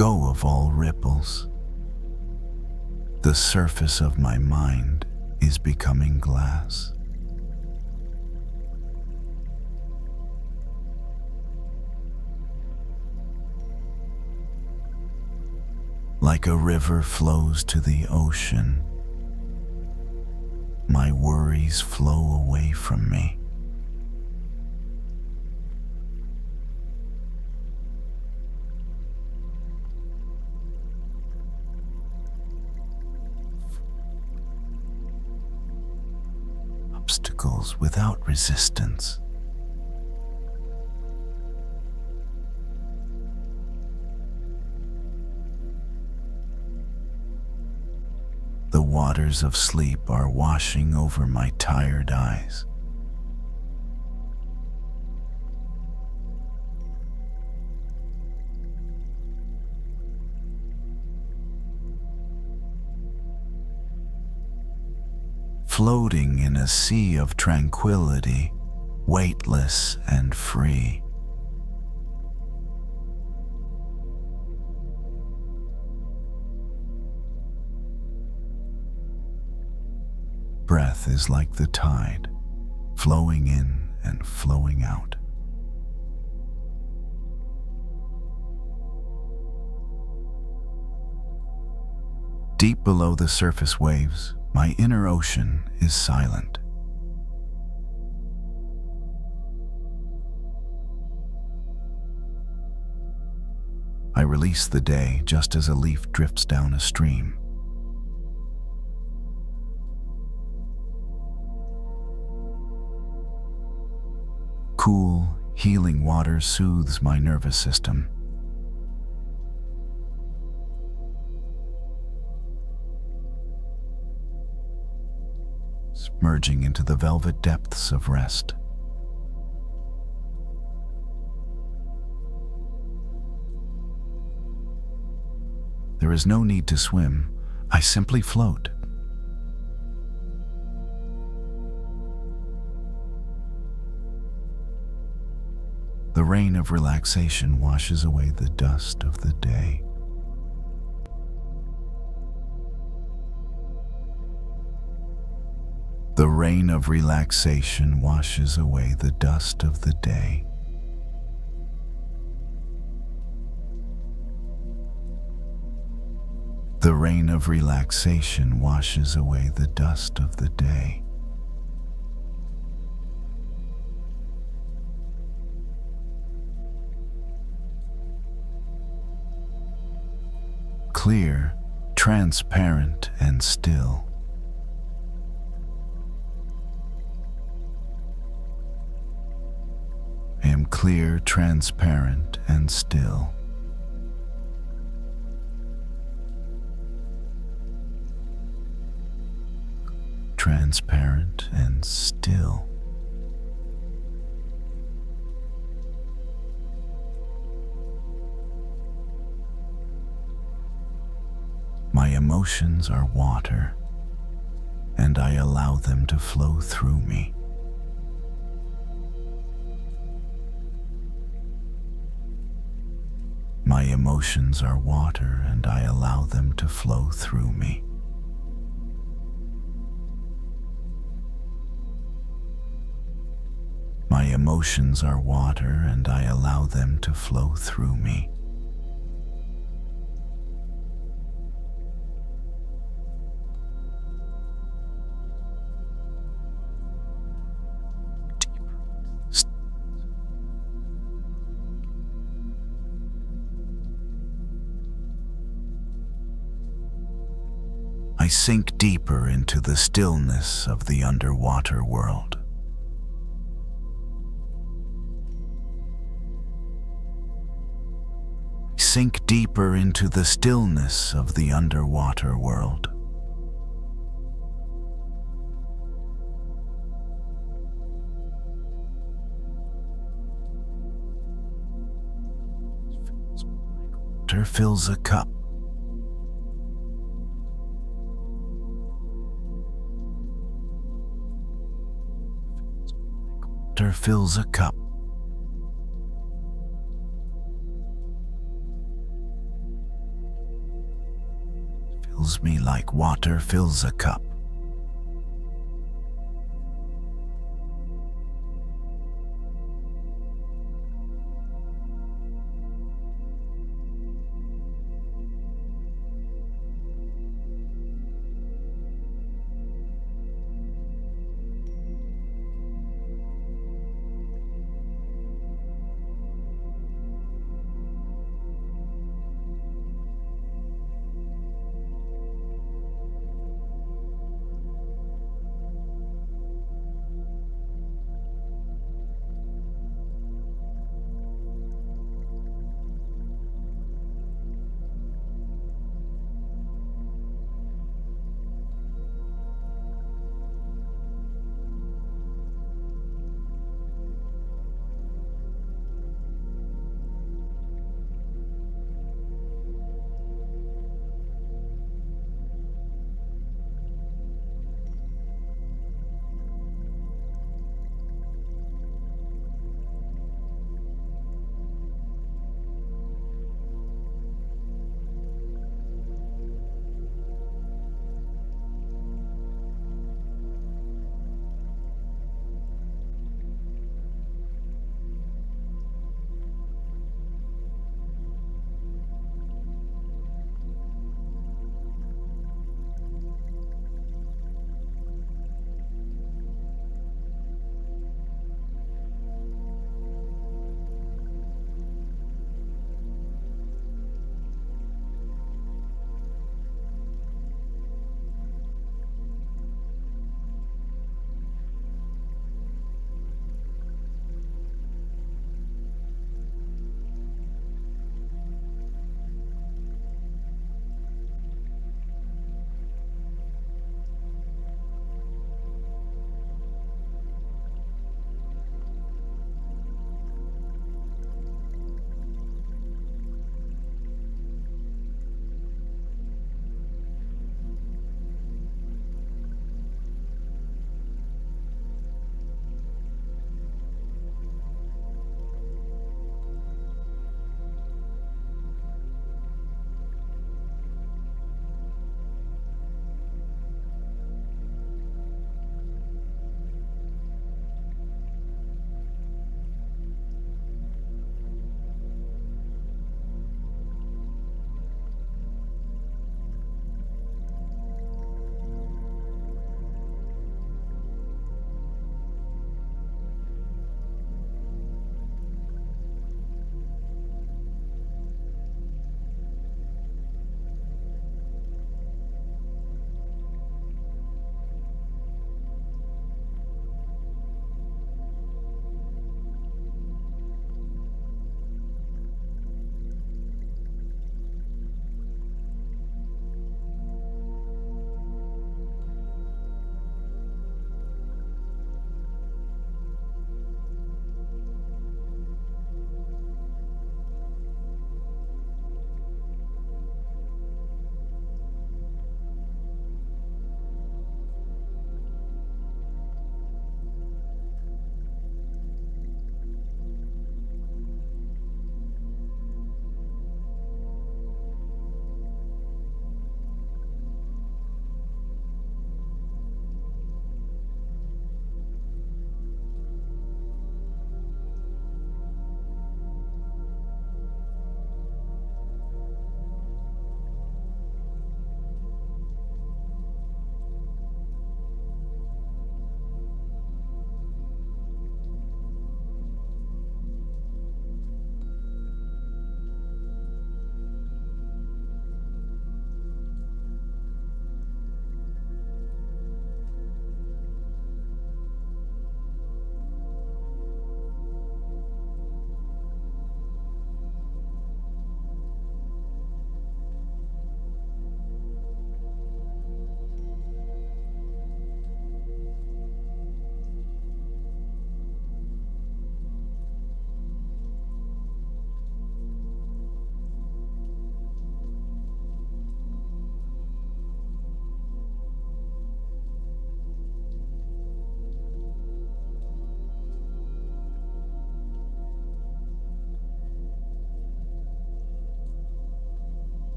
go of all ripples. The surface of my mind is becoming glass. Like a river flows to the ocean, my worries flow away from me. Obstacles without resistance. The waters of sleep are washing over my tired eyes. Floating in a sea of tranquility, weightless and free. Breath is like the tide, flowing in and flowing out. Deep below the surface waves, my inner ocean is silent. I release the day just as a leaf drifts down a stream. Cool, healing water soothes my nervous system. Merging into the velvet depths of rest. There is no need to swim. I simply float. The rain of relaxation washes away the dust of the day. The rain of relaxation washes away the dust of the day. The rain of relaxation washes away the dust of the day. Clear, transparent, and still. I am clear, transparent, and still. Transparent and still. My emotions are water, and I allow them to flow through me. My emotions are water, and I allow them to flow through me. My emotions are water, and I allow them to flow through me. I sink deeper into the stillness of the underwater world. Sink deeper into the stillness of the underwater world. Water fills a cup. Water fills a cup. fills me like water fills a cup.